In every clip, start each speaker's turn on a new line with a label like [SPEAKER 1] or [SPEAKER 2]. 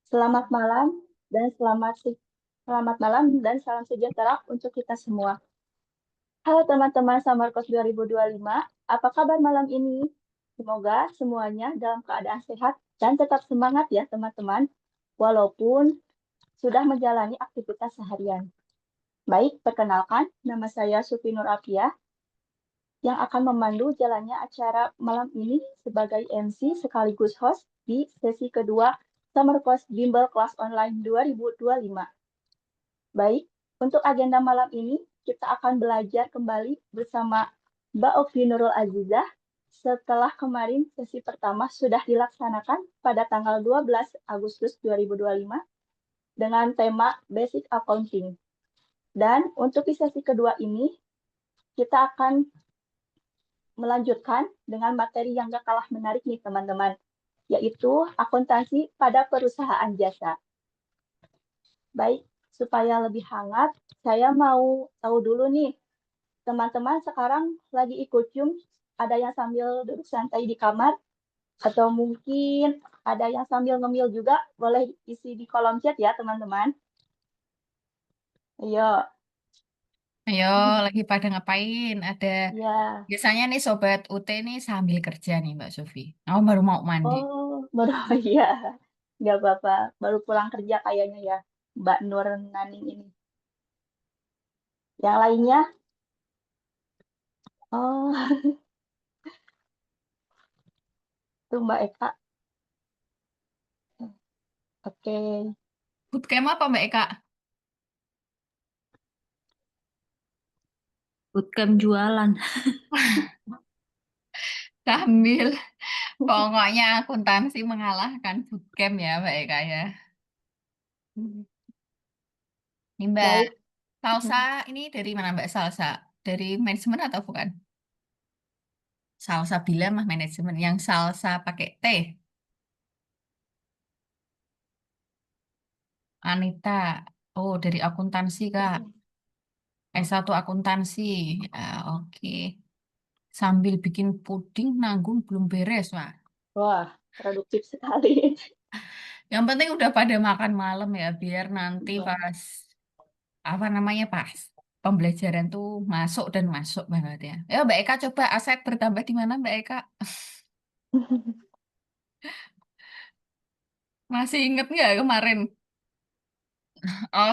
[SPEAKER 1] Selamat malam dan selamat malam dan salam sejahtera untuk kita semua. Halo teman-teman Samarkos 2025, apa kabar malam ini? Semoga semuanya dalam keadaan sehat dan tetap semangat ya teman-teman, walaupun sudah menjalani aktivitas seharian. Baik, perkenalkan, nama saya Sufi Nur Afiah yang akan memandu jalannya acara malam ini sebagai MC sekaligus host di sesi kedua Summer Course Bimbel Kelas Online 2025. Baik, untuk agenda malam ini kita akan belajar kembali bersama Mbak Ovi Nurul Azizah setelah kemarin sesi pertama sudah dilaksanakan pada tanggal 12 Agustus 2025 dengan tema Basic Accounting. Dan untuk di sesi kedua ini kita akan melanjutkan dengan materi yang gak kalah menarik nih teman-teman, yaitu akuntansi pada perusahaan jasa. Baik, supaya lebih hangat, saya mau tahu dulu nih, teman-teman sekarang lagi ikut Zoom, ada yang sambil duduk santai di kamar, atau mungkin ada yang sambil ngemil juga, boleh isi di kolom chat ya teman-teman. Ayo,
[SPEAKER 2] Ayo, lagi pada ngapain? Ada
[SPEAKER 1] ya.
[SPEAKER 2] biasanya nih sobat UT nih sambil kerja nih Mbak Sufi. Aku baru mau mandi.
[SPEAKER 1] Oh, baru ya. Nggak apa-apa, baru pulang kerja kayaknya ya, Mbak Nur Naning ini. Yang lainnya, oh, tuh Mbak Eka. Oke,
[SPEAKER 2] Bootcamp apa Mbak Eka?
[SPEAKER 3] Bootcamp jualan.
[SPEAKER 2] Sambil pokoknya akuntansi mengalahkan bootcamp ya Mbak Eka ya. Ini Mbak
[SPEAKER 1] baik.
[SPEAKER 2] Salsa ini dari mana Mbak Salsa? Dari manajemen atau bukan? Salsa bilang mah manajemen. Yang salsa pakai T. Anita. Oh, dari akuntansi Kak. S1 akuntansi. Ah, oke. Sambil bikin puding nanggung belum beres, Wak.
[SPEAKER 1] Wah, produktif sekali.
[SPEAKER 2] Yang penting udah pada makan malam ya, biar nanti
[SPEAKER 1] Iya.
[SPEAKER 2] pas apa namanya pas pembelajaran tuh masuk dan masuk banget ya. Ya Mbak Eka coba aset bertambah di mana Mbak Eka? Masih inget nggak kemarin?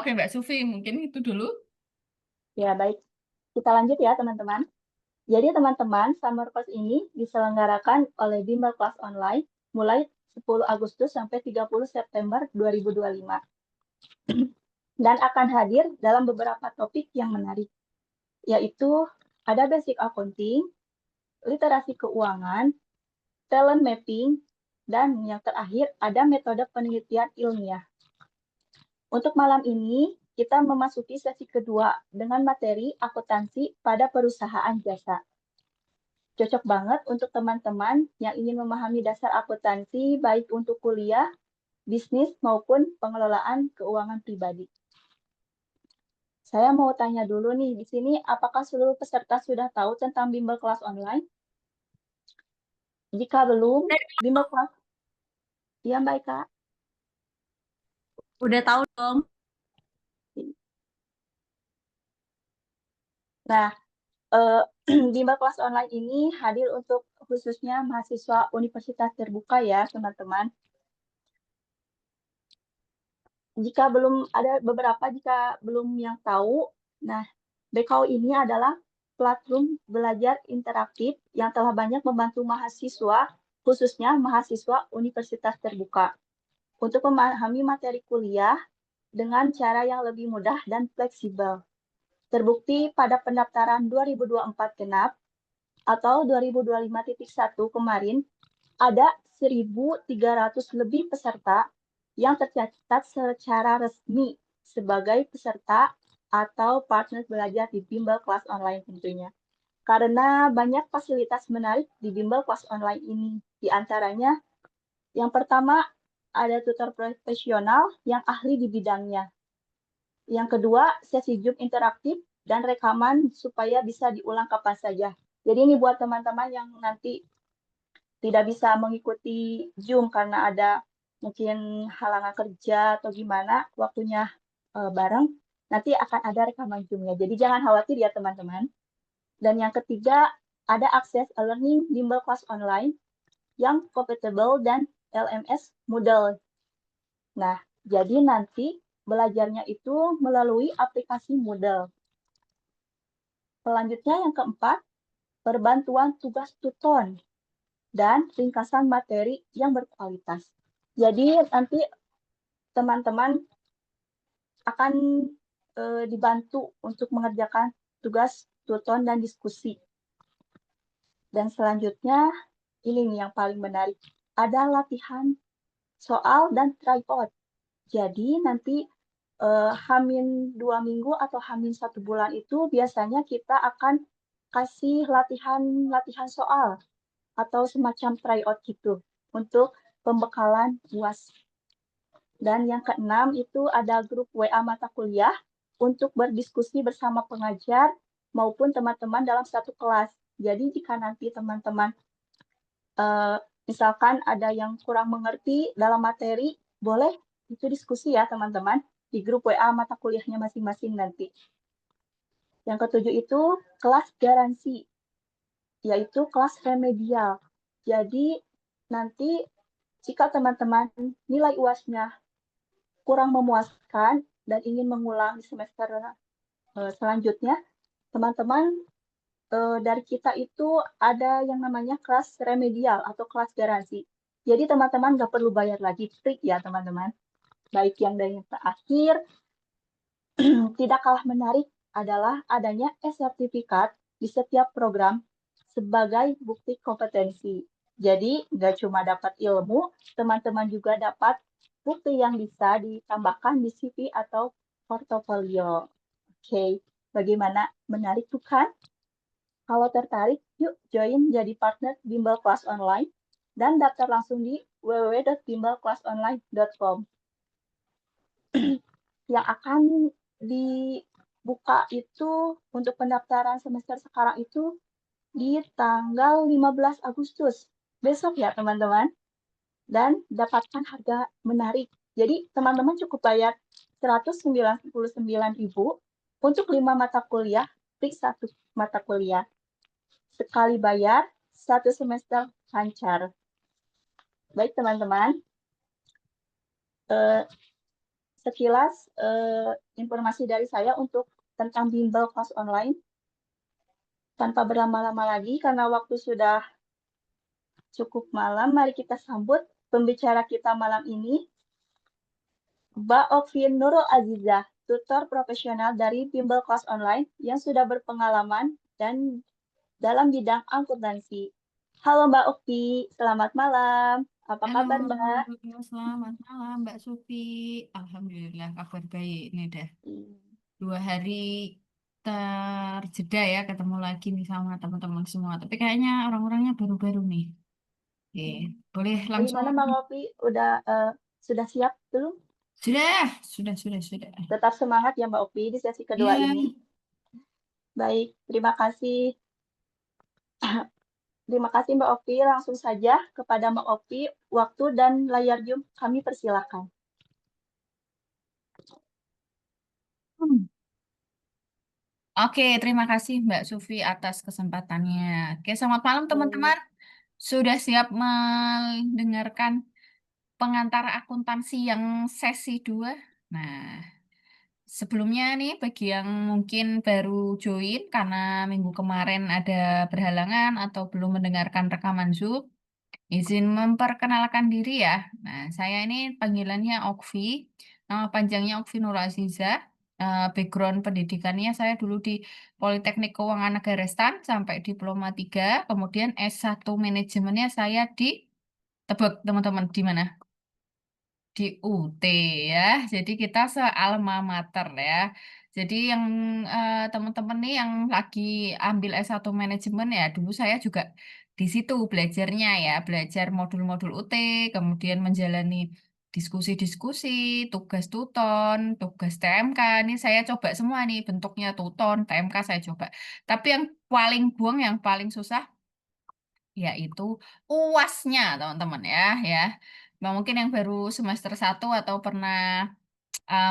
[SPEAKER 2] Oke Mbak Sufi, mungkin itu dulu.
[SPEAKER 1] Ya, baik. Kita lanjut ya, teman-teman. Jadi, teman-teman, Summer Course ini diselenggarakan oleh Bimbel Kelas Online mulai 10 Agustus sampai 30 September 2025 dan akan hadir dalam beberapa topik yang menarik, yaitu ada basic accounting, literasi keuangan, talent mapping, dan yang terakhir ada metode penelitian ilmiah. Untuk malam ini, kita memasuki sesi kedua dengan materi akuntansi pada perusahaan jasa. Cocok banget untuk teman-teman yang ingin memahami dasar akuntansi baik untuk kuliah, bisnis, maupun pengelolaan keuangan pribadi. Saya mau tanya dulu nih, di sini apakah seluruh peserta sudah tahu tentang bimbel kelas online? Jika belum, bimbel kelas, ya Mbak Eka.
[SPEAKER 3] Udah tahu dong.
[SPEAKER 1] Nah, bimbel kelas online ini hadir untuk khususnya mahasiswa universitas terbuka ya, teman-teman. Jika belum ada beberapa, jika belum yang tahu, nah, BKU ini adalah platform belajar interaktif yang telah banyak membantu mahasiswa, khususnya mahasiswa universitas terbuka, untuk memahami materi kuliah dengan cara yang lebih mudah dan fleksibel. Terbukti pada pendaftaran 2024 genap atau 2025.1 kemarin, ada 1.300 lebih peserta yang tercatat secara resmi sebagai peserta atau partner belajar di bimbel kelas online tentunya. Karena banyak fasilitas menarik di bimbel kelas online ini. Di antaranya, yang pertama, ada tutor profesional yang ahli di bidangnya. Yang kedua, sesi Zoom interaktif dan rekaman supaya bisa diulang kapan saja. Jadi ini buat teman-teman yang nanti tidak bisa mengikuti Zoom karena ada mungkin halangan kerja atau gimana, waktunya bareng, nanti akan ada rekaman Zoom-nya. Jadi jangan khawatir ya teman-teman. Dan yang ketiga, ada akses e-learning bimbel kelas online yang compatible dan LMS Moodle. Nah, jadi nanti belajarnya itu melalui aplikasi Moodle. Selanjutnya yang keempat, perbantuan tugas tuton dan ringkasan materi yang berkualitas. Jadi nanti teman-teman akan dibantu untuk mengerjakan tugas tuton dan diskusi. Dan selanjutnya, ini nih yang paling menarik, ada latihan soal dan tryout. Jadi nanti Hamin 2 minggu atau Hamin 1 bulan itu biasanya kita akan kasih latihan soal atau semacam tryout gitu untuk pembekalan UAS. Dan yang keenam itu ada grup WA mata kuliah untuk berdiskusi bersama pengajar maupun teman-teman dalam satu kelas. Jadi jika nanti teman-teman misalkan ada yang kurang mengerti dalam materi, boleh itu diskusi ya teman-teman di grup WA mata kuliahnya masing-masing nanti. Yang ketujuh itu kelas garansi, yaitu kelas remedial. Jadi nanti jika teman-teman nilai UAS-nya kurang memuaskan dan ingin mengulang di semester selanjutnya, teman-teman dari kita itu ada yang namanya kelas remedial atau kelas garansi. Jadi teman-teman nggak perlu bayar lagi, free ya teman-teman. Baik yang dari yang terakhir, tidak kalah menarik adalah adanya e-sertifikat di setiap program sebagai bukti kompetensi. Jadi nggak cuma dapat ilmu, teman-teman juga dapat bukti yang bisa ditambahkan di CV atau portofolio. Oke, bagaimana? Menarik bukan? Kalau tertarik, yuk join jadi partner bimbel kelas online dan daftar langsung di www.bimbelkelasonline.com. Yang akan dibuka itu untuk pendaftaran semester sekarang itu di tanggal 15 Agustus. Besok ya teman-teman. Dan dapatkan harga menarik. Jadi teman-teman cukup bayar 199.000 untuk 5 mata kuliah, fix 1 mata kuliah. Sekali bayar, 1 semester lancar. Baik teman-teman, sekilas informasi dari saya untuk tentang bimbel kelas online. Tanpa berlama-lama lagi, karena waktu sudah cukup malam, mari kita sambut pembicara kita malam ini, Mbak Okvin Nurul Azizah, tutor profesional dari bimbel kelas online yang sudah berpengalaman dan dalam bidang akuntansi. Halo Mbak Okvi, selamat malam. Apa
[SPEAKER 2] Halo,
[SPEAKER 1] kabar Mbak?
[SPEAKER 2] selamat malam Mbak Supi. Alhamdulillah kabar baik. Ini udah
[SPEAKER 1] Hmm.
[SPEAKER 2] 2 hari terjeda ya ketemu lagi nih sama teman-teman semua. Tapi kayaknya orang-orangnya baru-baru nih. Oke, boleh langsung.
[SPEAKER 1] Bagaimana Mbak Okvi? Sudah siap belum?
[SPEAKER 2] Sudah.
[SPEAKER 1] Tetap semangat ya Mbak Okvi di sesi kedua
[SPEAKER 2] Iya.
[SPEAKER 1] ini. Baik, terima kasih. Terima kasih Mbak Okvi. Langsung saja kepada Mbak Okvi, waktu dan layar Zoom kami persilakan.
[SPEAKER 2] Oke, terima kasih Mbak Sufi atas kesempatannya. Oke, selamat malam teman-teman. Sudah siap mendengarkan pengantar akuntansi yang sesi 2? Nah, sebelumnya nih bagi yang mungkin baru join karena minggu kemarin ada berhalangan atau belum mendengarkan rekaman Zoom, izin memperkenalkan diri ya. Nah, saya ini panggilannya Okvi, nama panjangnya Okvi Nur Aziza. Background pendidikannya saya dulu di Politeknik Keuangan Negara Stan sampai diploma 3, kemudian S1 manajemennya saya di tebak teman-teman di mana? Di UT ya. Jadi kita se-alma mater ya. Jadi yang teman-teman nih yang lagi ambil S1 manajemen ya, dulu saya juga di situ belajarnya ya, belajar modul-modul UT, kemudian menjalani diskusi-diskusi, tugas tuton, tugas TMK. Ini saya coba semua nih bentuknya tuton, TMK saya coba. Tapi yang paling buang, yang paling susah yaitu UASnya teman-teman ya. Mungkin yang baru semester 1 atau pernah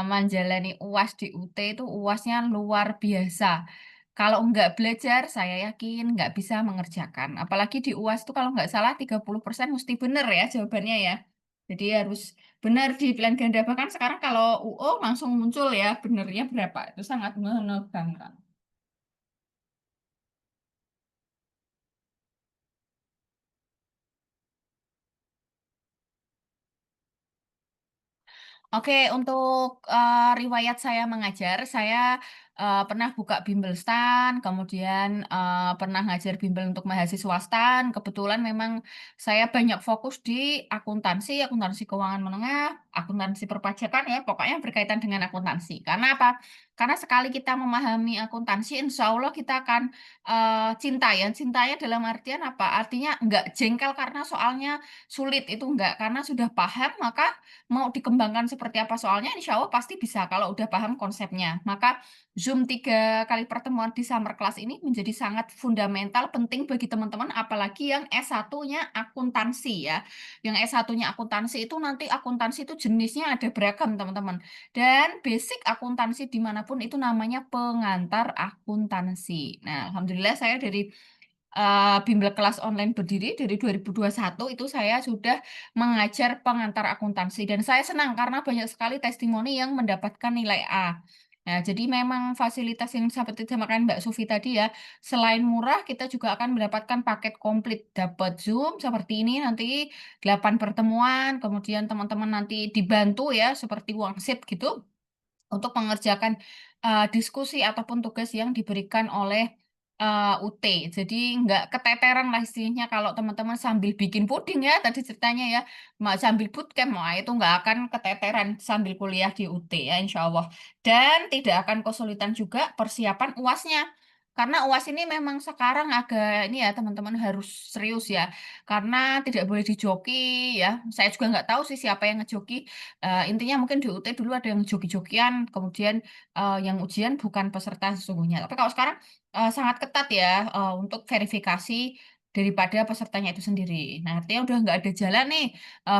[SPEAKER 2] menjalani UAS di UT itu UASnya luar biasa. Kalau nggak belajar, saya yakin nggak bisa mengerjakan. Apalagi di UAS itu kalau nggak salah 30% mesti benar ya jawabannya ya. Jadi harus benar di pilihan ganda. Bahkan sekarang kalau UO langsung muncul ya benernya berapa. Itu sangat menegangkan. Oke, untuk riwayat saya mengajar, saya pernah buka bimbel STAN, kemudian pernah ngajar bimbel untuk mahasiswa STAN. Kebetulan memang saya banyak fokus di akuntansi, akuntansi keuangan menengah, akuntansi perpajakan ya, pokoknya berkaitan dengan akuntansi. Karena apa? Karena sekali kita memahami akuntansi, insya Allah kita akan cinta ya. Cintanya dalam artian apa? Artinya nggak jengkel karena soalnya sulit, itu enggak. Karena sudah paham, maka mau dikembangkan seperti apa soalnya, insya Allah pasti bisa kalau udah paham konsepnya. Maka Zoom 3 kali pertemuan di summer class ini menjadi sangat fundamental, penting bagi teman-teman, apalagi yang S1-nya akuntansi ya. Yang S1-nya akuntansi itu nanti akuntansi itu jenisnya ada beragam teman-teman. Dan basic akuntansi dimanapun itu namanya pengantar akuntansi. Nah, Alhamdulillah saya dari bimbel kelas online berdiri dari 2021 itu saya sudah mengajar pengantar akuntansi dan saya senang karena banyak sekali testimoni yang mendapatkan nilai A. Nah, jadi memang fasilitas yang seperti disampaikan Mbak Sufi tadi ya, selain murah kita juga akan mendapatkan paket komplit, dapat Zoom seperti ini nanti 8 pertemuan, kemudian teman-teman nanti dibantu ya seperti worksheet gitu untuk mengerjakan diskusi ataupun tugas yang diberikan oleh UT. Jadi nggak keteteran lah istilahnya kalau teman-teman sambil bikin puding ya tadi ceritanya ya, sambil bootcamp, wah itu nggak akan keteteran sambil kuliah di UT ya insya Allah. Dan tidak akan kesulitan juga persiapan UASnya. Karena UAS ini memang sekarang agak ini ya teman-teman harus serius ya. Karena tidak boleh dijoki ya. Saya juga nggak tahu sih siapa yang ngejoki. Intinya mungkin di UT dulu ada yang joki-jokian, kemudian yang ujian bukan peserta sesungguhnya. Tapi kalau sekarang sangat ketat ya untuk verifikasi daripada pesertanya itu sendiri. Nah, artinya udah nggak ada jalan nih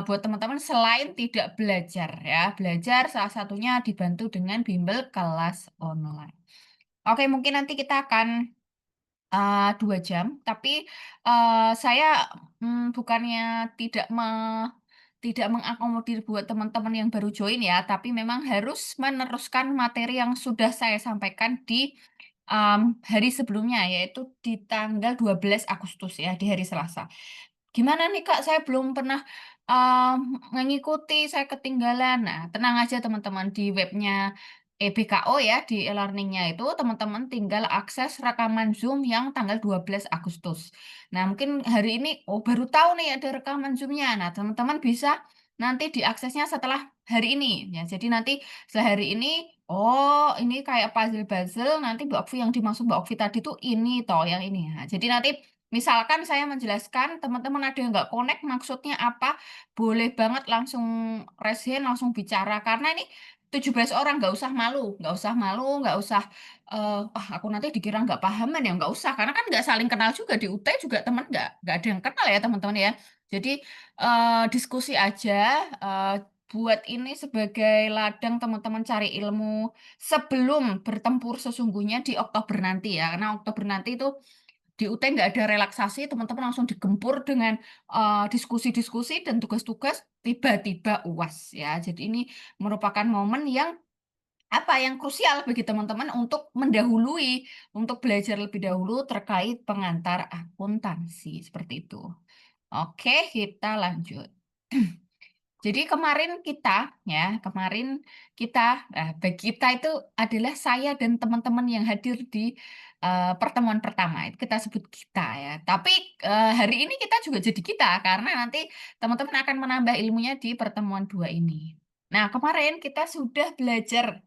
[SPEAKER 2] buat teman-teman selain tidak belajar ya. Belajar salah satunya dibantu dengan bimbel kelas online. Oke, mungkin nanti kita akan 2 jam, tapi saya bukannya tidak mengakomodir buat teman-teman yang baru join ya, tapi memang harus meneruskan materi yang sudah saya sampaikan di hari sebelumnya, yaitu di tanggal 12 Agustus ya, di hari Selasa. Gimana nih Kak, saya belum pernah mengikuti, saya ketinggalan. Nah, tenang aja teman-teman, di webnya EBKO ya, di e-learningnya itu teman-teman tinggal akses rekaman Zoom yang tanggal 12 Agustus. Nah, mungkin hari ini, oh baru tahu nih ada rekaman Zoom-nya. Nah, teman-teman bisa nanti diaksesnya setelah hari ini. Ya, jadi nanti setelah hari ini, oh ini kayak puzzle-puzzle, nanti Mbak Ovi yang dimaksud Mbak Ovi tadi tuh ini toh, yang ini. Nah, jadi nanti misalkan saya menjelaskan, teman-teman ada yang nggak connect, maksudnya apa? Boleh banget langsung raise hand, langsung bicara. Karena ini 17 orang, nggak usah malu, nggak usah, aku nanti dikira nggak pahaman ya, nggak usah. Karena kan nggak saling kenal juga, di UT juga teman nggak ada yang kenal ya teman-teman ya. Jadi diskusi aja, eh, buat ini sebagai ladang teman-teman cari ilmu sebelum bertempur sesungguhnya di Oktober nanti ya. Karena Oktober nanti itu di UT nggak ada relaksasi, teman-teman langsung digempur dengan diskusi-diskusi dan tugas-tugas tiba-tiba UAS ya. Jadi ini merupakan momen yang apa yang krusial bagi teman-teman untuk mendahului, untuk belajar lebih dahulu terkait pengantar akuntansi seperti itu. Oke, kita lanjut. Jadi kemarin kita, bagi kita itu adalah saya dan teman-teman yang hadir di pertemuan pertama. Itu kita sebut kita ya. Tapi hari ini kita juga jadi kita karena nanti teman-teman akan menambah ilmunya di pertemuan 2 ini. Nah, kemarin kita sudah belajar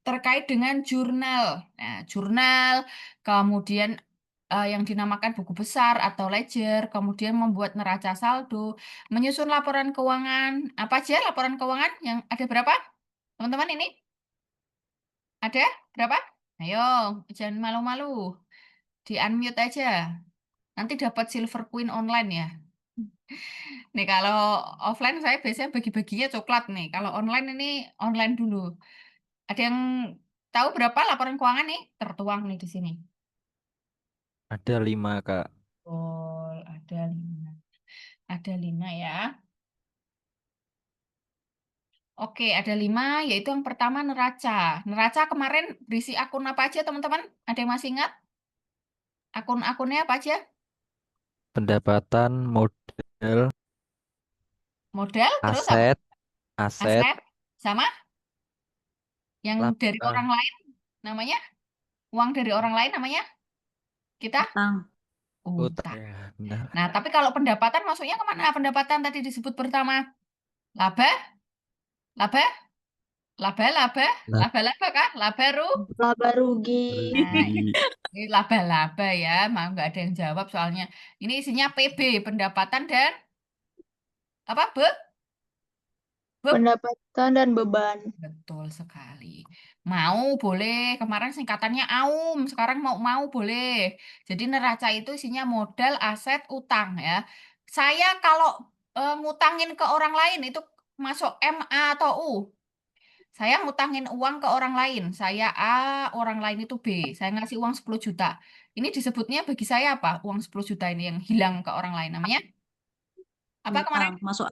[SPEAKER 2] terkait dengan jurnal. Nah, jurnal, kemudian yang dinamakan buku besar atau ledger, kemudian membuat neraca saldo, menyusun laporan keuangan. Apa aja laporan keuangan yang ada berapa? Teman-teman ini ada berapa? Ayo, jangan malu-malu. Di unmute aja. Nanti dapat Silver Queen online ya. Nih kalau offline saya biasanya bagi-baginya coklat nih. Kalau online ini online dulu. Ada yang tahu berapa laporan keuangan nih? Tertuang nih di sini.
[SPEAKER 4] Ada 5, Kak.
[SPEAKER 2] Oh, ada 5. Ada 5 ya. Oke, ada 5, yaitu yang pertama neraca. Neraca kemarin berisi akun apa aja, teman-teman? Ada yang masih ingat? Akun-akunnya apa aja?
[SPEAKER 4] Pendapatan, modal,
[SPEAKER 2] Modal, terus apa?
[SPEAKER 4] aset, aset,
[SPEAKER 2] Aset, sama yang
[SPEAKER 4] lab,
[SPEAKER 2] dari orang lain namanya? Uang dari orang lain namanya? Kita?
[SPEAKER 3] Utang.
[SPEAKER 4] utang.
[SPEAKER 2] Utang.
[SPEAKER 4] Ya, benar.
[SPEAKER 2] Nah, tapi kalau pendapatan masuknya kemana? Pendapatan tadi disebut pertama. Laba, laba, laba,
[SPEAKER 4] Lab,
[SPEAKER 2] laba kah? Laba,
[SPEAKER 1] Laba rugi.
[SPEAKER 2] Nah,
[SPEAKER 4] rugi,
[SPEAKER 2] ini laba-laba ya. Mau nggak ada yang jawab soalnya. Ini isinya PB, pendapatan dan apa,
[SPEAKER 1] Pendapatan dan beban.
[SPEAKER 2] Betul sekali. Mau boleh, kemarin singkatannya AUM, sekarang mau boleh. Jadi neraca itu isinya modal, aset, utang ya. Saya kalau ngutangin ke orang lain itu masuk MA atau U. Saya ngutangin uang ke orang lain. Saya A, orang lain itu B. Saya ngasih uang 10 juta. Ini disebutnya bagi saya apa? Uang 10 juta ini yang hilang ke orang lain. Namanya apa kemarin?
[SPEAKER 3] Utang. Masuk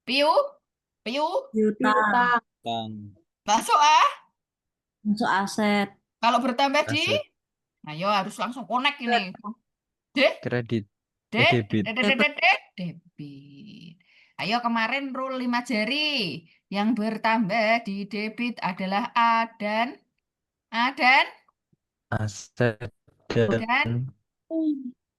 [SPEAKER 2] Piu? Piu?
[SPEAKER 3] utang.
[SPEAKER 1] Piutang.
[SPEAKER 4] utang,
[SPEAKER 2] Masuk A.
[SPEAKER 3] Masuk aset.
[SPEAKER 2] Kalau bertambah di
[SPEAKER 4] aset,
[SPEAKER 2] ayo harus langsung connect ini. D,
[SPEAKER 4] kredit,
[SPEAKER 2] D,
[SPEAKER 4] debit,
[SPEAKER 3] Debit.
[SPEAKER 2] debit. Ayo kemarin rule 5 jari. Yang bertambah di debit adalah A dan
[SPEAKER 4] aset,
[SPEAKER 2] dan
[SPEAKER 4] dan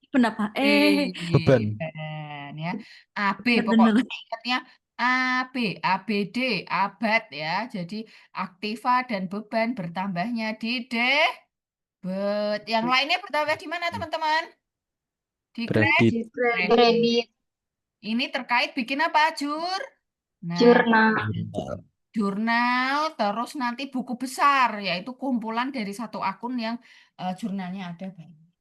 [SPEAKER 3] Pendapat.
[SPEAKER 4] beban.
[SPEAKER 2] beban ya. AB
[SPEAKER 3] Bener-bener.
[SPEAKER 2] pokoknya ingatnya AB, ABD, abad ya. Jadi aktiva dan beban bertambahnya di debit. Yang lainnya bertambah di mana teman-teman? Di
[SPEAKER 4] Kredit,
[SPEAKER 1] Kredit.
[SPEAKER 2] Ini terkait bikin apa, Jur? Nah,
[SPEAKER 1] Jurnal.
[SPEAKER 2] jurnal, terus nanti buku besar, yaitu kumpulan dari satu akun yang jurnalnya ada banyak.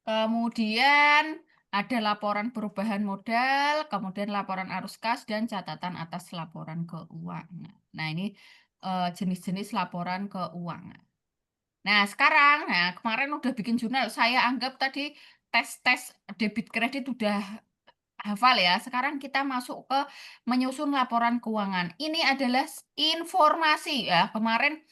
[SPEAKER 2] Kemudian ada laporan perubahan modal, kemudian laporan arus kas, dan catatan atas laporan keuangan. Nah, ini jenis-jenis laporan keuangan. Nah, sekarang, kemarin udah bikin jurnal, saya anggap tadi tes-tes debit kredit udah hafal ya. Sekarang kita masuk ke menyusun laporan keuangan. Ini adalah informasi ya. Kemarin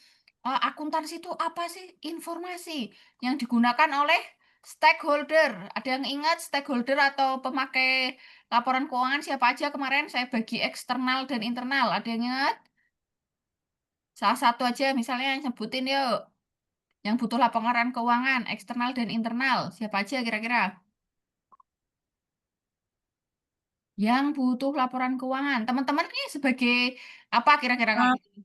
[SPEAKER 2] akuntansi itu apa sih? Informasi yang digunakan oleh stakeholder. Ada yang ingat stakeholder atau pemakai laporan keuangan siapa aja kemarin? Saya bagi eksternal dan internal. Ada yang ingat? Salah satu aja misalnya yang sebutin yuk. Yang butuh laporan keuangan eksternal dan internal. Siapa aja kira-kira? Yang butuh laporan keuangan. Teman-teman ini sebagai apa kira-kira kalau
[SPEAKER 3] Ah,
[SPEAKER 2] gitu?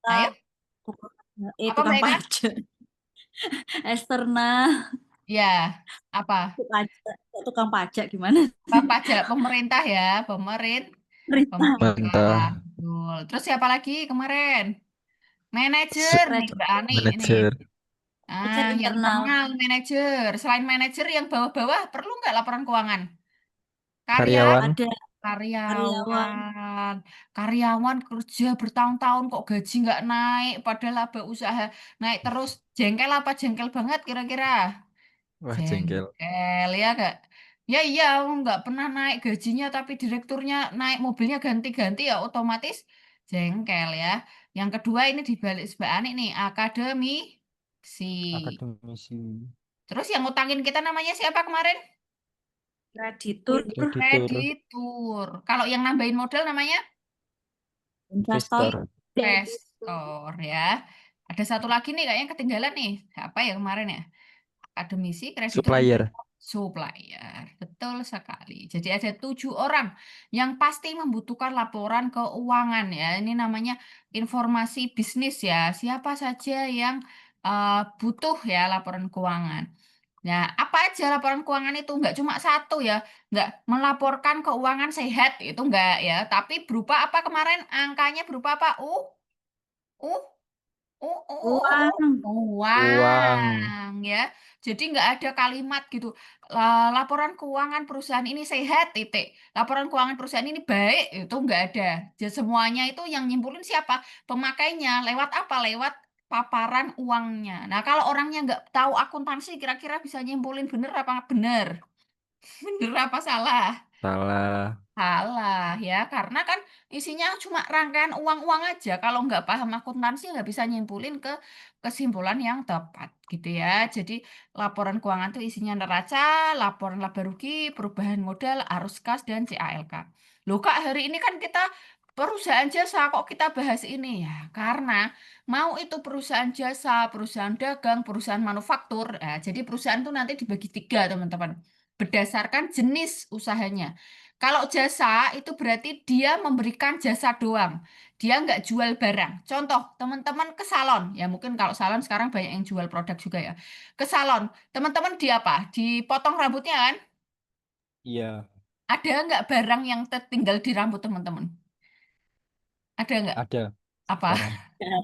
[SPEAKER 2] Ayo, apa Mbak
[SPEAKER 3] tukang
[SPEAKER 2] Eka?
[SPEAKER 3] pajak. Eksternal.
[SPEAKER 2] Ya, apa?
[SPEAKER 3] Tukang pajak gimana?
[SPEAKER 2] Pajak pemerintah ya,
[SPEAKER 3] Perintah.
[SPEAKER 2] pemerintah.
[SPEAKER 4] mantap,
[SPEAKER 2] Betul. Terus siapa lagi kemarin? Manajer nih,
[SPEAKER 3] Kredit.
[SPEAKER 2] Mbak Ani ini.
[SPEAKER 4] manajer,
[SPEAKER 2] Ah,
[SPEAKER 3] Manajer
[SPEAKER 2] yang
[SPEAKER 3] internal.
[SPEAKER 2] internal manajer. Selain manajer yang bawah-bawah perlu nggak laporan keuangan? Karya
[SPEAKER 4] karyawan,
[SPEAKER 3] Ada karyawan.
[SPEAKER 2] Karyawan, karyawan kerja bertahun-tahun kok gaji nggak naik, padahal laba usaha naik terus. Jengkel apa jengkel banget kira-kira?
[SPEAKER 4] wah jengkel,
[SPEAKER 2] Jengkel ya gak? Ya iya, nggak pernah naik gajinya, tapi direkturnya naik mobilnya ganti-ganti ya otomatis jengkel ya. Yang kedua ini dibalik Mbak Ani nih, akademisi.
[SPEAKER 4] akademisi,
[SPEAKER 2] Terus yang ngutangin kita namanya siapa kemarin?
[SPEAKER 3] Kreditur.
[SPEAKER 4] kreditur,
[SPEAKER 2] Kreditur. Kalau yang nambahin modal namanya?
[SPEAKER 3] Investor.
[SPEAKER 4] investor,
[SPEAKER 2] Investor ya. Ada satu lagi nih kayaknya ketinggalan nih. Apa ya kemarin ya? Akademisi, kreditur,
[SPEAKER 4] supplier,
[SPEAKER 2] investor, supplier. Betul sekali. Jadi ada 7 orang yang pasti membutuhkan laporan keuangan ya. Ini namanya informasi bisnis ya. Siapa saja yang butuh ya laporan keuangan. Nah, apa aja laporan keuangan itu? Nggak cuma satu ya. Nggak melaporkan keuangan sehat, itu nggak ya. Tapi berupa apa kemarin? Angkanya berupa apa? U,
[SPEAKER 3] Uang.
[SPEAKER 4] Uang.
[SPEAKER 2] Uang ya. Jadi nggak ada kalimat gitu. Laporan keuangan perusahaan ini sehat, titik. Laporan keuangan perusahaan ini baik, itu nggak ada. Jadi semuanya itu yang nyimpulin siapa? Pemakainya. Lewat apa? Lewat paparan uangnya. Nah, kalau orangnya nggak tahu akuntansi, kira-kira bisa nyimpulin bener apa bener? Bener apa salah?
[SPEAKER 4] Salah.
[SPEAKER 2] Salah ya, karena kan isinya cuma rangkaian uang-uang aja. Kalau nggak paham akuntansi nggak bisa nyimpulin ke kesimpulan yang tepat gitu ya. Jadi laporan keuangan itu isinya neraca, laporan laba rugi, perubahan modal, arus kas, dan CALK. Loh Kak, hari ini kan kita perusahaan jasa kok kita bahas ini ya? Karena mau itu perusahaan jasa, perusahaan dagang, perusahaan manufaktur. Jadi perusahaan itu nanti dibagi tiga teman-teman. Berdasarkan jenis usahanya. Kalau jasa itu berarti dia memberikan jasa doang. Dia nggak jual barang. Contoh, teman-teman ke salon. Ya mungkin kalau salon sekarang banyak yang jual produk juga ya. Ke salon. Teman-teman di apa? Dipotong rambutnya kan?
[SPEAKER 4] Iya,
[SPEAKER 2] Ada nggak barang yang tertinggal di rambut teman-teman? Ada nggak?
[SPEAKER 4] ada
[SPEAKER 2] Apa?
[SPEAKER 4] sekarang.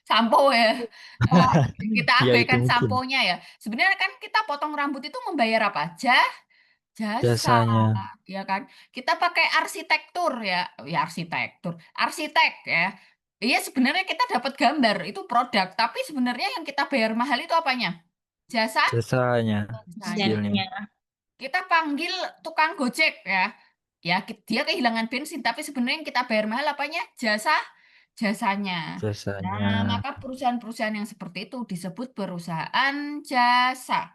[SPEAKER 2] Sampo ya. Oh, kita
[SPEAKER 4] Ya itu
[SPEAKER 2] abaikan
[SPEAKER 4] mungkin
[SPEAKER 2] samponya ya. Sebenarnya kan kita potong rambut itu membayar apa? Jasa,
[SPEAKER 4] jasanya.
[SPEAKER 2] ya kan? Kita pakai arsitektur ya, ya arsitektur, arsitek ya. Iya sebenarnya kita dapat gambar itu produk, tapi sebenarnya yang kita bayar mahal itu apanya? Jasa,
[SPEAKER 4] Jasanya,
[SPEAKER 2] jasanya.
[SPEAKER 4] skillnya.
[SPEAKER 2] Kita panggil tukang gojek ya, ya dia kehilangan bensin, tapi sebenarnya yang kita bayar mahal apanya? Jasanya.
[SPEAKER 4] Jasanya.
[SPEAKER 2] Nah, maka perusahaan-perusahaan yang seperti itu disebut perusahaan jasa.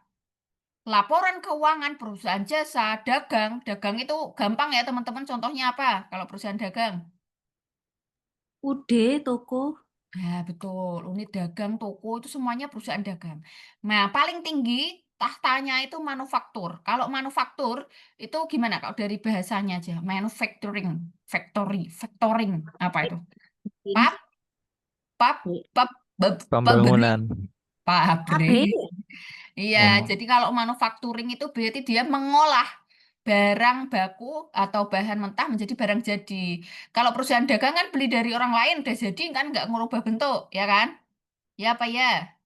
[SPEAKER 2] Laporan keuangan perusahaan jasa, dagang. Dagang itu gampang ya teman-teman. Contohnya apa kalau perusahaan dagang?
[SPEAKER 3] Ude toko.
[SPEAKER 2] Ya, betul. Unit dagang, toko itu semuanya perusahaan dagang. Nah, paling tinggi tahtanya itu manufaktur. Kalau manufaktur itu gimana? Kalau dari bahasanya aja, manufacturing, factoring, apa itu? Pap, pap, pap, pabrik,
[SPEAKER 4] Pembangunan.
[SPEAKER 2] pabrik.
[SPEAKER 3] Pabrik.
[SPEAKER 2] Iya,
[SPEAKER 4] Oh,
[SPEAKER 2] jadi kalau manufacturing itu berarti dia mengolah barang baku atau bahan mentah menjadi barang jadi. Kalau perusahaan dagang kan beli dari orang lain udah jadi kan nggak ngubah bentuk, ya kan? Ya apa ya?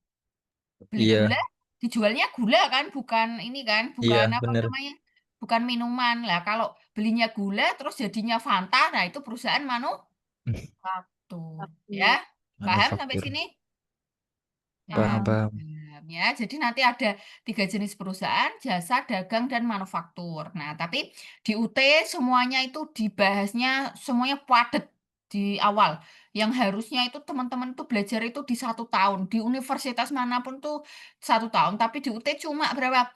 [SPEAKER 2] Beli gula,
[SPEAKER 4] iya,
[SPEAKER 2] dijualnya gula kan, bukan ini kan,
[SPEAKER 4] iya
[SPEAKER 2] bukan apa
[SPEAKER 4] bener.
[SPEAKER 2] namanya? Bukan minuman. Lah kalau belinya gula terus jadinya Fanta, nah itu perusahaan manufaktur, ya. Paham sampai
[SPEAKER 4] Manufaktur.
[SPEAKER 2] sini?
[SPEAKER 4] Paham,
[SPEAKER 2] Nah,
[SPEAKER 4] paham.
[SPEAKER 2] ya, jadi nanti ada tiga jenis perusahaan, jasa, dagang, dan manufaktur. Nah, tapi di UT semuanya itu dibahasnya semuanya padat di awal. Yang harusnya itu teman-teman itu belajar itu di 1 tahun. Di universitas manapun tuh 1 tahun. Tapi di UT cuma berapa?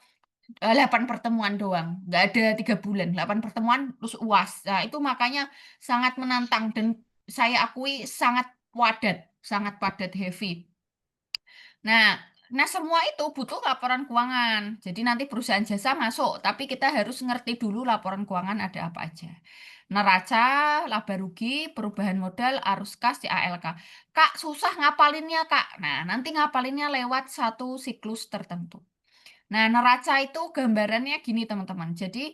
[SPEAKER 2] 8 pertemuan doang. Nggak ada 3 bulan. 8 pertemuan terus UAS. Nah, itu makanya sangat menantang dan saya akui sangat padat heavy. Nah, semua itu butuh laporan keuangan. Jadi nanti perusahaan jasa masuk, tapi kita harus ngerti dulu laporan keuangan ada apa aja. Neraca, laba rugi, perubahan modal, arus kas, CALK. Kak, susah ngapalinnya, Kak. Nah, nanti ngapalinnya lewat satu siklus tertentu. Nah, neraca itu gambarannya gini, teman-teman. Jadi,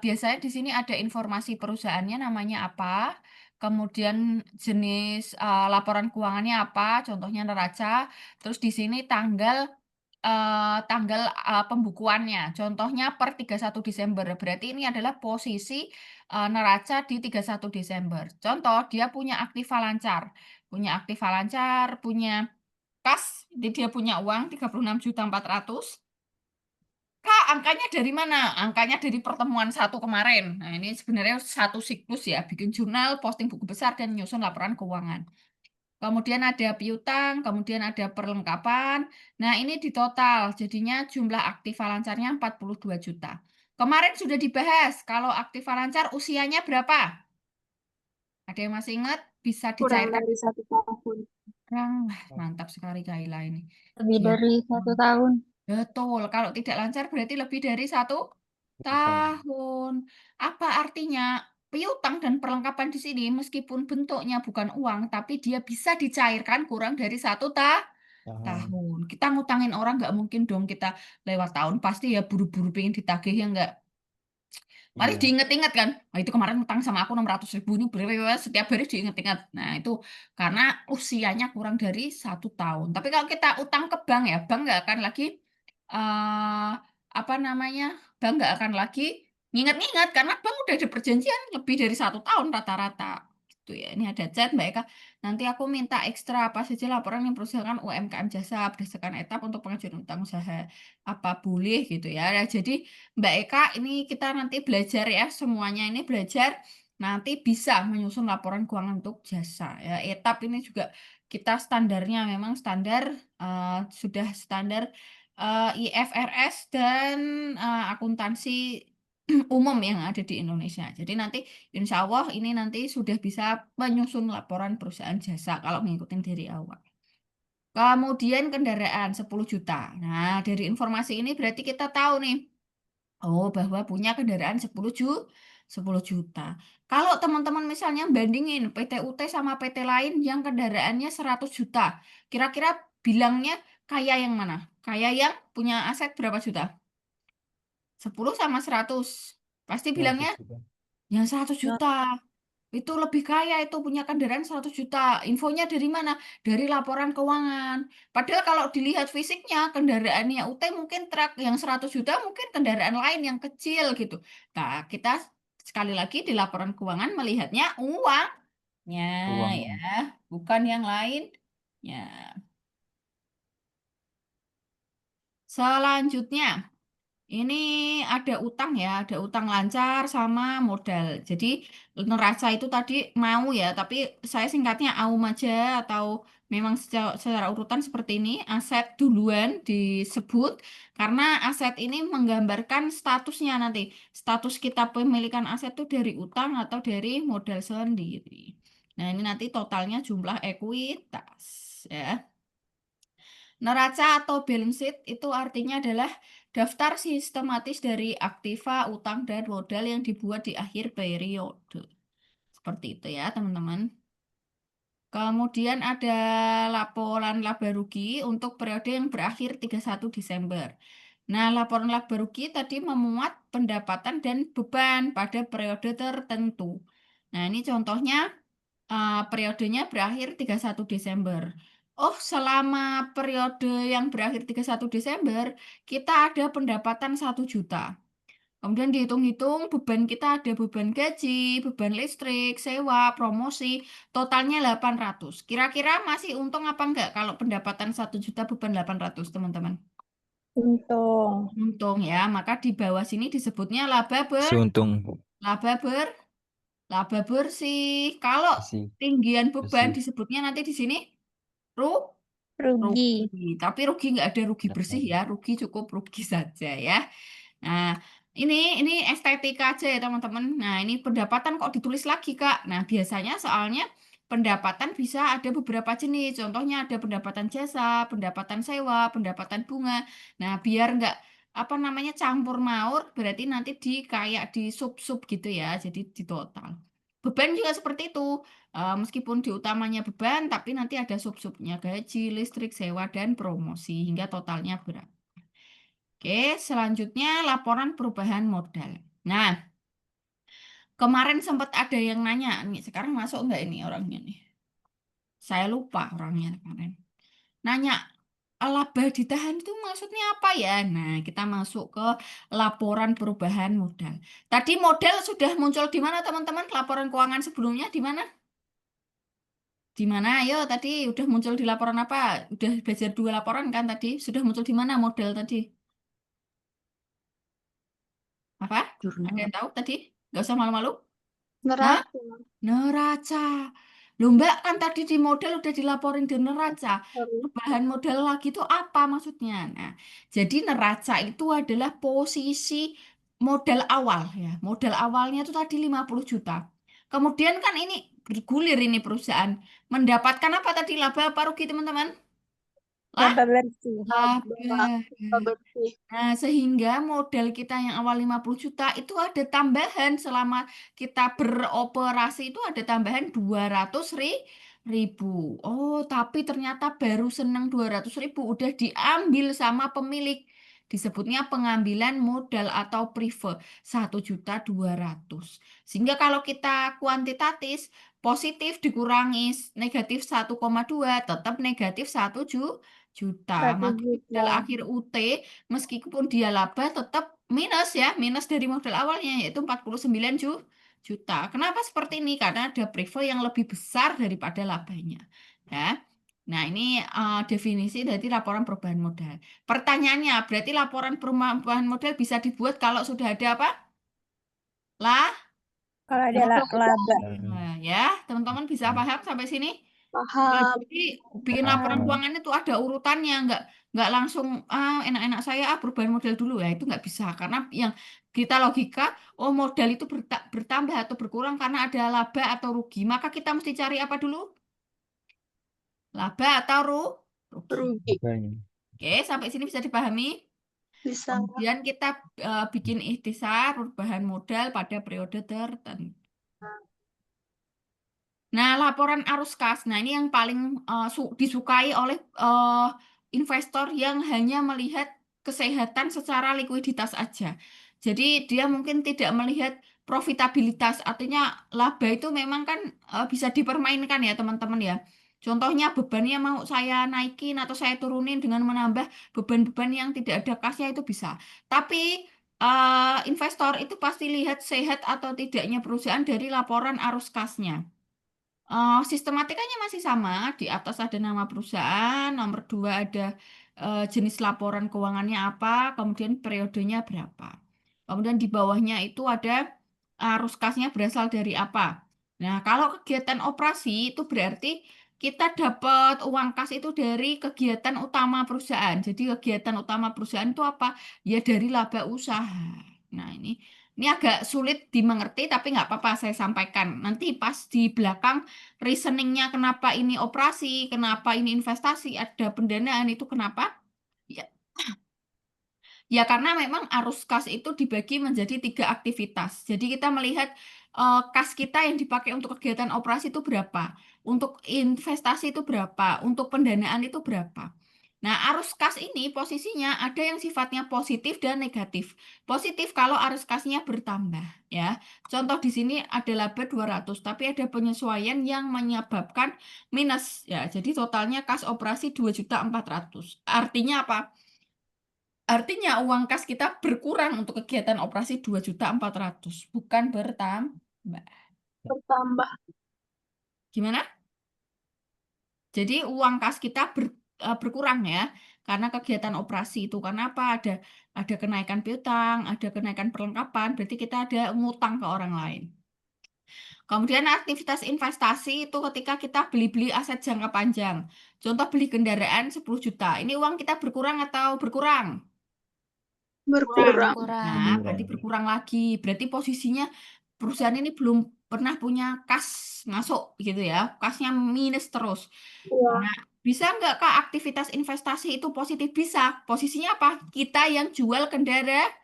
[SPEAKER 2] biasanya di sini ada informasi perusahaannya namanya apa, kemudian jenis laporan keuangannya apa, contohnya neraca, terus di sini tanggal pembukuannya. Contohnya per 31 Desember. Berarti ini adalah posisi neraca di 31 Desember. Contoh, dia punya aktiva lancar. Punya aktiva lancar, punya kas, jadi dia punya uang 36.400.000. Kak, angkanya dari mana? Angkanya dari pertemuan satu kemarin. Nah, ini sebenarnya satu siklus ya, bikin jurnal, posting buku besar, dan nyusun laporan keuangan. Kemudian ada piutang, kemudian ada perlengkapan. Nah, ini di total, jadinya jumlah aktiva lancarnya 42 juta. Kemarin sudah dibahas, kalau aktiva lancar usianya berapa? Ada yang masih ingat? Bisa
[SPEAKER 1] Kurang
[SPEAKER 2] dicairkan?
[SPEAKER 1] dari 1 tahun.
[SPEAKER 2] Wah, mantap sekali Kaila ini.
[SPEAKER 1] Lebih
[SPEAKER 2] Dia.
[SPEAKER 1] dari 1 tahun.
[SPEAKER 2] Betul, kalau tidak lancar berarti lebih dari 1 tahun. Apa artinya? Piutang dan perlengkapan di sini meskipun bentuknya bukan uang, tapi dia bisa dicairkan kurang dari
[SPEAKER 4] Paham.
[SPEAKER 2] tahun. Kita ngutangin orang nggak mungkin dong kita lewat tahun, pasti ya buru-buru pengen ditagih ya nggak. Mari
[SPEAKER 4] Iya.
[SPEAKER 2] diinget-inget kan, nah, itu kemarin utang sama aku 600.000 ini setiap hari diinget-inget. Nah itu karena usianya kurang dari 1 tahun. Tapi kalau kita utang ke bank ya, bank nggak akan lagi apa namanya, bank nggak akan lagi nginget-nginget karena bank udah ada perjanjian lebih dari 1 tahun rata-rata. Gitu ya. Ini ada chat Mbak Eka. Nanti aku minta ekstra apa saja laporan yang berusahakan UMKM jasa berdasarkan etap untuk pengajuan utang usaha apa boleh gitu ya. Nah, jadi Mbak Eka, ini kita nanti belajar ya, semuanya ini belajar nanti bisa menyusun laporan keuangan untuk jasa ya. Etap ini juga kita standarnya memang standar sudah standar IFRS dan akuntansi umum yang ada di Indonesia. Jadi nanti insya Allah ini nanti sudah bisa menyusun laporan perusahaan jasa kalau mengikuti dari awal. Kemudian kendaraan 10 juta. Nah, dari informasi ini berarti kita tahu nih, oh, bahwa punya kendaraan 10 juta. Kalau teman-teman misalnya bandingin PT-UT sama PT lain yang kendaraannya 100 juta, kira-kira bilangnya kaya yang mana? Kaya yang punya aset berapa juta? 10 sama 100. Pasti
[SPEAKER 4] 100
[SPEAKER 2] bilangnya
[SPEAKER 4] juta.
[SPEAKER 2] yang 100 juta. Itu lebih kaya, itu punya kendaraan 100 juta. Infonya dari mana? Dari laporan keuangan. Padahal kalau dilihat fisiknya, kendaraannya UT mungkin truk yang 100 juta, mungkin kendaraan lain yang kecil gitu. Nah, kita sekali lagi di laporan keuangan melihatnya uangnya
[SPEAKER 4] Uang.
[SPEAKER 2] ya, bukan yang lain. Ya. Selanjutnya, ini ada utang ya, ada utang lancar sama modal. Jadi neraca itu tadi mau ya, tapi saya singkatnya AUM aja atau memang secara urutan seperti ini. Aset duluan disebut karena aset ini menggambarkan statusnya nanti. Status kita pemilikan aset itu dari utang atau dari modal sendiri. Nah, ini nanti totalnya jumlah ekuitas ya. Neraca atau balance sheet itu artinya adalah daftar sistematis dari aktiva, utang, dan modal yang dibuat di akhir periode. Seperti itu ya, teman-teman. Kemudian ada laporan laba rugi untuk periode yang berakhir 31 Desember. Nah, laporan laba rugi tadi memuat pendapatan dan beban pada periode tertentu. Nah, ini contohnya periodenya berakhir 31 Desember. Oh, selama periode yang berakhir 31 Desember, kita ada pendapatan 1 juta. Kemudian dihitung-hitung beban kita ada beban gaji, beban listrik, sewa, promosi, totalnya 800. Kira-kira masih untung apa enggak kalau pendapatan 1 juta beban 800, teman-teman?
[SPEAKER 1] Untung.
[SPEAKER 2] Untung ya, maka di bawah sini disebutnya laba
[SPEAKER 4] Seuntung.
[SPEAKER 2] ber laba bersih. Kalau
[SPEAKER 4] Bersih.
[SPEAKER 2] tinggian beban
[SPEAKER 4] Bersih.
[SPEAKER 2] disebutnya nanti di sini
[SPEAKER 1] Rugi.
[SPEAKER 2] rugi. Tapi rugi nggak ada rugi bersih ya, rugi cukup rugi saja ya. Nah, ini estetika aja ya teman-teman. Nah, ini pendapatan kok ditulis lagi Kak. Nah, biasanya soalnya pendapatan bisa ada beberapa jenis. Contohnya ada pendapatan jasa, pendapatan sewa, pendapatan bunga. Nah, biar nggak apa namanya campur maur, berarti nanti kayak di sub-sub gitu ya. Jadi di total. Beban juga seperti itu. Meskipun di utamanya beban, tapi nanti ada sub-subnya gaji, listrik, sewa, dan promosi hingga totalnya berapa. Oke, selanjutnya laporan perubahan modal. Nah, kemarin sempat ada yang nanya, nih sekarang masuk nggak ini orangnya nih? Saya lupa orangnya kemarin. Nanya, laba ditahan itu maksudnya apa ya? Nah, kita masuk ke laporan perubahan modal. Tadi modal sudah muncul di mana teman-teman? Laporan keuangan sebelumnya di mana? Di mana? Ayo, tadi udah muncul di laporan apa? Udah belajar 2 laporan kan tadi? Sudah muncul di mana modal tadi? Apa? Ada yang tahu tadi? Gak usah malu-malu. Nah,
[SPEAKER 1] Neraca.
[SPEAKER 2] neraca. Loh Mbak, kan tadi di modal udah dilaporin di neraca. Perubahan modal lagi itu apa maksudnya? Nah, jadi neraca itu adalah posisi modal awal ya. Modal awalnya itu tadi 50 juta. Kemudian kan ini bergulir ini perusahaan. Mendapatkan apa tadi? Laba apa rugi teman-teman?
[SPEAKER 1] Laba bersih.
[SPEAKER 2] Laba.
[SPEAKER 1] bersih.
[SPEAKER 2] Nah, sehingga modal kita yang awal 50 juta itu ada tambahan selama kita beroperasi itu ada tambahan 200.000. Oh, tapi ternyata baru seneng 200.000 udah diambil sama pemilik. disebutnya pengambilan modal atau prive 1.200.000. Sehingga kalau kita kuantitatif positif dikurangi negatif 1,2 tetap negatif 1 juta.
[SPEAKER 1] 1
[SPEAKER 2] Maka modal
[SPEAKER 1] juta.
[SPEAKER 2] akhir UT meskipun dia laba tetap minus ya, minus dari modal awalnya yaitu 49 juta. Kenapa seperti ini? Karena ada prive yang lebih besar daripada labanya. Ya. Nah, ini definisi dari laporan perubahan modal. Pertanyaannya, berarti laporan perubahan modal bisa dibuat kalau sudah ada apa? Lah,
[SPEAKER 3] Kalau ada laba.
[SPEAKER 2] nah, ya, teman-teman bisa paham sampai sini?
[SPEAKER 1] Paham.
[SPEAKER 2] Jadi bikin laporan
[SPEAKER 4] Paham.
[SPEAKER 2] keuangan itu ada urutannya, nggak langsung enak-enak saya perubahan modal dulu ya, itu nggak bisa karena yang kita logika, oh modal itu bertambah atau berkurang karena ada laba atau rugi, maka kita mesti cari apa dulu? Laba atau rugi.
[SPEAKER 1] Rugi.
[SPEAKER 2] Oke, sampai sini bisa dipahami?
[SPEAKER 1] Bisa.
[SPEAKER 2] Kemudian kita bikin ikhtisar perubahan modal pada periode tertentu. Nah, laporan arus kas. Nah, ini yang paling disukai oleh investor yang hanya melihat kesehatan secara likuiditas aja. Jadi dia mungkin tidak melihat profitabilitas. Artinya laba itu memang kan bisa dipermainkan ya teman-teman ya. Contohnya bebannya mau saya naikin atau saya turunin dengan menambah beban-beban yang tidak ada kasnya itu bisa. Tapi investor itu pasti lihat sehat atau tidaknya perusahaan dari laporan arus kasnya. Sistematikanya masih sama, di atas ada nama perusahaan, nomor 2 ada jenis laporan keuangannya apa, kemudian periodenya berapa. Kemudian di bawahnya itu ada arus kasnya berasal dari apa. Nah, kalau kegiatan operasi itu berarti kita dapat uang kas itu dari kegiatan utama perusahaan. Jadi kegiatan utama perusahaan itu apa? Ya dari laba usaha. Nah, ini agak sulit dimengerti, tapi nggak apa-apa saya sampaikan. Nanti pas di belakang reasoningnya kenapa ini operasi, kenapa ini investasi, ada pendanaan itu kenapa? Ya, ya karena memang arus kas itu dibagi menjadi 3 aktivitas. Jadi kita melihat kas kita yang dipakai untuk kegiatan operasi itu berapa, untuk investasi itu berapa, untuk pendanaan itu berapa. Nah, arus kas ini posisinya ada yang sifatnya positif dan negatif. Positif kalau arus kasnya bertambah, ya. Contoh di sini ada laba 200, tapi ada penyesuaian yang menyebabkan minus, ya. Jadi totalnya kas operasi 2.400.000. Artinya apa? Artinya uang kas kita berkurang untuk kegiatan operasi 2.400.000, bukan bertambah.
[SPEAKER 1] Bertambah.
[SPEAKER 2] Gimana? Jadi uang kas kita berkurang ya, karena kegiatan operasi itu. Karena apa? Ada kenaikan piutang, ada kenaikan perlengkapan, berarti kita ada ngutang ke orang lain. Kemudian aktivitas investasi itu ketika kita beli-beli aset jangka panjang. Contoh beli kendaraan 10 juta. Ini uang kita berkurang atau berkurang?
[SPEAKER 1] Berkurang.
[SPEAKER 2] Nah, berarti berkurang lagi. Berarti posisinya perusahaan ini belum pernah punya kas masuk gitu ya. Kasnya minus terus.
[SPEAKER 1] Ya.
[SPEAKER 2] Nah, bisa nggak Kak aktivitas investasi itu positif? Bisa. Posisinya apa? Kita yang jual kendaraan.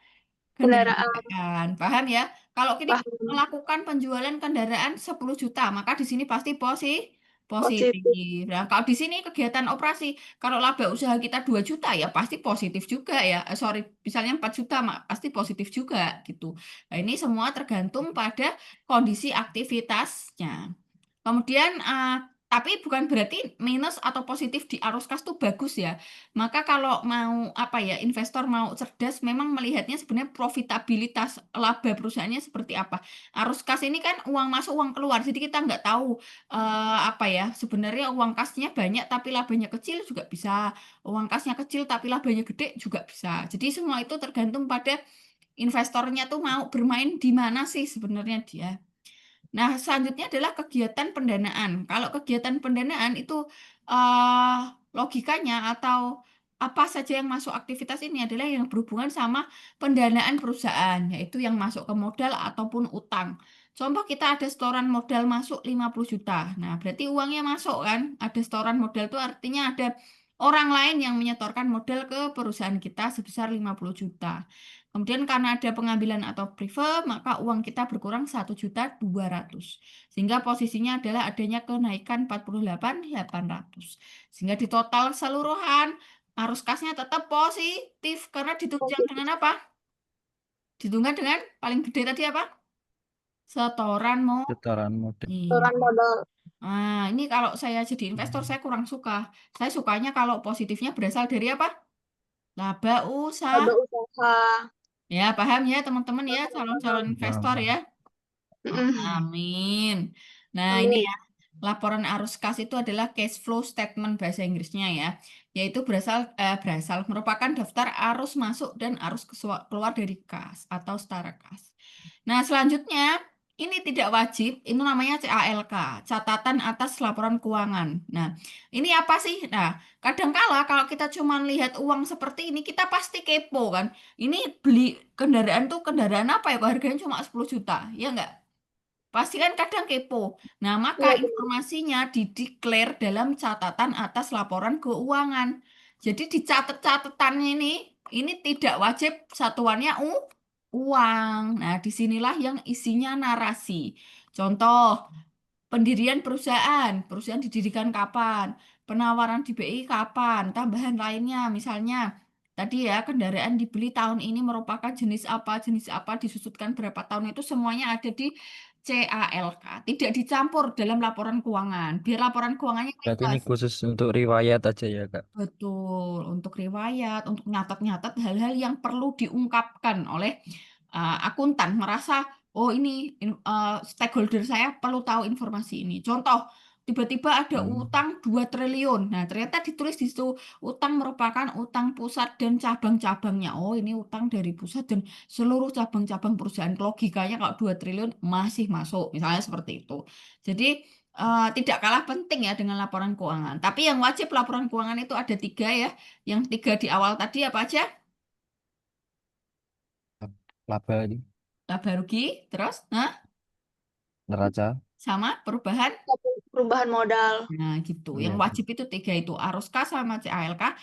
[SPEAKER 2] Paham ya? Kalau kita
[SPEAKER 1] Paham.
[SPEAKER 2] melakukan penjualan kendaraan 10 juta, maka di sini pasti positif.
[SPEAKER 1] Positif.
[SPEAKER 2] Nah, kalau di sini kegiatan operasi, kalau laba usaha kita 2 juta ya pasti positif juga ya. Sorry, misalnya 4 juta pasti positif juga gitu. Nah, ini semua tergantung pada kondisi aktivitasnya. Kemudian, tapi bukan berarti minus atau positif di arus kas itu bagus ya. Maka kalau mau apa ya, investor mau cerdas memang melihatnya sebenarnya profitabilitas laba perusahaannya seperti apa. Arus kas ini kan uang masuk uang keluar, jadi kita nggak tahu apa ya sebenarnya uang kasnya banyak tapi labanya kecil juga bisa, uang kasnya kecil tapi labanya gede juga bisa. Jadi semua itu tergantung pada investornya tuh mau bermain di mana sih sebenarnya dia. Nah, selanjutnya adalah kegiatan pendanaan. Kalau kegiatan pendanaan itu logikanya atau apa saja yang masuk aktivitas ini adalah yang berhubungan sama pendanaan perusahaan, yaitu yang masuk ke modal ataupun utang. Contoh kita ada setoran modal masuk 50 juta. Nah, berarti uangnya masuk kan? Ada setoran modal itu artinya ada orang lain yang menyetorkan modal ke perusahaan kita sebesar 50 juta. Kemudian karena ada pengambilan atau prive, maka uang kita berkurang 1.200.000. Sehingga posisinya adalah adanya kenaikan 48.800. Sehingga di total keseluruhan arus kasnya tetap positif karena ditunjang dengan apa? Ditunjang dengan paling gede tadi apa? Setoran
[SPEAKER 4] Setoran modal.
[SPEAKER 2] Iya.
[SPEAKER 1] modal.
[SPEAKER 2] Nah, ini kalau saya jadi investor saya kurang suka. Saya sukanya kalau positifnya berasal dari apa? Laba usaha.
[SPEAKER 1] usaha.
[SPEAKER 2] Ya, paham ya teman-teman ya, calon-calon investor ya.
[SPEAKER 4] Paham.
[SPEAKER 2] Amin. Nah, ini ya, laporan arus kas itu adalah cash flow statement bahasa Inggrisnya ya, yaitu berasal merupakan daftar arus masuk dan arus keluar dari kas atau setara kas. Nah, selanjutnya ini tidak wajib, itu namanya CALK, catatan atas laporan keuangan. Nah, ini apa sih? Nah, kadangkala kalau kita cuma lihat uang seperti ini, kita pasti kepo kan. Ini beli kendaraan tuh kendaraan apa ya? Kok harganya cuma 10 juta, ya enggak? Pasti kan kadang kepo. Nah, maka
[SPEAKER 1] Iya,
[SPEAKER 2] informasinya dideklar dalam catatan atas laporan keuangan. Jadi di catatan ini tidak wajib satuannya uang. Nah, disinilah yang isinya narasi. Contoh, pendirian perusahaan, perusahaan didirikan kapan, penawaran di BI kapan, tambahan lainnya, misalnya tadi ya kendaraan dibeli tahun ini merupakan jenis apa, disusutkan berapa tahun itu semuanya ada di CALK, tidak dicampur dalam laporan keuangan, biar laporan keuangannya
[SPEAKER 4] Berarti ini
[SPEAKER 2] ringkas.
[SPEAKER 4] khusus untuk riwayat aja ya, Kak.
[SPEAKER 2] Betul, untuk riwayat, untuk nyatat-nyatat hal-hal yang perlu diungkapkan oleh akuntan, merasa, oh ini stakeholder saya perlu tahu informasi ini. Contoh, tiba-tiba ada utang 2 triliun. Nah, ternyata ditulis di situ, utang merupakan utang pusat dan cabang-cabangnya. Oh, ini utang dari pusat dan seluruh cabang-cabang perusahaan. Logikanya kalau 2 triliun masih masuk, misalnya seperti itu. Jadi, tidak kalah penting ya dengan laporan keuangan. Tapi yang wajib laporan keuangan itu ada 3 ya. Yang 3 di awal tadi apa aja?
[SPEAKER 4] Laba ini,
[SPEAKER 2] Laba rugi, terus, nah,
[SPEAKER 4] neraca.
[SPEAKER 2] sama perubahan.
[SPEAKER 1] perubahan modal.
[SPEAKER 2] Nah, gitu. Yang
[SPEAKER 4] Iya.
[SPEAKER 2] wajib itu 3 itu. Arus kas sama CALK.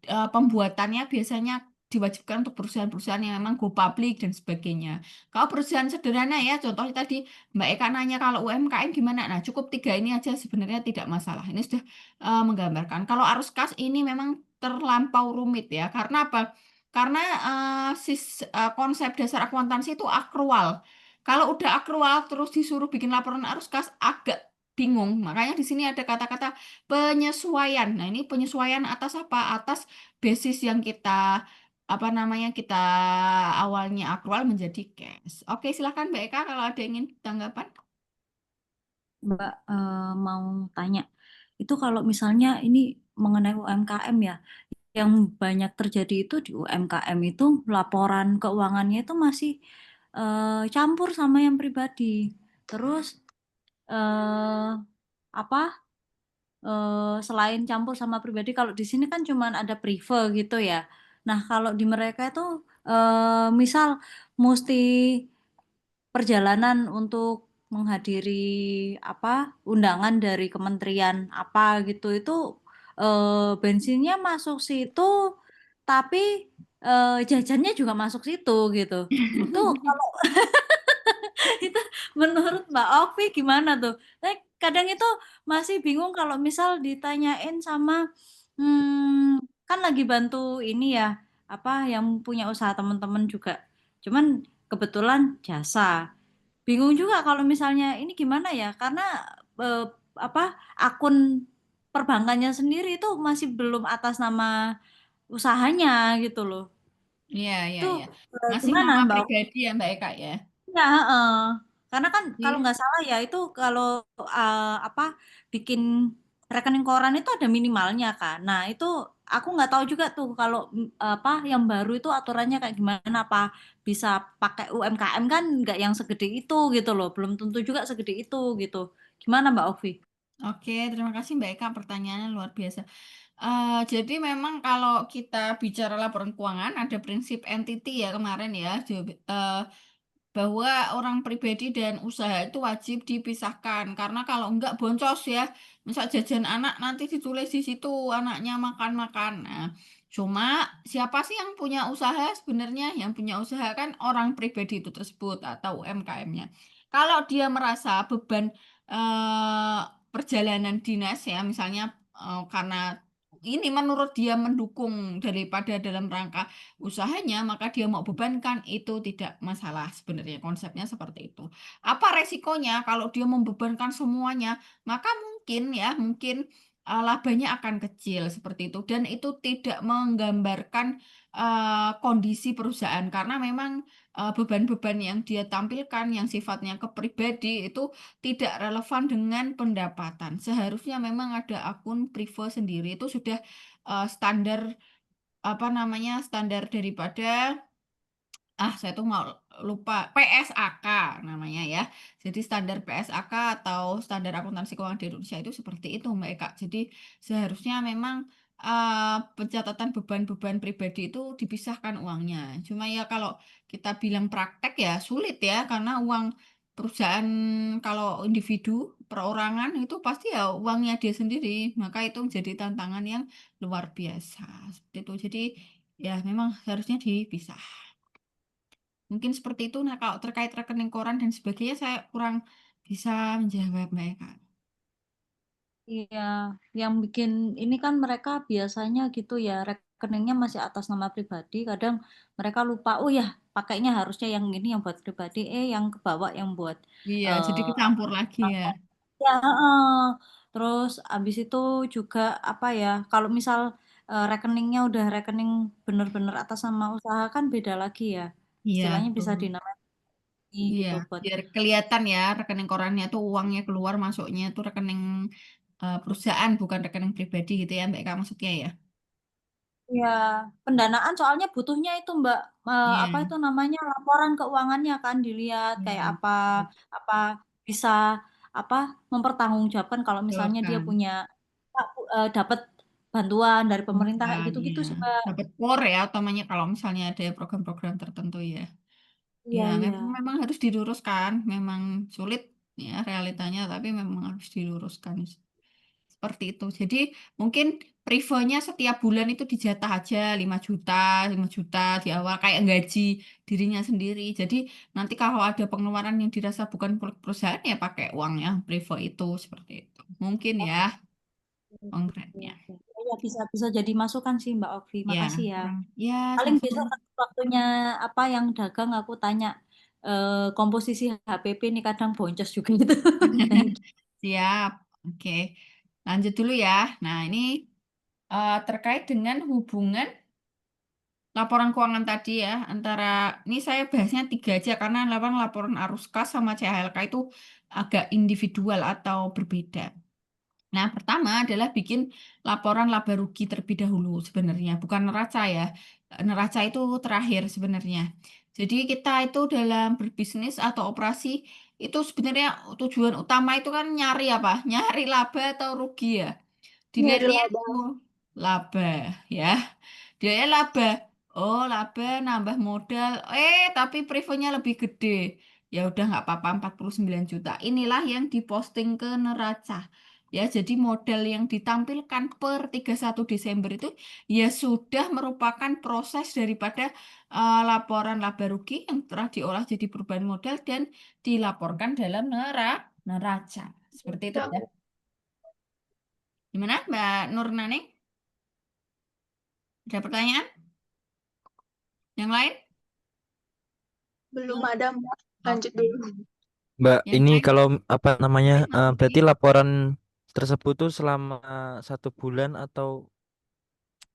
[SPEAKER 2] Pembuatannya biasanya diwajibkan untuk perusahaan-perusahaan yang memang go public dan sebagainya. Kalau perusahaan sederhana ya, contohnya tadi Mbak Eka nanya kalau UMKM gimana? Nah, cukup 3 ini aja sebenarnya tidak masalah. Ini sudah menggambarkan. Kalau arus kas ini memang terlampau rumit ya. Karena apa? Karena konsep dasar akuntansi itu akrual. Kalau udah akrual terus disuruh bikin laporan arus kas agak bingung. Makanya di sini ada kata-kata penyesuaian. Nah, ini penyesuaian atas apa? Atas basis yang apa namanya kita awalnya akrual menjadi cash. Oke, silakan Mbak Eka kalau ada ingin tanggapan.
[SPEAKER 3] Mbak mau tanya, itu kalau misalnya ini mengenai UMKM ya, yang banyak terjadi itu di UMKM itu laporan keuangannya itu masih campur sama yang pribadi. Terus apa? Selain campur sama pribadi, kalau di sini kan cuman ada prive gitu ya. Nah, kalau di mereka itu misal mesti perjalanan untuk menghadiri apa undangan dari kementerian apa gitu itu bensinnya masuk situ tapi jajannya juga masuk situ gitu. Itu kalau itu menurut Mbak Ovi gimana tuh? Saya kadang itu masih bingung kalau misal ditanyain sama kan lagi bantu ini ya apa yang punya usaha teman-teman juga. Cuman kebetulan jasa. Bingung juga kalau misalnya ini gimana ya? Karena eh, apa akun perbankannya sendiri itu masih belum atas nama usahanya gitu loh.
[SPEAKER 2] Iya, iya,
[SPEAKER 3] Itu
[SPEAKER 2] iya. Masih
[SPEAKER 3] gimana
[SPEAKER 2] nama
[SPEAKER 3] Mbak Ovi?
[SPEAKER 2] pribadi ya Mbak Eka ya.
[SPEAKER 3] Ya, heeh. Karena kan kalau
[SPEAKER 2] Iya.
[SPEAKER 3] nggak salah ya itu kalau apa bikin rekening koran itu ada minimalnya kan. Nah itu aku nggak tahu juga tuh kalau apa yang baru itu aturannya kayak gimana. Apa bisa pakai UMKM kan nggak yang segede itu gitu loh. Belum tentu juga segede itu gitu. Gimana Mbak Ovi?
[SPEAKER 2] Oke, terima kasih Mbak Eka. Pertanyaannya luar biasa. Jadi memang kalau kita bicara laporan keuangan ada prinsip entity ya kemarin ya. Bahwa orang pribadi dan usaha itu wajib dipisahkan karena kalau enggak boncos ya misal jajan anak nanti ditulis di situ anaknya makan-makan. Nah, cuma siapa sih yang punya usaha sebenarnya yang punya usaha kan orang pribadi itu tersebut atau UMKM-nya kalau dia merasa beban perjalanan dinas ya misalnya karena ini menurut dia mendukung daripada dalam rangka usahanya, maka dia mau bebankan, itu tidak masalah sebenarnya, konsepnya seperti itu. Apa resikonya kalau dia membebankan semuanya? Maka mungkin labanya akan kecil seperti itu, dan itu tidak menggambarkan kondisi perusahaan, karena memang beban-beban yang dia tampilkan yang sifatnya ke pribadi itu tidak relevan dengan pendapatan. Seharusnya memang ada akun privé sendiri, itu sudah standar standar daripada saya tuh mau lupa, PSAK namanya ya. Jadi standar PSAK atau standar akuntansi keuangan di Indonesia itu seperti itu, Mbak Eka. Jadi seharusnya memang pencatatan beban-beban pribadi itu dipisahkan uangnya. Cuma ya kalau kita bilang praktek ya sulit ya, karena uang perusahaan kalau individu perorangan itu pasti ya uangnya dia sendiri. Maka itu menjadi tantangan yang luar biasa. Seperti itu. Jadi ya memang harusnya dipisah. Mungkin seperti itu. Nah, kalau terkait rekening koran dan sebagainya, saya kurang bisa menjawab, Mbak Eka.
[SPEAKER 3] Iya, yang bikin ini kan mereka biasanya gitu ya, rekeningnya masih atas nama pribadi, kadang mereka lupa, oh ya pakainya harusnya yang ini yang buat pribadi, yang ke bawah yang buat
[SPEAKER 2] Iya, jadi
[SPEAKER 3] apa
[SPEAKER 2] kecampur lagi ya.
[SPEAKER 3] ya, heeh. Terus abis itu juga apa ya, kalau misal rekeningnya udah rekening bener-bener atas nama usaha kan beda lagi ya,
[SPEAKER 2] Iya,
[SPEAKER 3] istilahnya bisa
[SPEAKER 2] betul.
[SPEAKER 3] dinamain
[SPEAKER 2] Iya,
[SPEAKER 3] gitu buat.
[SPEAKER 2] biar kelihatan ya rekening korannya tuh uangnya keluar masuknya tuh rekening perusahaan, bukan rekening pribadi gitu ya, Mbak Eka, maksudnya ya.
[SPEAKER 3] Ya, pendanaan soalnya butuhnya itu Mbak, apa
[SPEAKER 2] Iya,
[SPEAKER 3] itu namanya, laporan keuangannya kan dilihat kayak
[SPEAKER 2] iya.
[SPEAKER 3] apa apa bisa apa, mempertanggungjawabkan kalau misalnya dia
[SPEAKER 2] Betul.
[SPEAKER 3] punya dapat bantuan dari pemerintah kayak
[SPEAKER 2] Bukan,
[SPEAKER 3] gitu-gitu
[SPEAKER 2] ya.
[SPEAKER 3] sih Mbak.
[SPEAKER 2] Dapat POR ya, utamanya kalau misalnya ada program-program tertentu ya. Ya,
[SPEAKER 3] Iya iya.
[SPEAKER 2] memang harus diluruskan. Memang sulit ya realitanya, tapi memang harus diluruskan. Seperti itu. Jadi mungkin privonya setiap bulan itu dijatah aja 5 juta di awal kayak gaji dirinya sendiri. Jadi nanti kalau ada pengeluaran yang dirasa bukan perusahaan ya pakai uangnya privo itu seperti itu. Mungkin ya
[SPEAKER 3] Oke,
[SPEAKER 2] konkretnya.
[SPEAKER 3] oke. Ya, bisa bisa jadi masukan sih Mbak Ovi.
[SPEAKER 2] Ya,
[SPEAKER 3] Makasih ya.
[SPEAKER 2] ya
[SPEAKER 3] Paling
[SPEAKER 2] sama-sama.
[SPEAKER 3] besok waktunya apa yang dagang aku tanya komposisi HPP nih kadang boncos juga gitu. Thank you.
[SPEAKER 2] Siap. Oke. Lanjut dulu ya. Nah, ini terkait dengan hubungan laporan keuangan tadi ya, antara ini saya bahasnya 3 aja karena laporan arus kas sama CHLK itu agak individual atau berbeda. Nah, pertama adalah bikin laporan laba rugi terlebih dahulu sebenarnya, bukan neraca ya. Neraca itu terakhir sebenarnya. Jadi kita itu dalam berbisnis atau operasi itu sebenarnya tujuan utama itu kan nyari apa? Nyari laba atau rugi ya.
[SPEAKER 1] Nyari
[SPEAKER 2] Dilihatnya
[SPEAKER 1] laba.
[SPEAKER 2] laba ya. Dia laba. Oh, laba nambah modal. Tapi prevonya lebih gede. Ya udah nggak apa-apa 49 juta. Inilah yang diposting ke neraca. Ya, jadi modal yang ditampilkan per 31 Desember itu ya sudah merupakan proses daripada laporan laba rugi yang telah diolah jadi perubahan modal dan dilaporkan dalam neraca. Seperti itu ya. Gimana, Mbak Nur Naning? Ada pertanyaan? Yang lain?
[SPEAKER 1] Belum ada, Mbak. Lanjut
[SPEAKER 2] Oke.
[SPEAKER 1] dulu.
[SPEAKER 4] Mbak,
[SPEAKER 2] Yang
[SPEAKER 4] ini
[SPEAKER 2] lain?
[SPEAKER 4] kalau apa namanya,
[SPEAKER 2] Mas
[SPEAKER 4] berarti
[SPEAKER 2] Rizky?
[SPEAKER 4] laporan tersebut tuh selama 1 bulan atau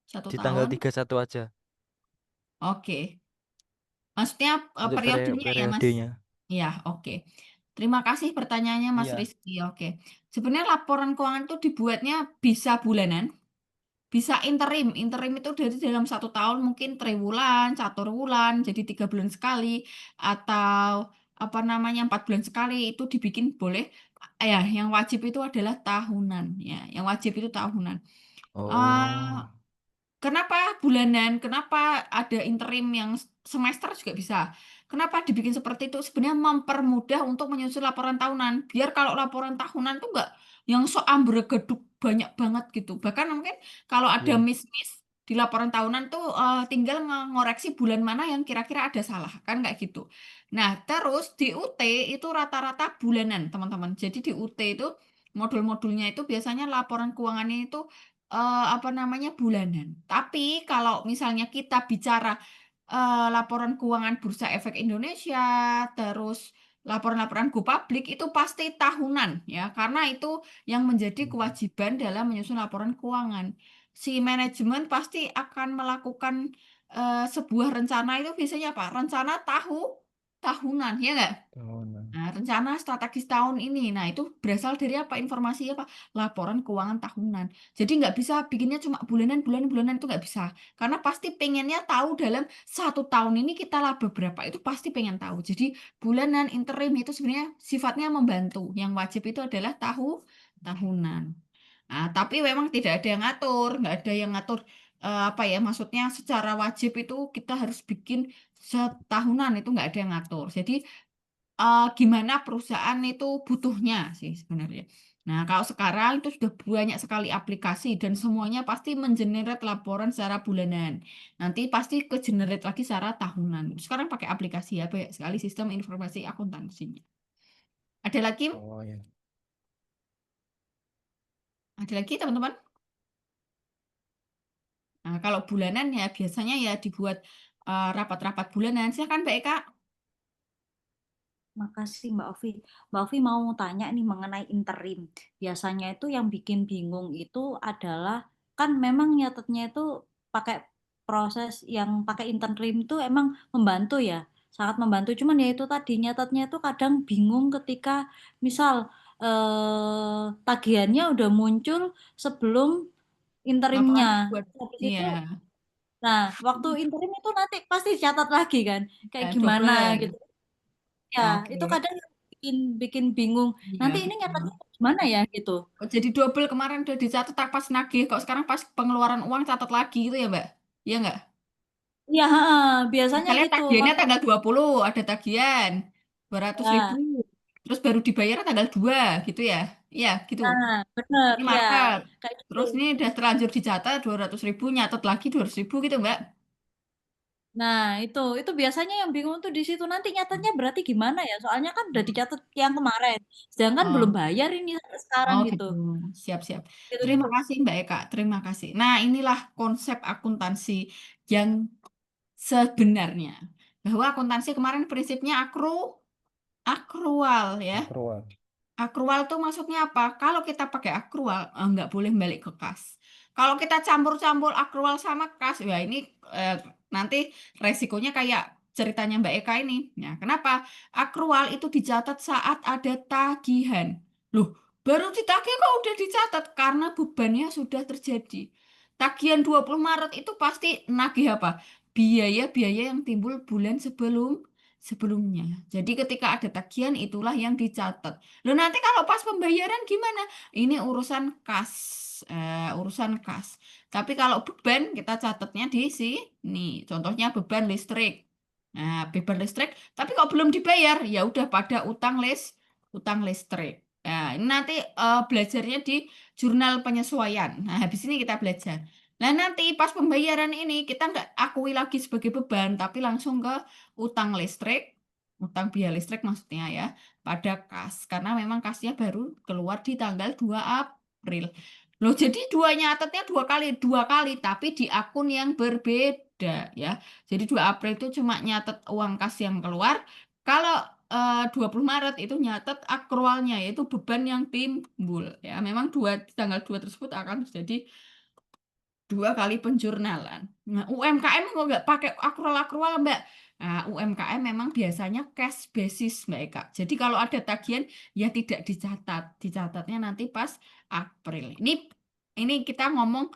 [SPEAKER 2] 1
[SPEAKER 4] di tanggal
[SPEAKER 2] tahun.
[SPEAKER 4] 31 aja?
[SPEAKER 2] Oke. Maksudnya
[SPEAKER 4] Untuk
[SPEAKER 2] periodenya ya, Mas?
[SPEAKER 4] periodenya.
[SPEAKER 2] Iya, oke. Terima kasih pertanyaannya, Mas
[SPEAKER 4] Iya.
[SPEAKER 2] Rizky. Oke. Sebenarnya laporan keuangan itu dibuatnya bisa bulanan, bisa interim. Interim itu dari dalam 1 tahun mungkin triwulan, catur wulan, jadi 3 bulan sekali, atau apa namanya 4 bulan sekali itu dibikin boleh. Ya, yang wajib itu adalah tahunan. Ya, yang wajib itu tahunan. Eh,
[SPEAKER 4] Oh.
[SPEAKER 2] Kenapa bulanan? Kenapa ada interim yang semester juga bisa? Kenapa dibikin seperti itu? Sebenarnya mempermudah untuk menyusun laporan tahunan. Biar kalau laporan tahunan tuh nggak yang so ambregeduk banyak banget gitu. Bahkan mungkin kalau ada
[SPEAKER 4] Iya.
[SPEAKER 2] miss-miss di laporan tahunan tuh tinggal ngoreksi bulan mana yang kira-kira ada salah. Kan kayak gitu. Nah, terus di UT itu rata-rata bulanan, teman-teman. Jadi di UT itu modul-modulnya itu biasanya laporan keuangannya itu apa namanya bulanan. Tapi kalau misalnya kita bicara laporan keuangan Bursa Efek Indonesia, terus laporan-laporan go publik itu pasti tahunan ya, karena itu yang menjadi kewajiban dalam menyusun laporan keuangan. Si manajemen pasti akan melakukan sebuah rencana itu biasanya apa? Rencana tahunan, ya nggak?
[SPEAKER 4] Tahunan.
[SPEAKER 2] Nah, rencana strategis tahun ini, nah itu berasal dari apa? Informasi apa? Laporan keuangan tahunan. Jadi nggak bisa bikinnya cuma bulanan itu nggak bisa. Karena pasti pengennya tahu dalam 1 tahun ini kita laba berapa, itu pasti pengen tahu. Jadi bulanan, interim itu sebenarnya sifatnya membantu. Yang wajib itu adalah tahunan. Nah, tapi memang tidak ada yang ngatur, nggak ada yang ngatur apa ya? Maksudnya secara wajib itu kita harus bikin setahunan itu nggak ada yang ngatur. Jadi gimana perusahaan itu butuhnya sih sebenarnya. Nah, kalau sekarang itu sudah banyak sekali aplikasi dan semuanya pasti mengenerate laporan secara bulanan. Nanti pasti ke generate lagi secara tahunan. Sekarang pakai aplikasi ya, banyak sekali sistem informasi akuntansinya. Ada lagi?
[SPEAKER 4] Oh ya.
[SPEAKER 2] Ada lagi teman-teman? Nah, kalau bulanan ya biasanya ya dibuat rapat-rapat bulanan. Silakan Mbak Eka.
[SPEAKER 3] Makasih Mbak Ovi. Mbak Ovi mau tanya nih mengenai interim. Biasanya itu yang bikin bingung itu adalah kan memang nyatetnya itu pakai proses yang pakai interim itu emang membantu ya, sangat membantu. Cuman ya itu tadi nyatetnya itu kadang bingung ketika misal tagihannya udah muncul sebelum
[SPEAKER 2] Laporan
[SPEAKER 3] interimnya.
[SPEAKER 2] buat
[SPEAKER 3] Habis
[SPEAKER 2] iya,
[SPEAKER 3] itu, nah waktu interim itu nanti pasti catat lagi kan, kayak gimana gitu.
[SPEAKER 2] double.
[SPEAKER 3] Ya, itu
[SPEAKER 2] Oke.
[SPEAKER 3] kadang bikin bikin bingung.
[SPEAKER 2] Iya,
[SPEAKER 3] Nanti ini
[SPEAKER 2] betul.
[SPEAKER 3] nyatetnya gimana ya gitu.
[SPEAKER 2] Oh, jadi double kemarin udah dicatat pas nagih, kok sekarang pas pengeluaran uang catat lagi gitu ya, Mbak? Iya nggak?
[SPEAKER 3] Iya, heeh, biasanya
[SPEAKER 2] Misalnya
[SPEAKER 3] gitu.
[SPEAKER 2] tagihannya
[SPEAKER 3] Kalau
[SPEAKER 2] tanggal 20 ada tagihan 200.000.
[SPEAKER 3] ya,
[SPEAKER 2] Terus baru dibayar tanggal 2 gitu ya? Iya, gitu.
[SPEAKER 3] nah, bener,
[SPEAKER 2] Ini
[SPEAKER 3] ya,
[SPEAKER 2] markup.
[SPEAKER 3] kayak gitu.
[SPEAKER 2] Terus ini udah terlanjur dicatat 200.000, nyatet lagi 200.000 gitu, Mbak?
[SPEAKER 3] Nah, itu biasanya yang bingung tuh di situ. Nanti nyatetnya berarti gimana ya? Soalnya kan udah dicatat yang kemarin. Sedangkan belum
[SPEAKER 2] Oh,
[SPEAKER 3] bayar ini sampai sekarang
[SPEAKER 2] oh
[SPEAKER 3] gitu.
[SPEAKER 2] gitu. Siap-siap.
[SPEAKER 3] Gitu
[SPEAKER 2] Terima
[SPEAKER 3] tuh.
[SPEAKER 2] kasih, Mbak Eka. Terima kasih. Nah, inilah konsep akuntansi yang sebenarnya. Bahwa akuntansi kemarin prinsipnya akrual ya.
[SPEAKER 4] Akrual.
[SPEAKER 2] Akrual tuh maksudnya apa? Kalau kita pakai akrual, nggak boleh balik ke kas. Kalau kita campur-campur akrual sama kas, ya ini nanti resikonya kayak ceritanya Mbak Eka ini. Nah, kenapa? Akrual itu dicatat saat ada tagihan. Loh, baru ditagih kok udah dicatat? Karena bebannya sudah terjadi. Tagihan 20 Maret itu pasti nagih apa? Biaya-biaya yang timbul bulan sebelumnya. Jadi ketika ada tagihan itulah yang dicatat. Loh nanti kalau pas pembayaran gimana? Ini urusan kas. Tapi kalau beban kita catatnya di sini. Contohnya beban listrik. Nah, beban listrik, tapi kok belum dibayar? Ya udah pada utang listrik. Nah, ini nanti belajarnya di jurnal penyesuaian. Nah, habis ini kita belajar. Nah, nanti pas pembayaran ini kita nggak akui lagi sebagai beban, tapi langsung ke utang biaya listrik maksudnya ya pada kas karena memang kasnya baru keluar di tanggal 2 April. Loh, jadi nyatetnya dua kali tapi di akun yang berbeda ya. Jadi 2 April itu cuma nyatet uang kas yang keluar. Kalau 20 Maret itu nyatet akrualnya yaitu beban yang timbul ya. Memang tanggal 2 tersebut akan terjadi 2 kali penjurnalan. Nah, UMKM kok nggak pakai akrual-akrual, Mbak? Nah, UMKM memang biasanya cash basis, Mbak Eka. Jadi kalau ada tagihan, ya tidak dicatat. Dicatatnya nanti pas April. Ini kita ngomong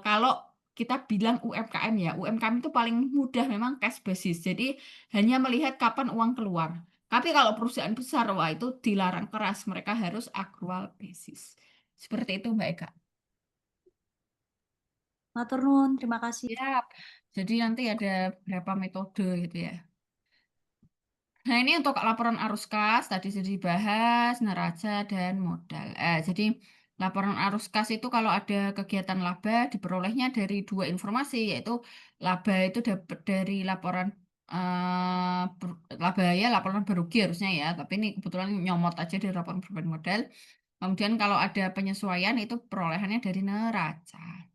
[SPEAKER 2] kalau kita bilang UMKM ya. UMKM itu paling mudah memang cash basis. Jadi hanya melihat kapan uang keluar. Tapi kalau perusahaan besar, wah itu dilarang keras. Mereka harus akrual basis. Seperti itu, Mbak Eka.
[SPEAKER 3] Matur nuwun, terima kasih.
[SPEAKER 2] Siap. Jadi nanti ada berapa metode gitu ya. Nah, ini untuk laporan arus kas tadi sudah dibahas neraca dan modal. Jadi laporan arus kas itu kalau ada kegiatan laba diperolehnya dari 2 informasi yaitu laba itu dapat dari laporan laba ya laporan berugi harusnya ya. Tapi ini kebetulan nyomot aja dari laporan perubahan modal. Kemudian kalau ada penyesuaian itu perolehannya dari neraca.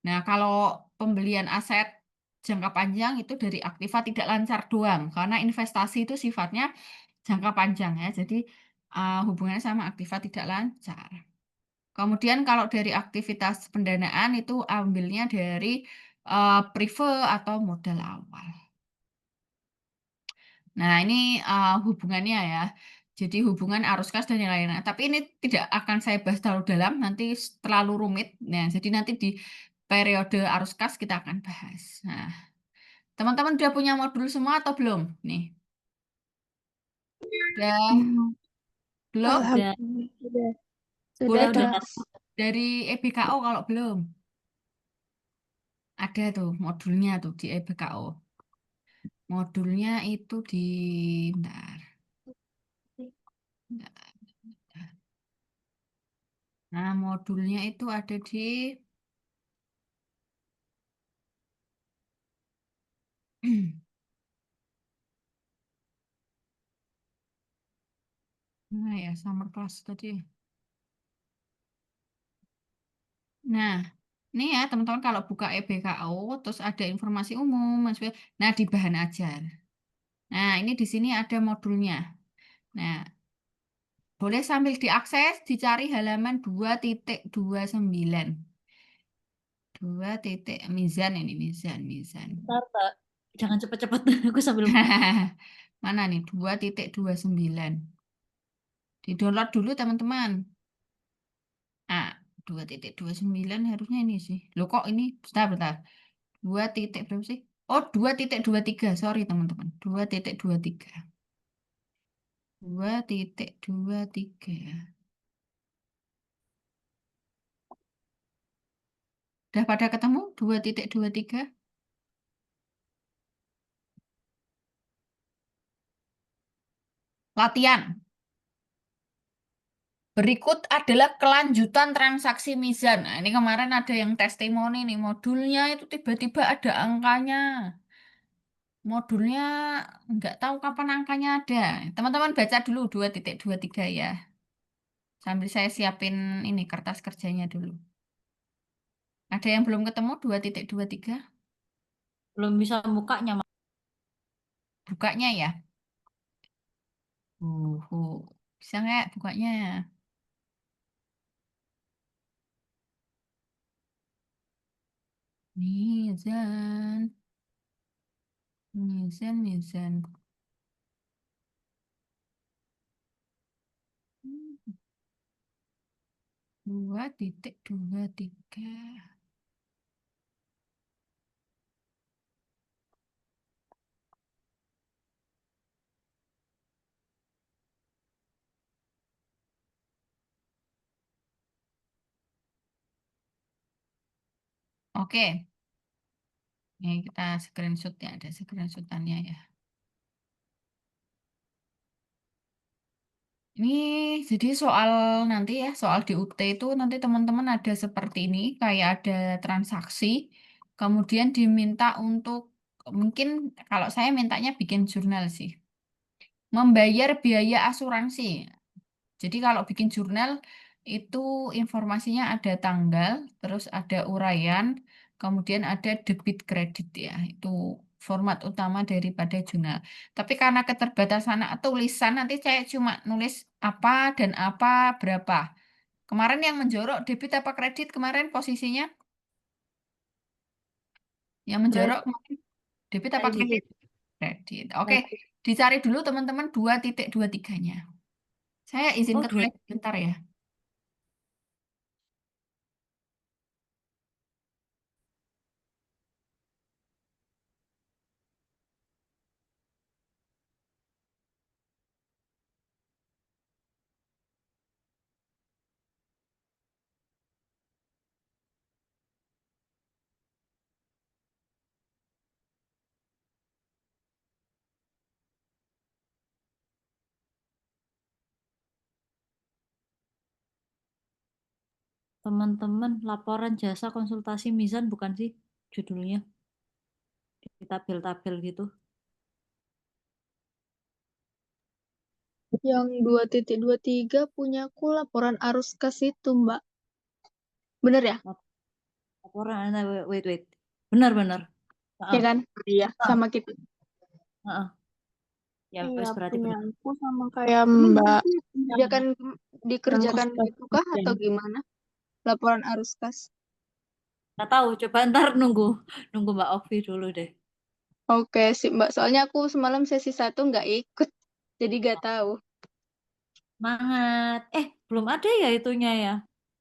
[SPEAKER 2] Nah, kalau pembelian aset jangka panjang itu dari aktiva tidak lancar doang, karena investasi itu sifatnya jangka panjang ya. Jadi hubungannya sama aktiva tidak lancar. Kemudian kalau dari aktivitas pendanaan itu ambilnya dari prive atau modal awal. Nah, ini hubungannya ya. Jadi hubungan arus kas dan yang lainnya. Tapi ini tidak akan saya bahas terlalu dalam, nanti terlalu rumit. Nah, jadi nanti di periode arus kas kita akan bahas. Nah, teman-teman udah punya modul semua atau belum? Nih, udah belum?
[SPEAKER 3] Udah,
[SPEAKER 1] Alhamdulillah sudah.
[SPEAKER 2] Boleh
[SPEAKER 3] udah.
[SPEAKER 1] Kelas.
[SPEAKER 2] dari EBKO kalau belum. Ada tuh modulnya tuh di EBKO. Modulnya itu di bentar, bentar. Nah, modulnya itu ada di nah ya summer class tadi. Nah, ini ya teman-teman kalau buka EBKO terus ada informasi umum, maksudnya, nah di bahan ajar. Nah, ini di sini ada modulnya. Nah, boleh sambil diakses, dicari halaman 2.29. 2 mizan ini, mizan.
[SPEAKER 3] Bentar, Mbak. Jangan cepet-cepet. Aku sambil
[SPEAKER 2] Mana nih? 2.29. Di-download dulu teman-teman. Ah, 2.29 harusnya ini sih. Loh kok ini? Bentar. 2 titik berapa sih? Oh, 2.23. Sorry teman-teman. 2.23. 2.23. Udah pada ketemu? 2.23. Latihan. Berikut adalah kelanjutan transaksi mizan. Nah, ini kemarin ada yang testimoni nih, modulnya itu tiba-tiba ada angkanya. Modulnya nggak tahu kapan angkanya ada. Teman-teman baca dulu 2.23 ya. Sambil saya siapin ini kertas kerjanya dulu. Ada yang belum ketemu 2.23?
[SPEAKER 3] belum bisa bukanya.
[SPEAKER 2] Bukanya ya. Bisa nggak bukanya? Mizan. Mizan. 2.23. Oke. Ini kita screenshot ya, ada screenshotannya ya. Ini jadi soal nanti ya, soal di UT itu nanti teman-teman ada seperti ini, kayak ada transaksi, kemudian diminta untuk, mungkin kalau saya mintanya bikin jurnal sih, membayar biaya asuransi. Jadi kalau bikin jurnal itu informasinya ada tanggal, terus ada uraian, kemudian ada debit kredit ya. Itu format utama daripada jurnal. Tapi karena keterbatasan tulisan nanti saya cuma nulis apa dan apa berapa. Kemarin yang menjorok debit apa kredit kemarin posisinya? Yang menjorok kemarin debit apa
[SPEAKER 1] Kredit.
[SPEAKER 2] kredit? Kredit. Oke, dicari dulu teman-teman 2.23-nya. Saya izin
[SPEAKER 3] Oh,
[SPEAKER 2] ke
[SPEAKER 3] dua.
[SPEAKER 2] toilet bentar ya.
[SPEAKER 3] Teman-teman, laporan jasa konsultasi mizan bukan sih judulnya? Di tabel-tabel gitu.
[SPEAKER 5] Yang 2.23 punyaku laporan arus kas itu, Mbak. Bener ya?
[SPEAKER 3] Laporan, wait. Benar.
[SPEAKER 5] Ya kan? Iya,
[SPEAKER 3] Ah.
[SPEAKER 5] sama kita.
[SPEAKER 3] Heeh. Ya,
[SPEAKER 5] Iya,
[SPEAKER 3] wes berarti benar.
[SPEAKER 5] punyaku sama kayak Mbak. Dikerjakan
[SPEAKER 3] Arus kas
[SPEAKER 5] gitu kah atau
[SPEAKER 3] hujan.
[SPEAKER 5] gimana? Laporan arus kas.
[SPEAKER 3] Nggak tahu, coba ntar nunggu Mbak Ovi dulu deh.
[SPEAKER 5] Oke, sip, Mbak. Soalnya aku semalam sesi 1 nggak ikut. Jadi nggak tahu.
[SPEAKER 3] Semangat. Belum ada ya itunya ya.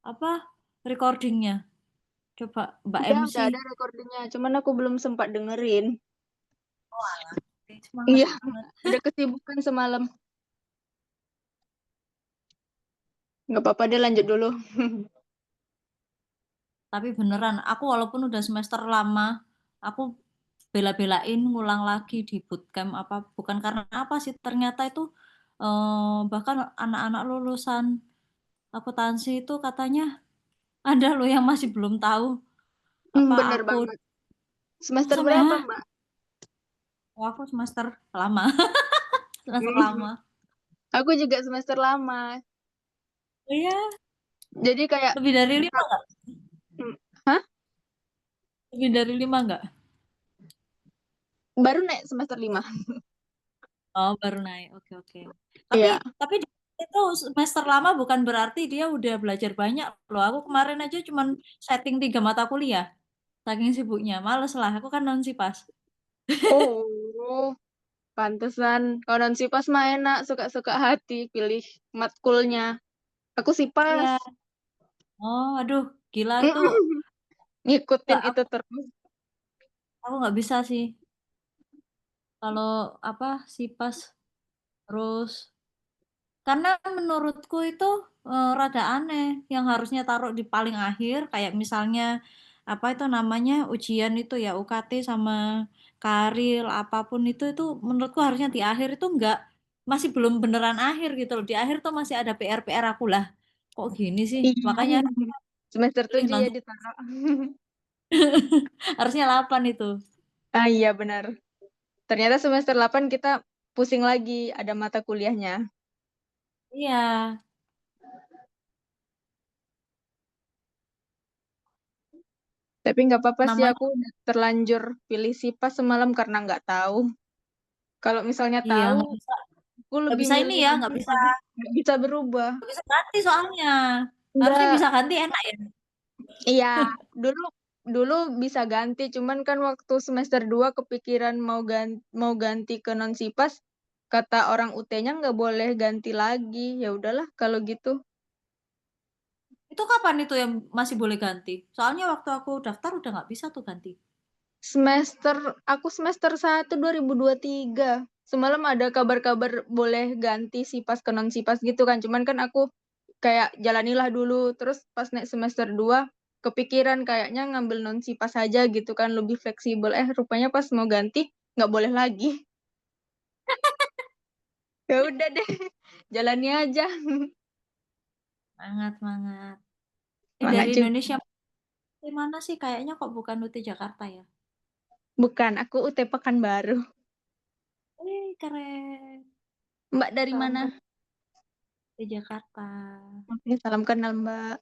[SPEAKER 3] Apa? Recordingnya. Coba Mbak MC.
[SPEAKER 5] Udah ada recordingnya. Cuman aku belum sempat dengerin.
[SPEAKER 3] Oke, semangat.
[SPEAKER 5] Iya, ada kesibukan semalam. Nggak apa-apa deh, lanjut dulu.
[SPEAKER 3] Tapi beneran, aku walaupun udah semester lama, aku bela-belain ngulang lagi di bootcamp apa. Bukan karena apa sih, ternyata itu bahkan anak-anak lulusan akuntansi itu katanya ada loh yang masih belum tahu apa
[SPEAKER 5] Bener
[SPEAKER 3] aku
[SPEAKER 5] banget. Semester
[SPEAKER 3] sampai
[SPEAKER 5] berapa, Mbak?
[SPEAKER 3] aku semester lama. Semester lama.
[SPEAKER 5] Aku juga semester lama.
[SPEAKER 3] Iya,
[SPEAKER 5] Jadi kayak
[SPEAKER 3] lebih dari 5 nggak?
[SPEAKER 5] Hah?
[SPEAKER 3] Lebih dari 5 nggak?
[SPEAKER 5] Baru naik semester 5.
[SPEAKER 3] Oh, baru naik. Oke.
[SPEAKER 5] Iya.
[SPEAKER 3] Tapi itu semester lama bukan berarti dia udah belajar banyak loh. Aku kemarin aja cuman setting 3 mata kuliah. Saking sibuknya, males lah. Aku kan non sipas.
[SPEAKER 5] Oh, pantesan. Kalau non sipas mah enak, suka-suka hati pilih matkulnya. Aku sipas.
[SPEAKER 3] Iya. Oh, aduh, gila itu.
[SPEAKER 5] Ngikutin
[SPEAKER 3] Nggak,
[SPEAKER 5] itu terus.
[SPEAKER 3] aku nggak bisa sih. Kalau apa sipas terus. Karena menurutku itu rada aneh. Yang harusnya taruh di paling akhir. Kayak misalnya apa itu namanya ujian itu ya UKT sama karil apapun itu menurutku harusnya di akhir itu enggak, masih belum beneran akhir gitu loh. Di akhir tuh masih ada PR aku lah. Kok gini sih?
[SPEAKER 5] Iya.
[SPEAKER 3] Makanya
[SPEAKER 5] Semester
[SPEAKER 3] pilih
[SPEAKER 5] 7 ya
[SPEAKER 3] non
[SPEAKER 5] ditaruh.
[SPEAKER 3] harusnya 8 itu.
[SPEAKER 5] Ah iya benar. Ternyata semester 8 kita pusing lagi, ada mata kuliahnya.
[SPEAKER 3] Iya.
[SPEAKER 5] Tapi nggak apa-apa sih,
[SPEAKER 3] Namanya
[SPEAKER 5] aku udah terlanjur pilih SIPAS semalam karena nggak tahu. Kalau misalnya
[SPEAKER 3] iya
[SPEAKER 5] tahu,
[SPEAKER 3] nggak bisa
[SPEAKER 5] aku lebih milih
[SPEAKER 3] ini ya,
[SPEAKER 5] non SIPAS. Nggak bisa berubah.
[SPEAKER 3] nggak bisa ganti soalnya. Harusnya
[SPEAKER 5] Nggak,
[SPEAKER 3] bisa ganti enak ya.
[SPEAKER 5] iya, dulu dulu bisa ganti, cuman kan waktu semester 2 kepikiran mau ganti ke non SIPAS, kata orang UT-nya nggak boleh ganti lagi. Ya udahlah kalau gitu.
[SPEAKER 3] Itu kapan itu yang masih boleh ganti? Soalnya waktu aku daftar udah nggak bisa tuh ganti.
[SPEAKER 5] Aku semester 1 2023. Semalam ada kabar-kabar boleh ganti SIPAS ke non SIPAS gitu kan. Cuman kan aku kayak jalanilah dulu. Terus pas naik semester 2 kepikiran kayaknya ngambil non SIPAS aja gitu kan, lebih fleksibel. Rupanya pas mau ganti nggak boleh lagi. Ya udah deh, jalani aja.
[SPEAKER 3] Semangat.
[SPEAKER 5] Semangat
[SPEAKER 3] Dari
[SPEAKER 5] juga.
[SPEAKER 3] Indonesia di mana sih? Kayaknya kok bukan UT Jakarta ya?
[SPEAKER 5] Bukan, aku UT Pekanbaru.
[SPEAKER 3] Keren.
[SPEAKER 5] Mbak dari
[SPEAKER 3] Salam
[SPEAKER 5] mana?
[SPEAKER 3] UT Jakarta.
[SPEAKER 5] Oke, salam kenal Mbak.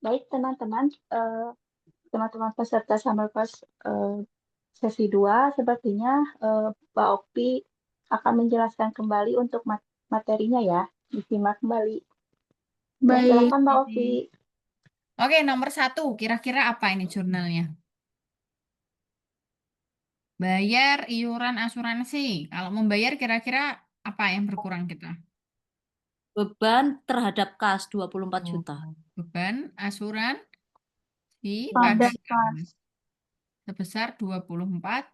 [SPEAKER 1] Baik, teman-teman, teman-teman peserta Summer Course sesi 2, sepertinya Mbak Opi akan menjelaskan kembali untuk materinya ya. Disimak kembali. Ya,
[SPEAKER 5] Baik.
[SPEAKER 1] silakan Mbak Opi.
[SPEAKER 2] Oke, nomor 1. Kira-kira apa ini jurnalnya? Bayar iuran asuransi. Kalau membayar kira-kira apa yang berkurang kita?
[SPEAKER 3] Beban terhadap kas 24 juta.
[SPEAKER 2] Beban asuransi
[SPEAKER 1] Pada
[SPEAKER 2] pada
[SPEAKER 1] kas.
[SPEAKER 2] sebesar 24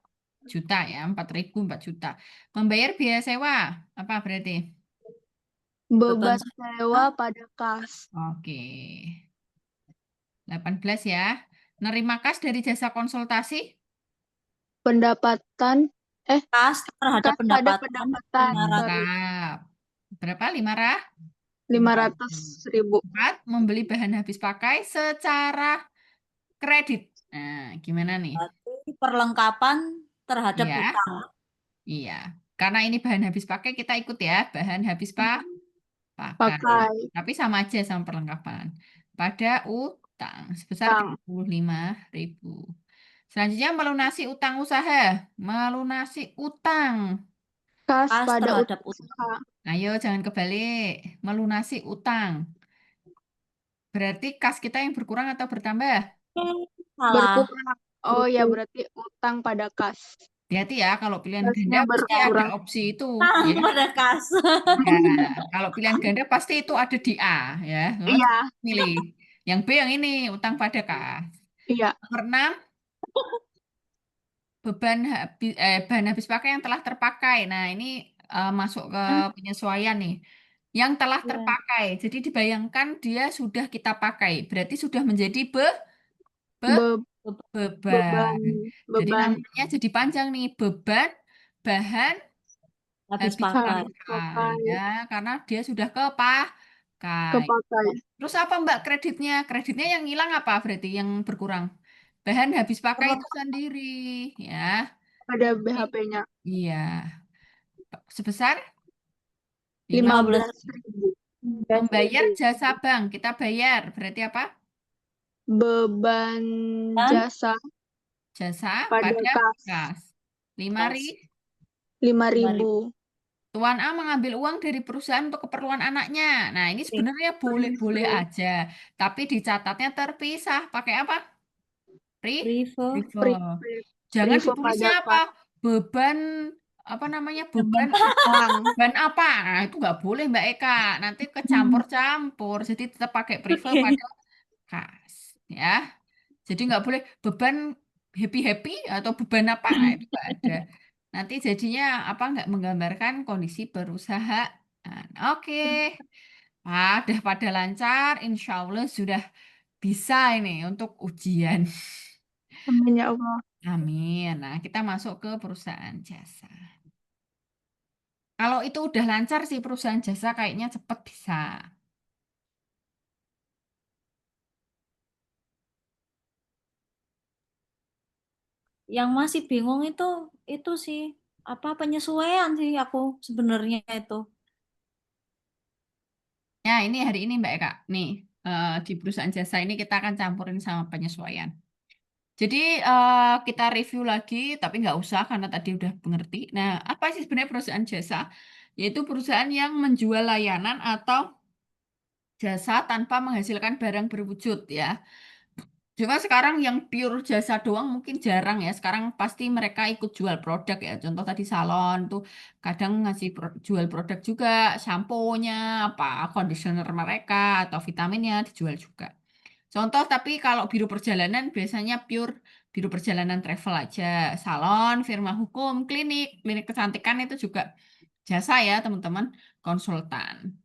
[SPEAKER 2] juta ya, 4.000 4 juta. Membayar biaya sewa apa berarti?
[SPEAKER 5] Beban sewa pada kas.
[SPEAKER 2] Oke. 18 ya. Nerima kas dari jasa konsultasi?
[SPEAKER 5] Pendapatan
[SPEAKER 3] Kas terhadap
[SPEAKER 5] kas pada
[SPEAKER 3] pendapatan
[SPEAKER 5] pendapatan.
[SPEAKER 3] 500.
[SPEAKER 2] Mantap. Berapa? 500?
[SPEAKER 5] 500.000.
[SPEAKER 2] 4. Membeli bahan habis pakai secara kredit. Nah, gimana nih?
[SPEAKER 3] Berarti perlengkapan terhadap
[SPEAKER 2] Iya,
[SPEAKER 3] utang.
[SPEAKER 2] iya. Karena ini bahan habis pakai, kita ikut ya. Bahan habis pakai.
[SPEAKER 5] Pakai
[SPEAKER 2] Tapi sama aja sama perlengkapan. Pada utang sebesar
[SPEAKER 5] utang.
[SPEAKER 2] 35.000. Selanjutnya melunasi utang usaha. Melunasi utang.
[SPEAKER 5] Kas
[SPEAKER 3] Kas
[SPEAKER 5] pada
[SPEAKER 3] terhadap
[SPEAKER 5] utang
[SPEAKER 3] utang.
[SPEAKER 5] usaha.
[SPEAKER 2] Ayo jangan kebalik. Melunasi utang. Berarti kas kita yang berkurang atau bertambah?
[SPEAKER 3] Salah.
[SPEAKER 5] Berkurang. Oh ya, berarti utang pada kas.
[SPEAKER 2] Hati-hati ya, kalau pilihan
[SPEAKER 5] Kasnya
[SPEAKER 2] ganda pasti ada
[SPEAKER 5] berkurang.
[SPEAKER 2] opsi itu.
[SPEAKER 3] Utang
[SPEAKER 2] Ya.
[SPEAKER 3] pada kas.
[SPEAKER 2] Ya, kalau pilihan ganda pasti itu ada di A ya. Teman-teman
[SPEAKER 5] Iya,
[SPEAKER 2] pilih. Yang B yang ini, utang pada kas.
[SPEAKER 5] iya.
[SPEAKER 2] Nomor 6, bahan habis pakai yang telah terpakai. Nah, ini masuk ke penyesuaian nih. Yang telah
[SPEAKER 3] Iya.
[SPEAKER 2] terpakai. Jadi dibayangkan dia sudah kita pakai. Berarti sudah menjadi
[SPEAKER 5] Be-
[SPEAKER 2] beban. Jadi
[SPEAKER 5] beban
[SPEAKER 2] namanya jadi panjang nih. Beban bahan
[SPEAKER 3] Habis
[SPEAKER 2] habis
[SPEAKER 3] pakai.
[SPEAKER 2] pakai. Ya, karena dia sudah kepakai.
[SPEAKER 5] kepakai.
[SPEAKER 2] Terus apa Mbak kreditnya? Kreditnya yang hilang apa berarti yang berkurang? Bahan habis pakai itu sendiri. Ya.
[SPEAKER 5] Ada BHP-nya.
[SPEAKER 2] Iya. Sebesar
[SPEAKER 5] 15.000.
[SPEAKER 2] membayar jasa bank. Kita bayar. Berarti apa?
[SPEAKER 5] Beban
[SPEAKER 3] Dan
[SPEAKER 5] jasa
[SPEAKER 2] Jasa
[SPEAKER 5] pada
[SPEAKER 2] pada
[SPEAKER 5] kas.
[SPEAKER 2] kas. 5.000.
[SPEAKER 5] 5.000.
[SPEAKER 2] Tuan A mengambil uang dari perusahaan untuk keperluan anaknya. Nah, ini sebenarnya boleh-boleh aja. Tapi dicatatnya terpisah. Pakai apa?
[SPEAKER 3] River.
[SPEAKER 2] River. Jangan
[SPEAKER 5] River
[SPEAKER 2] ditulisnya
[SPEAKER 5] pada
[SPEAKER 2] apa? Beban, apa namanya? Beban
[SPEAKER 5] utang.
[SPEAKER 2] Beban apa? Nah, itu nggak boleh Mbak Eka. Nanti kecampur-campur. Jadi tetap pakai prefer
[SPEAKER 3] Oke.
[SPEAKER 2] pada kas. Ya. Jadi nggak boleh beban happy-happy atau beban apa. Nah, itu nggak ada. Nanti jadinya apa nggak menggambarkan kondisi perusahaan. Oke. Udah pada lancar. Insya Allah sudah bisa ini untuk ujian.
[SPEAKER 5] Amin ya Allah.
[SPEAKER 2] Amin. Nah, kita masuk ke perusahaan jasa. Kalau itu udah lancar sih perusahaan jasa kayaknya cepet bisa.
[SPEAKER 3] Yang masih bingung itu sih apa penyesuaian sih aku sebenarnya itu.
[SPEAKER 2] Ya, ini hari ini Mbak Eka. Nih, di perusahaan jasa ini kita akan campurin sama penyesuaian. Jadi kita review lagi, tapi nggak usah karena tadi udah mengerti. Nah, apa sih sebenarnya perusahaan jasa? Yaitu perusahaan yang menjual layanan atau jasa tanpa menghasilkan barang berwujud ya. Cuma sekarang yang pure jasa doang mungkin jarang ya. Sekarang pasti mereka ikut jual produk ya. Contoh tadi salon tuh kadang ngasih jual produk juga, shampoo-nya, apa, conditioner mereka atau vitaminnya dijual juga. Contoh tapi kalau biro perjalanan biasanya pure biro perjalanan travel aja. Salon, firma hukum, klinik kecantikan itu juga jasa ya teman-teman, konsultan.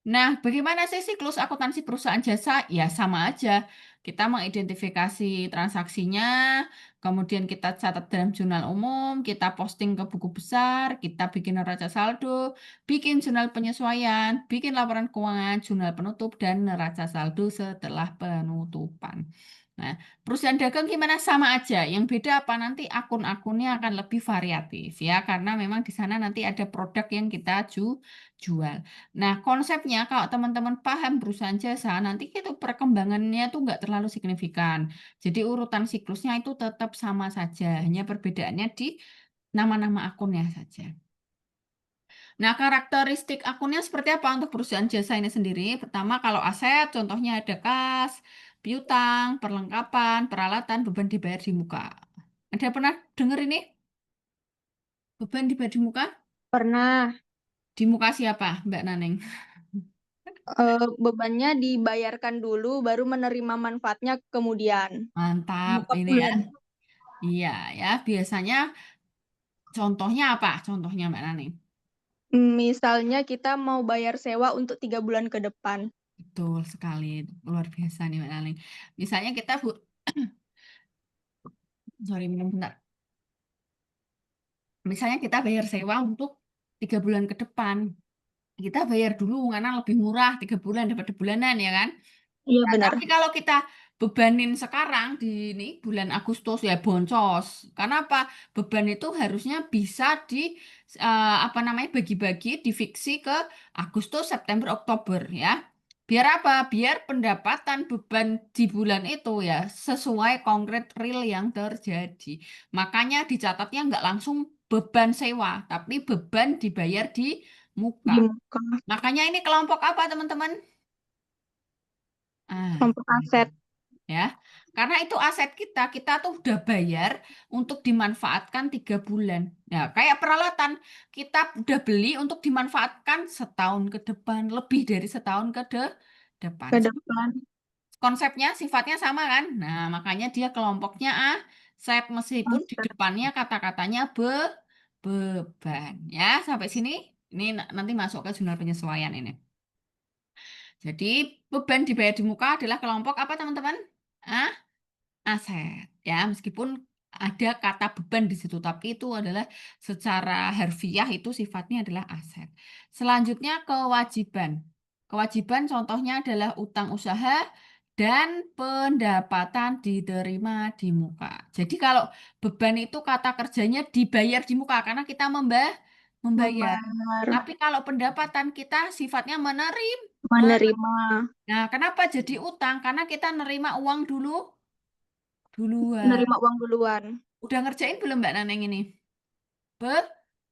[SPEAKER 2] Nah, bagaimana sih siklus akuntansi perusahaan jasa? Ya, sama aja. Kita mengidentifikasi transaksinya, kemudian kita catat dalam jurnal umum, kita posting ke buku besar, kita bikin neraca saldo, bikin jurnal penyesuaian, bikin laporan keuangan, jurnal penutup, dan neraca saldo setelah penutupan. Nah, perusahaan dagang gimana? Sama aja. Yang beda apa nanti akun-akunnya akan lebih variatif ya, karena memang di sana nanti ada produk yang kita jual. Nah, konsepnya kalau teman-teman paham perusahaan jasa, nanti itu perkembangannya tuh nggak terlalu signifikan. Jadi urutan siklusnya itu tetap sama saja, hanya perbedaannya di nama-nama akunnya saja. Nah, karakteristik akunnya seperti apa untuk perusahaan jasa ini sendiri? Pertama, kalau aset, contohnya ada kas, piutang, perlengkapan, peralatan, beban dibayar di muka. Ada pernah dengar ini? Beban dibayar di muka?
[SPEAKER 5] Pernah.
[SPEAKER 2] Di muka siapa, Mbak Naneng?
[SPEAKER 5] Bebannya dibayarkan dulu, baru menerima manfaatnya kemudian.
[SPEAKER 2] Mantap,
[SPEAKER 3] Muka
[SPEAKER 2] ini ya.
[SPEAKER 3] bulan.
[SPEAKER 2] Iya, ya. Biasanya contohnya apa? Contohnya Mbak Nani.
[SPEAKER 5] Misalnya kita mau bayar sewa untuk 3 bulan ke depan.
[SPEAKER 2] Betul sekali. Luar biasa nih Mbak Nani. Misalnya kita, sorry minum bentar. Misalnya kita bayar sewa untuk 3 bulan ke depan. Kita bayar dulu karena lebih murah 3 bulan daripada bulanan ya kan?
[SPEAKER 5] Iya
[SPEAKER 2] Nah,
[SPEAKER 5] benar.
[SPEAKER 2] tapi kalau kita bebanin sekarang di ini bulan Agustus ya boncos. Karena apa? Beban itu harusnya bisa apa namanya bagi-bagi difiksi ke Agustus, September, Oktober ya. Biar apa? Biar pendapatan beban di bulan itu ya sesuai konkret real yang terjadi. Makanya dicatatnya nggak langsung beban sewa, tapi beban dibayar di
[SPEAKER 5] Di
[SPEAKER 2] muka.
[SPEAKER 5] muka
[SPEAKER 2] Makanya ini kelompok apa teman-teman?
[SPEAKER 5] kelompok aset.
[SPEAKER 2] Ya, karena itu aset kita tuh udah bayar untuk dimanfaatkan 3 bulan. Ya, kayak peralatan kita udah beli untuk dimanfaatkan setahun ke depan, lebih dari setahun ke depan.
[SPEAKER 5] Ke depan.
[SPEAKER 2] Konsepnya sifatnya sama kan? Nah, makanya dia kelompoknya aset meskipun di
[SPEAKER 5] Aset.
[SPEAKER 2] depannya kata-katanya beban. Ya, sampai sini ini nanti masuk ke jurnal penyesuaian ini. Jadi beban dibayar di muka adalah kelompok apa teman-teman? Aset ya, meskipun ada kata beban di situ, tapi itu adalah secara harfiah itu sifatnya adalah aset. Selanjutnya kewajiban. Kewajiban contohnya adalah utang usaha dan pendapatan diterima di muka. Jadi kalau beban itu kata kerjanya dibayar di muka karena kita membayar.
[SPEAKER 5] Membayar.
[SPEAKER 2] Tapi kalau pendapatan kita sifatnya menerima.
[SPEAKER 5] Menerima.
[SPEAKER 2] Nah, kenapa jadi utang? Karena kita nerima uang duluan.
[SPEAKER 5] Menerima uang duluan.
[SPEAKER 2] Udah ngerjain belum Mbak Naneng ini?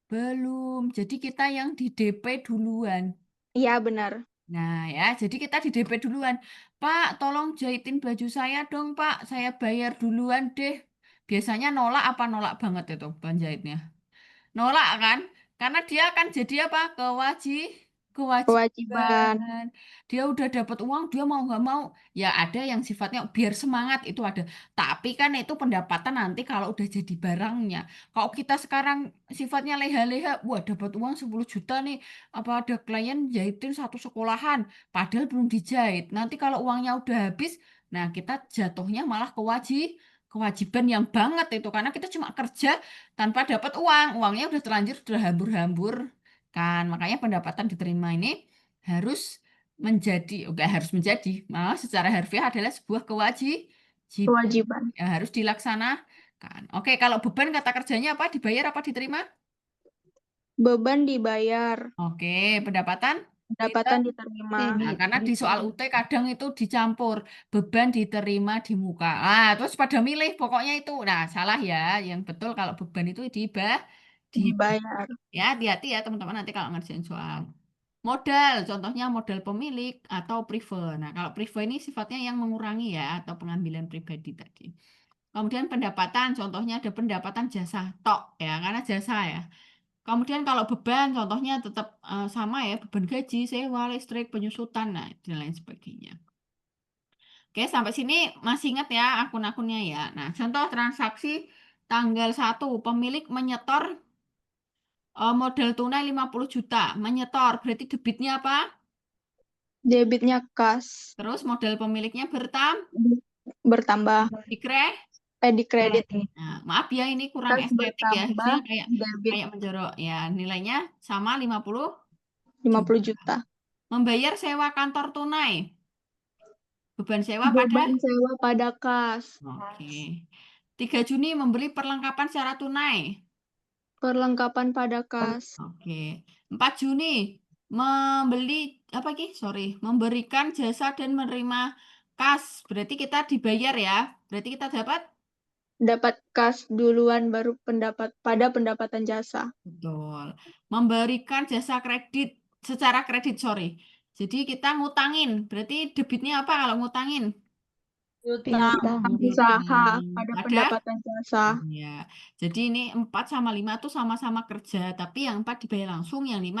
[SPEAKER 2] Belum. Jadi kita yang di DP duluan.
[SPEAKER 5] Iya, benar.
[SPEAKER 2] Nah ya, jadi kita di DP duluan. Pak, tolong jahitin baju saya dong Pak. Saya bayar duluan deh. Biasanya nolak apa nolak banget itu penjahitnya? Nolak kan? Karena dia akan jadi apa?
[SPEAKER 5] Kewajiban.
[SPEAKER 2] Kewajiban. Dia udah dapat uang, dia mau nggak mau. Ya ada yang sifatnya biar semangat itu ada. Tapi kan itu pendapatan nanti kalau udah jadi barangnya. Kalau kita sekarang sifatnya leha-leha, wah dapat uang 10 juta nih. Apa ada klien jahitin satu sekolahan, padahal belum dijahit. Nanti kalau uangnya udah habis, nah kita jatuhnya malah kewajiban yang banget itu karena kita cuma kerja tanpa dapat uangnya udah terlanjur udah hambur-hambur kan, makanya pendapatan diterima ini harus harus menjadi malah secara harfiah adalah sebuah
[SPEAKER 5] Kewajiban.
[SPEAKER 2] yang harus dilaksanakan. Oke, kalau beban kata kerjanya apa? Dibayar apa diterima?
[SPEAKER 5] Beban dibayar.
[SPEAKER 2] Oke, pendapatan
[SPEAKER 5] Pendapatan diterima.
[SPEAKER 2] Nah, karena di soal UT kadang itu dicampur beban diterima di muka. Terus pada milih pokoknya itu. Nah, salah ya. Yang betul kalau beban itu
[SPEAKER 5] Dibayar.
[SPEAKER 2] ya, hati-hati ya teman-teman nanti kalau ngerjain soal. Modal, contohnya modal pemilik atau prefer. Nah, kalau prefer ini sifatnya yang mengurangi ya atau pengambilan pribadi tadi. Kemudian pendapatan, contohnya ada pendapatan jasa tok ya, karena jasa ya. Kemudian kalau beban, contohnya tetap sama ya, beban gaji, sewa, listrik, penyusutan, nah, dan lain sebagainya. Oke, sampai sini masih ingat ya akun-akunnya ya. Nah, contoh transaksi tanggal 1, pemilik menyetor modal tunai 50 juta. Menyetor, berarti debitnya apa?
[SPEAKER 5] Debitnya kas.
[SPEAKER 2] Terus modal pemiliknya
[SPEAKER 5] Bertambah.
[SPEAKER 2] di
[SPEAKER 5] kredit.
[SPEAKER 2] Nah, maaf ya, ini kurang
[SPEAKER 5] Kas
[SPEAKER 2] estetik ya.
[SPEAKER 5] bertambah,
[SPEAKER 2] Harusnya
[SPEAKER 5] debit
[SPEAKER 2] kayak menjorok. Ya, nilainya sama 50
[SPEAKER 5] 50 juta.
[SPEAKER 2] Membayar sewa kantor tunai. Beban sewa
[SPEAKER 5] Beban sewa pada kas.
[SPEAKER 2] Oke. 3 Juni membeli perlengkapan secara tunai.
[SPEAKER 5] Perlengkapan pada kas.
[SPEAKER 2] Oke. 4 Juni memberikan jasa dan menerima kas. Berarti kita dibayar ya. Berarti kita
[SPEAKER 5] Dapat kas duluan baru pendapatan jasa.
[SPEAKER 2] Betul. Memberikan jasa secara kredit, sorry. Jadi kita ngutangin. Berarti debitnya apa kalau ngutangin?
[SPEAKER 5] Piutang usaha pada pendapatan jasa.
[SPEAKER 2] Ya. Jadi ini 4 sama 5 tuh sama-sama kerja, tapi yang 4 dibayar langsung, yang 5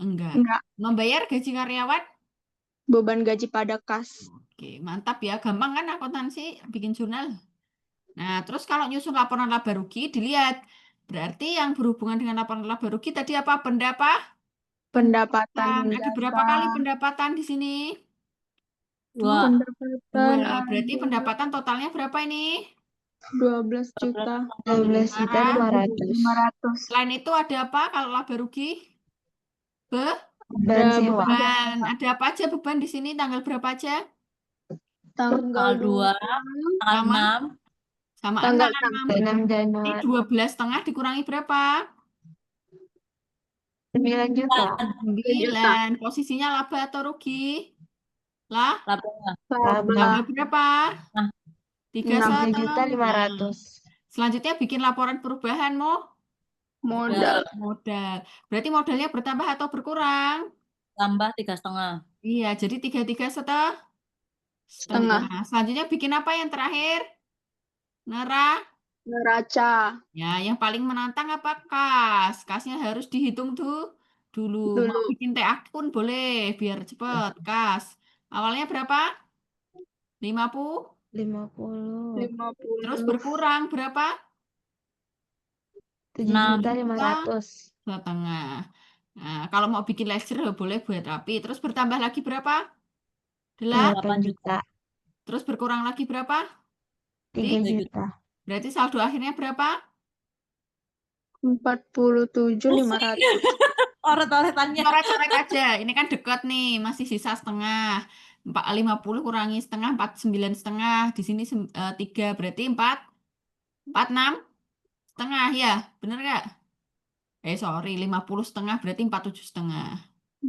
[SPEAKER 2] enggak.
[SPEAKER 5] Enggak.
[SPEAKER 2] Membayar gaji karyawan?
[SPEAKER 5] Beban gaji pada kas.
[SPEAKER 2] Oke, mantap ya. Gampang kan akuntansi bikin jurnal? Nah, terus kalau nyusun laporan laba rugi, dilihat. Berarti yang berhubungan dengan laporan laba rugi tadi apa?
[SPEAKER 5] Pendapatan
[SPEAKER 2] Ada berapa kali pendapatan di sini?
[SPEAKER 3] Dua.
[SPEAKER 5] Pendapatan
[SPEAKER 2] Berarti pendapatan totalnya berapa ini?
[SPEAKER 5] 12 juta.
[SPEAKER 1] 12.500.
[SPEAKER 2] Selain itu ada apa kalau laba rugi?
[SPEAKER 1] Beban sewa.
[SPEAKER 2] Beban. Ada apa aja beban di sini? Tanggal berapa aja?
[SPEAKER 5] Tanggal
[SPEAKER 3] Tanggal 2,
[SPEAKER 5] 2,
[SPEAKER 3] tanggal
[SPEAKER 2] Sama
[SPEAKER 3] 6,
[SPEAKER 2] sama
[SPEAKER 5] tanggal
[SPEAKER 2] 6.
[SPEAKER 6] 6
[SPEAKER 2] Ini
[SPEAKER 6] Januari
[SPEAKER 2] 12,5 dikurangi berapa?
[SPEAKER 6] 9 juta.
[SPEAKER 5] 9 juta.
[SPEAKER 2] 9. Posisinya laba atau rugi? Lah,
[SPEAKER 3] laba.
[SPEAKER 6] Laba
[SPEAKER 2] laba berapa?
[SPEAKER 3] Nah,
[SPEAKER 2] 3,5.
[SPEAKER 6] 3.500.000.
[SPEAKER 2] Selanjutnya bikin laporan perubahan
[SPEAKER 5] Modal.
[SPEAKER 2] modal. Berarti modalnya bertambah atau berkurang?
[SPEAKER 3] tambah 3,5.
[SPEAKER 2] Iya, jadi 33 setengah. Selanjutnya bikin apa yang terakhir?
[SPEAKER 5] Neraca.
[SPEAKER 2] Ya, yang paling menantang apa kas? Kasnya harus dihitung dulu. Mau
[SPEAKER 5] Dulu.
[SPEAKER 2] bikin teh akun boleh, biar cepet. Kas. Awalnya berapa? 50.
[SPEAKER 6] 50.
[SPEAKER 5] 50.
[SPEAKER 2] Terus berkurang berapa?
[SPEAKER 6] 7.500.000.
[SPEAKER 2] Setengah. Nah, kalau mau bikin ledger boleh buat rapi. Terus bertambah lagi berapa?
[SPEAKER 6] 8 juta.
[SPEAKER 2] Terus berkurang lagi berapa?
[SPEAKER 6] 3 juta.
[SPEAKER 2] Berarti saldo akhirnya berapa?
[SPEAKER 5] 47.500.
[SPEAKER 3] Oret-oretannya.
[SPEAKER 2] Coret-coret aja. Ini kan dekat nih, masih sisa setengah. 50 kurangi setengah, 49,5. Di sini 3, berarti 46 setengah ya. Bener nggak? Sorry, 50,5 berarti 47,5.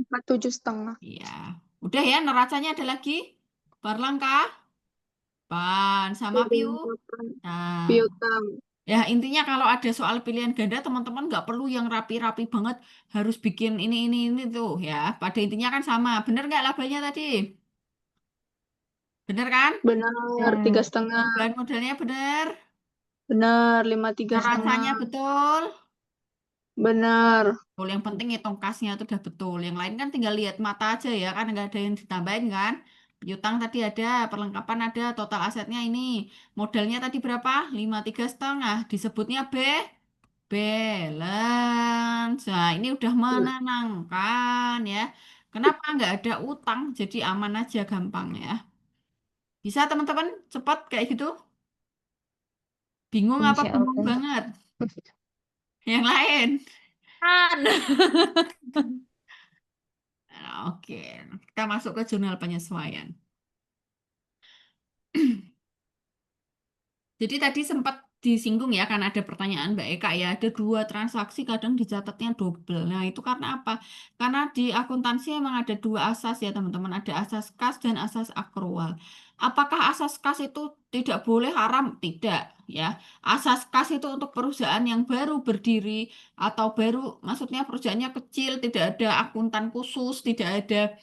[SPEAKER 5] 47,5.
[SPEAKER 2] Iya. Udah ya, neracanya ada lagi. Barlangka, Pan, sama Piu. Nah,
[SPEAKER 5] Piutang.
[SPEAKER 2] ya intinya kalau ada soal pilihan ganda, teman-teman nggak perlu yang rapi-rapi banget. Harus bikin ini tuh ya. Pada intinya kan sama. Bener nggak labanya tadi? Bener kan?
[SPEAKER 5] Benar. 3,5.
[SPEAKER 2] Bahan modalnya bener.
[SPEAKER 5] Benar. 53,5.
[SPEAKER 2] Neracanya betul.
[SPEAKER 5] Benar.
[SPEAKER 2] Betul, yang penting hitung kasnya itu udah betul. Yang lain kan tinggal lihat mata aja ya, kan nggak ada yang ditambahin kan. Piutang tadi ada, perlengkapan ada, total asetnya ini. Modalnya tadi berapa? 53,5. Disebutnya balance. Nah, ini udah menenangkan ya. Kenapa nggak ada utang? Jadi aman aja, gampang ya. Bisa teman-teman cepat kayak gitu? Bingung apa
[SPEAKER 6] Insya
[SPEAKER 2] bingung
[SPEAKER 6] Allah.
[SPEAKER 2] banget? Yang lain?
[SPEAKER 3] Kan.
[SPEAKER 2] Oke, kita masuk ke jurnal penyesuaian. Jadi tadi sempat disinggung ya, karena ada pertanyaan Mbak Eka ya, ada 2 transaksi kadang dicatatnya double. Nah, itu karena apa? Karena di akuntansi memang ada 2 asas ya teman-teman, ada asas kas dan asas akrual. Apakah asas kas itu tidak boleh, haram? Tidak ya. Asas kas itu untuk perusahaan yang baru berdiri atau baru, maksudnya perusahaannya kecil, tidak ada akuntan khusus, tidak ada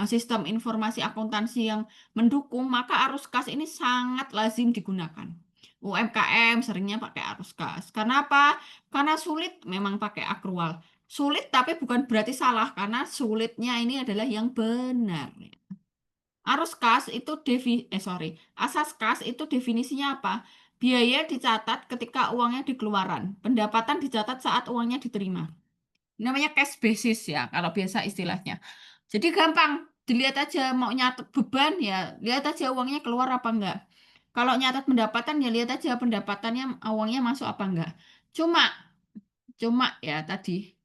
[SPEAKER 2] sistem informasi akuntansi yang mendukung, maka arus kas ini sangat lazim digunakan. UMKM seringnya pakai arus kas. Karena apa? Karena sulit memang pakai akrual. Sulit tapi bukan berarti salah, karena sulitnya ini adalah yang benar. Arus kas itu asas kas itu definisinya apa? Biaya dicatat ketika uangnya dikeluaran. Pendapatan dicatat saat uangnya diterima. Namanya cash basis ya, kalau biasa istilahnya. Jadi gampang, dilihat aja mau nyatet beban ya, lihat aja uangnya keluar apa enggak. Kalau nyatet pendapatan ya lihat aja pendapatannya, uangnya masuk apa enggak. Cuma, ya tadi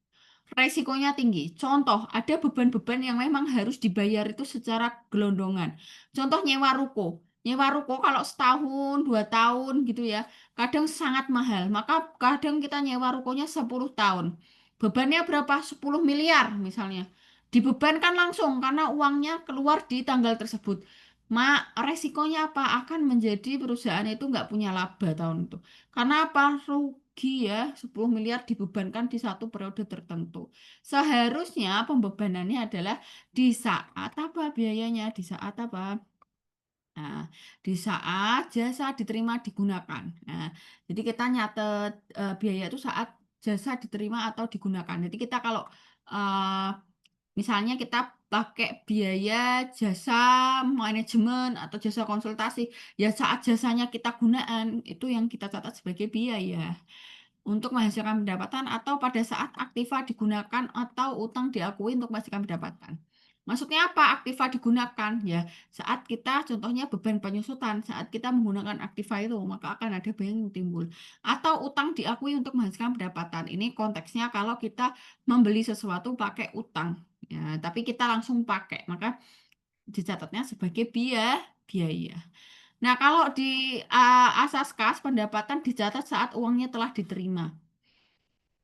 [SPEAKER 2] resikonya tinggi. Contoh, ada beban-beban yang memang harus dibayar itu secara gelondongan. Contoh nyewa ruko. Nyewa ruko kalau setahun, 2 tahun gitu ya, kadang sangat mahal. Maka kadang kita nyewa rukonya 10 tahun. Bebannya berapa? 10 miliar misalnya. Dibebankan langsung karena uangnya keluar di tanggal tersebut. Resikonya apa? Akan menjadi perusahaan itu nggak punya laba tahun itu. Karena apa? Rugi ya, 10 miliar dibebankan di satu periode tertentu. Seharusnya pembebanannya adalah di saat apa biayanya? Di saat apa? Nah, di saat jasa diterima digunakan. Nah, jadi kita nyatet biaya itu saat jasa diterima atau digunakan. Jadi kita kalau eh, misalnya kita pakai biaya jasa manajemen atau jasa konsultasi, ya saat jasanya kita gunakan, itu yang kita catat sebagai biaya untuk menghasilkan pendapatan atau pada saat aktiva digunakan atau utang diakui untuk menghasilkan pendapatan. Maksudnya apa aktiva digunakan? Ya, saat kita contohnya beban penyusutan, saat kita menggunakan aktiva itu, maka akan ada biaya yang timbul. Atau utang diakui untuk menghasilkan pendapatan. Ini konteksnya kalau kita membeli sesuatu pakai utang. Ya, tapi kita langsung pakai, maka dicatatnya sebagai biaya. Nah, kalau di asas kas pendapatan dicatat saat uangnya telah diterima.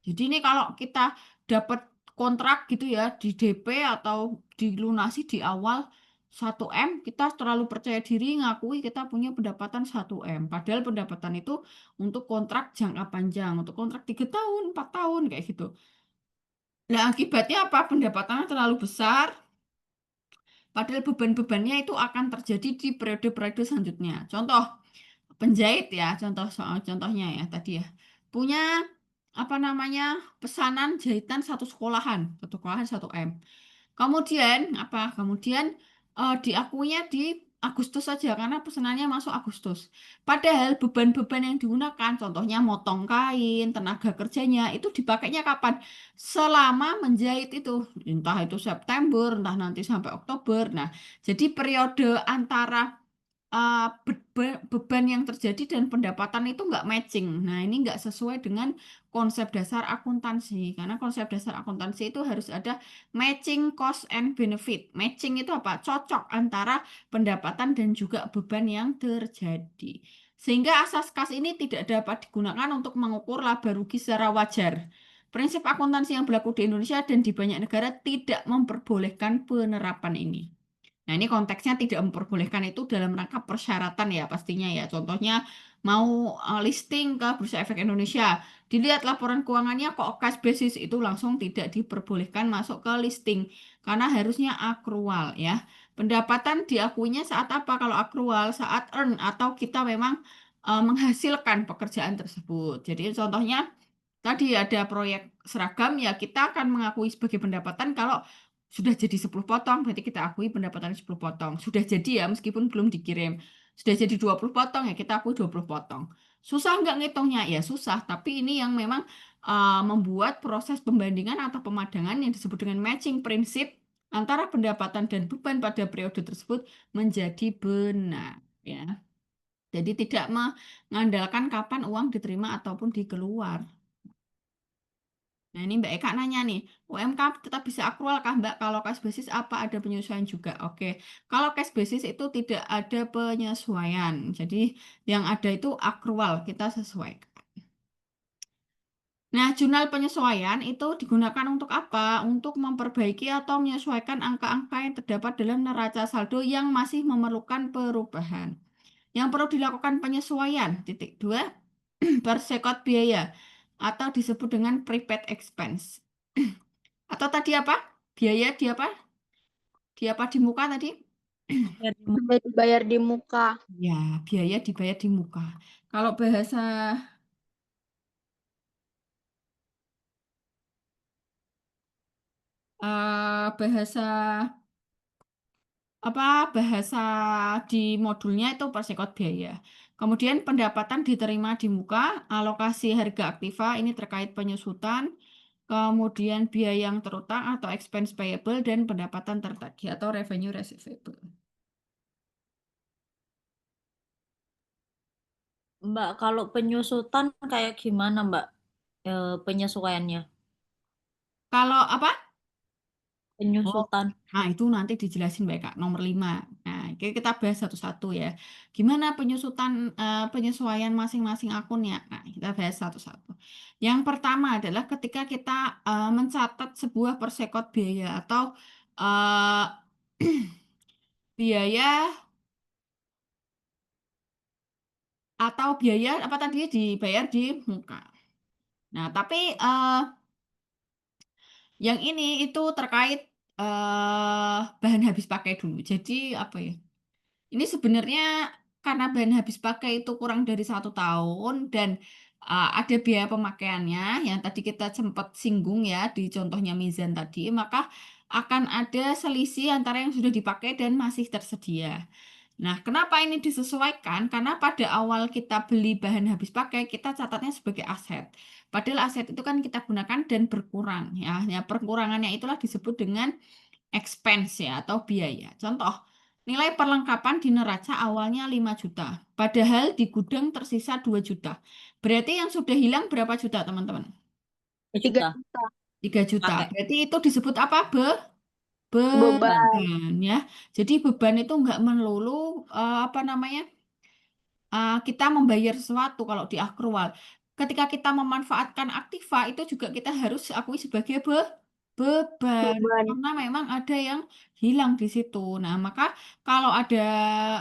[SPEAKER 2] Jadi ini kalau kita dapat kontrak gitu ya di DP atau dilunasi di awal 1 M, kita terlalu percaya diri ngakui kita punya pendapatan 1 M. Padahal pendapatan itu untuk kontrak jangka panjang, untuk kontrak 3 tahun, 4 tahun kayak gitu. Nah, akibatnya apa? Pendapatannya terlalu besar, padahal beban-bebannya itu akan terjadi di periode-periode selanjutnya. Contoh, penjahit ya, contohnya ya tadi ya. Punya apa namanya? Pesanan jahitan satu sekolahan 1 M. Kemudian apa? Kemudian diakuinya di Agustus saja karena pesanannya masuk Agustus. Padahal beban-beban yang digunakan, contohnya motong kain, tenaga kerjanya itu dipakainya kapan? Selama menjahit itu, entah itu September, entah nanti sampai Oktober. Nah, jadi periode antara beban yang terjadi dan pendapatan itu nggak matching. Nah, ini nggak sesuai dengan konsep dasar akuntansi. Karena konsep dasar akuntansi itu harus ada matching cost and benefit. Matching itu apa? Cocok antara pendapatan dan juga beban yang terjadi. Sehingga asas kas ini tidak dapat digunakan untuk mengukur laba rugi secara wajar. Prinsip akuntansi yang berlaku di Indonesia dan di banyak negara tidak memperbolehkan penerapan ini. Nah, ini konteksnya tidak memperbolehkan itu dalam rangka persyaratan ya pastinya ya. Contohnya mau listing ke Bursa Efek Indonesia, dilihat laporan keuangannya kok cash basis itu langsung tidak diperbolehkan masuk ke listing karena harusnya akrual ya. Pendapatan diakuinya saat apa kalau akrual? Saat earn atau kita memang menghasilkan pekerjaan tersebut. Jadi contohnya tadi ada proyek seragam ya kita akan mengakui sebagai pendapatan kalau sudah jadi 10 potong, berarti kita akui pendapatan 10 potong. Sudah jadi ya, meskipun belum dikirim. Sudah jadi 20 potong ya, kita akui 20 potong. Susah nggak ngitungnya? Ya susah, tapi ini yang memang membuat proses pembandingan atau pemadangan yang disebut dengan matching prinsip antara pendapatan dan beban pada periode tersebut menjadi benar. Ya. Jadi tidak mengandalkan kapan uang diterima ataupun dikeluar. Nah, ini Mbak Eka nanya nih, UMK tetap bisa akrual kah Mbak? Kalau cash basis apa ada penyesuaian juga? Oke, kalau cash basis itu tidak ada penyesuaian. Jadi yang ada itu akrual, kita sesuaikan. Nah, jurnal penyesuaian itu digunakan untuk apa? Untuk memperbaiki atau menyesuaikan angka-angka yang terdapat dalam neraca saldo yang masih memerlukan perubahan. Yang perlu dilakukan penyesuaian, titik 2, persekot biaya, atau disebut dengan prepaid expense. Atau tadi apa? Biaya di apa? Di apa di muka tadi?
[SPEAKER 5] Dibayar di muka.
[SPEAKER 2] Ya, biaya dibayar di muka. Kalau bahasa bahasa apa bahasa di modulnya itu persekot biaya. Kemudian pendapatan diterima di muka, alokasi harga aktiva ini terkait penyusutan, kemudian biaya yang terutang atau expense payable dan pendapatan tertagih atau revenue receivable.
[SPEAKER 3] Mbak, kalau penyusutan kayak gimana, Mbak? Penyesuaiannya?
[SPEAKER 2] Kalau apa? Oh,
[SPEAKER 3] Penyusutan.
[SPEAKER 2] nah itu nanti dijelasin Mbak Kak, nomor 5. Nah, kita bahas satu-satu ya. Gimana penyesuaian masing-masing akunnya? Nah, kita bahas satu-satu. Yang pertama adalah ketika kita mencatat sebuah persekot biaya atau uh, biaya apa tadi dibayar di muka. Nah, tapi yang ini itu terkait bahan habis pakai dulu. Jadi apa ya? Ini sebenarnya karena bahan habis pakai itu kurang dari 1 tahun dan ada biaya pemakaiannya yang tadi kita sempat singgung ya di contohnya mizan tadi, maka akan ada selisih antara yang sudah dipakai dan masih tersedia. Nah, kenapa ini disesuaikan? Karena pada awal kita beli bahan habis pakai, kita catatnya sebagai aset. Padahal aset itu kan kita gunakan dan berkurang ya. Ya, perkurangannya itulah disebut dengan expense ya atau biaya. Contoh, nilai perlengkapan di neraca awalnya 5 juta. Padahal di gudang tersisa 2 juta. Berarti yang sudah hilang berapa juta, teman-teman?
[SPEAKER 3] 3
[SPEAKER 5] 3
[SPEAKER 3] juta.
[SPEAKER 5] juta.
[SPEAKER 2] 3 juta.
[SPEAKER 3] Pakai.
[SPEAKER 2] Berarti itu disebut apa,
[SPEAKER 5] Beban.
[SPEAKER 2] beban ya. Jadi beban itu nggak melulu apa namanya kita membayar sesuatu kalau di akrual. Ketika kita memanfaatkan aktiva itu juga kita harus akui sebagai beban
[SPEAKER 5] Beban.
[SPEAKER 2] karena memang ada yang hilang di situ. Nah, maka kalau ada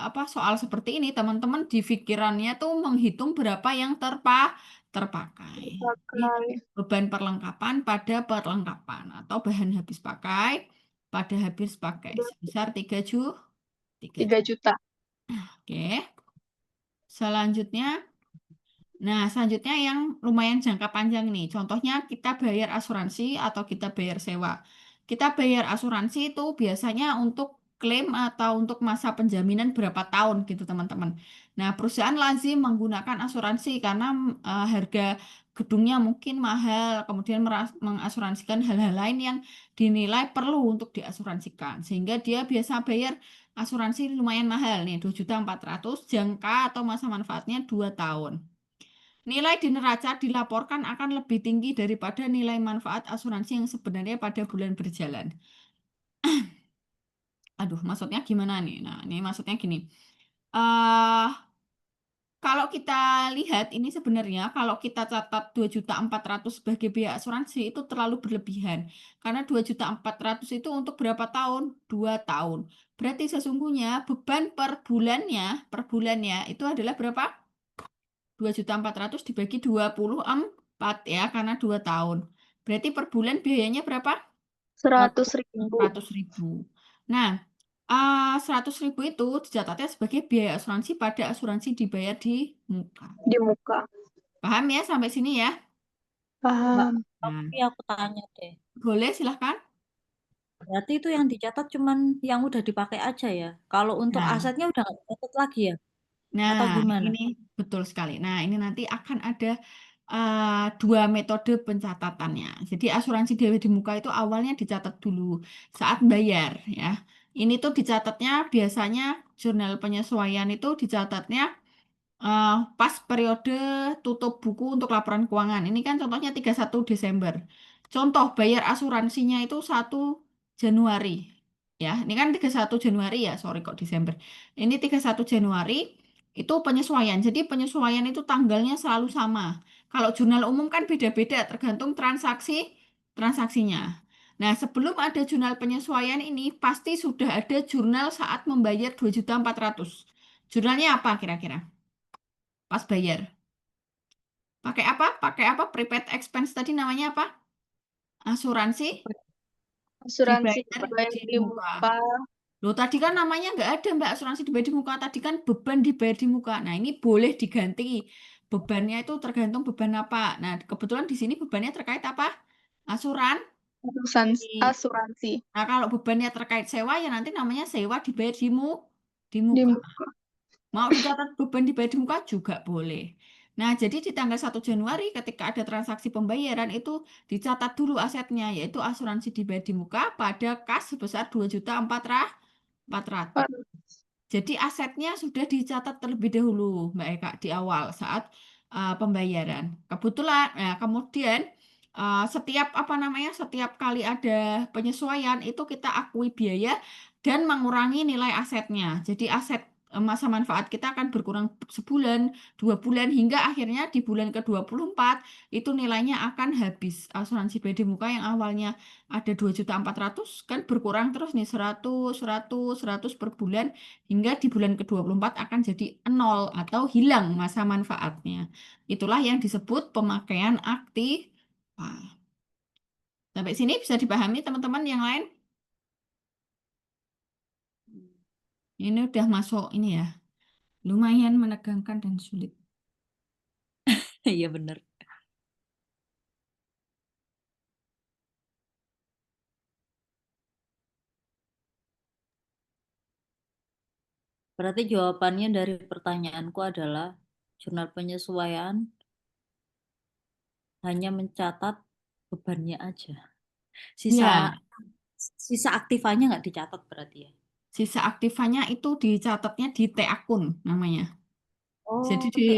[SPEAKER 2] apa soal seperti ini, teman-teman di pikirannya tuh menghitung berapa yang terpakai. Jadi,
[SPEAKER 5] Pakai
[SPEAKER 2] beban perlengkapan pada perlengkapan atau bahan habis pakai pada habis pakai sebesar 3 juta.
[SPEAKER 5] 3 juta.
[SPEAKER 2] Oke. Selanjutnya, selanjutnya yang lumayan jangka panjang nih. Contohnya kita bayar asuransi atau kita bayar sewa. Kita bayar asuransi itu biasanya untuk klaim atau untuk masa penjaminan berapa tahun gitu teman-teman. Nah, perusahaan lazim menggunakan asuransi karena harga gedungnya mungkin mahal, kemudian mengasuransikan hal-hal lain yang dinilai perlu untuk diasuransikan. Sehingga dia biasa bayar asuransi lumayan mahal nih, 2.400.000, jangka atau masa manfaatnya 2 tahun. Nilai di neraca dilaporkan akan lebih tinggi daripada nilai manfaat asuransi yang sebenarnya pada bulan berjalan. Aduh, maksudnya gimana nih? Nah, ini maksudnya gini. eh Kalau kita lihat ini sebenarnya kalau kita catat 2.400.000 sebagai biaya asuransi itu terlalu berlebihan. Karena 2.400.000 itu untuk berapa tahun? 2 tahun. Berarti sesungguhnya beban per bulannya itu adalah berapa? 2.400.000 dibagi 24 ya karena 2 tahun. Berarti per bulan biayanya berapa?
[SPEAKER 5] 100.000.
[SPEAKER 2] 100.000. Nah, 100.000 itu dicatatnya sebagai biaya asuransi pada asuransi dibayar di muka.
[SPEAKER 5] Di muka.
[SPEAKER 2] Paham ya sampai sini ya?
[SPEAKER 3] Mbak,
[SPEAKER 5] Paham.
[SPEAKER 2] Nah,
[SPEAKER 3] tapi aku tanya deh.
[SPEAKER 2] boleh silahkan.
[SPEAKER 3] Berarti itu yang dicatat cuman yang udah dipakai aja ya. Kalau untuk
[SPEAKER 2] Nah,
[SPEAKER 3] asetnya udah nggak dicatat lagi ya? Atau
[SPEAKER 2] nah
[SPEAKER 3] gimana?
[SPEAKER 2] ini betul sekali. Nah, ini nanti akan ada 2 metode pencatatannya. Jadi asuransi dewa di muka itu awalnya dicatat dulu saat bayar ya. Ini tuh dicatatnya biasanya jurnal penyesuaian itu dicatatnya pas periode tutup buku untuk laporan keuangan. Ini kan contohnya 31 Desember. Contoh bayar asuransinya itu 1 Januari. Ya, ini kan 31 Januari ya, sorry kok Desember. Ini 31 Januari itu penyesuaian. Jadi penyesuaian itu tanggalnya selalu sama. Kalau jurnal umum kan beda-beda tergantung transaksinya. Nah, sebelum ada jurnal penyesuaian ini pasti sudah ada jurnal saat membayar 2.400.000. Jurnalnya apa kira-kira? Pas bayar. Pakai apa? Pakai apa? Prepaid expense tadi namanya apa? Asuransi
[SPEAKER 5] Asuransi
[SPEAKER 2] dibayar
[SPEAKER 5] dibayar
[SPEAKER 2] di
[SPEAKER 5] di
[SPEAKER 2] muka.
[SPEAKER 5] muka.
[SPEAKER 2] Loh, tadi kan namanya nggak ada, Mbak, asuransi dibayar di muka. Tadi kan beban dibayar di muka. Nah, ini boleh diganti. Bebannya itu tergantung beban apa. Nah, kebetulan di sini bebannya terkait apa? Asuransi.
[SPEAKER 5] Asuransi
[SPEAKER 2] Nah, kalau bebannya terkait sewa, ya nanti namanya sewa dibayar di
[SPEAKER 5] di
[SPEAKER 2] muka.
[SPEAKER 5] muka.
[SPEAKER 2] Mau dicatat beban dibayar di muka juga boleh. Nah, jadi di tanggal 1 Januari ketika ada transaksi pembayaran itu dicatat dulu asetnya, yaitu asuransi dibayar di muka pada kas sebesar 2.400.000. Jadi asetnya sudah dicatat terlebih dahulu, Mbak Eka, di awal saat pembayaran. Kebetulan, kemudian setiap apa namanya, setiap kali ada penyesuaian itu kita akui biaya dan mengurangi nilai asetnya. Jadi aset masa manfaat kita akan berkurang sebulan, 2 bulan, hingga akhirnya di bulan ke-24 itu nilainya akan habis. Asuransi BD Muka yang awalnya ada 2.400.000 kan berkurang terus nih 100, 100, 100 per bulan hingga di bulan ke-24 akan jadi 0 atau hilang masa manfaatnya. Itulah yang disebut pemakaian aktiva. Sampai sini bisa dipahami teman-teman yang lain? Ini udah masuk ini ya. Lumayan menegangkan dan sulit.
[SPEAKER 3] Iya bener. Berarti jawabannya dari pertanyaanku adalah jurnal penyesuaian hanya mencatat bebannya aja. Sisa
[SPEAKER 2] Ya,
[SPEAKER 3] sisa aktifannya nggak dicatat berarti ya.
[SPEAKER 2] sisa aktifanya itu dicatatnya di T akun namanya. Jadi
[SPEAKER 3] Oh,
[SPEAKER 2] di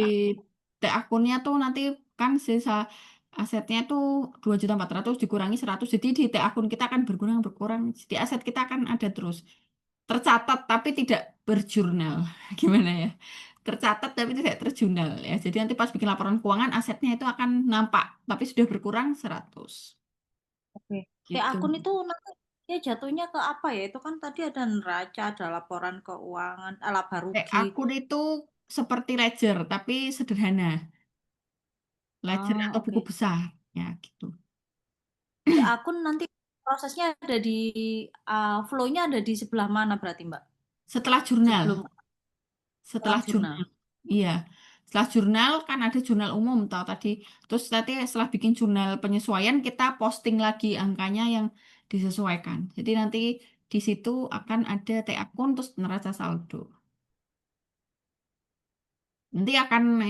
[SPEAKER 2] T akunnya tuh nanti kan sisa asetnya tuh 2.400.000 dikurangi 100, jadi di T akun kita akan berkurang. Jadi aset kita akan ada terus. Tercatat tapi tidak berjurnal. Gimana ya? Tercatat tapi tidak terjurnal ya. Jadi nanti pas bikin laporan keuangan asetnya itu akan nampak tapi sudah berkurang 100.
[SPEAKER 3] Oke. T
[SPEAKER 2] Gitu.
[SPEAKER 3] akun itu nanti dia jatuhnya ke apa ya? Itu kan tadi ada neraca, ada laporan keuangan, laba rugi.
[SPEAKER 2] Akun itu seperti ledger tapi sederhana. Ledger
[SPEAKER 3] Oh,
[SPEAKER 2] atau buku
[SPEAKER 3] oke.
[SPEAKER 2] besar ya gitu.
[SPEAKER 3] T akun nanti prosesnya ada di flow-nya ada di sebelah mana berarti, Mbak?
[SPEAKER 2] Setelah jurnal.
[SPEAKER 3] Sebelum
[SPEAKER 2] Setelah
[SPEAKER 3] jurnal.
[SPEAKER 2] jurnal. Iya. Setelah jurnal kan ada jurnal umum tahu tadi. Terus nanti setelah bikin jurnal penyesuaian kita posting lagi angkanya yang disesuaikan. Jadi nanti di situ akan ada T akun terus neraca saldo. Nanti akan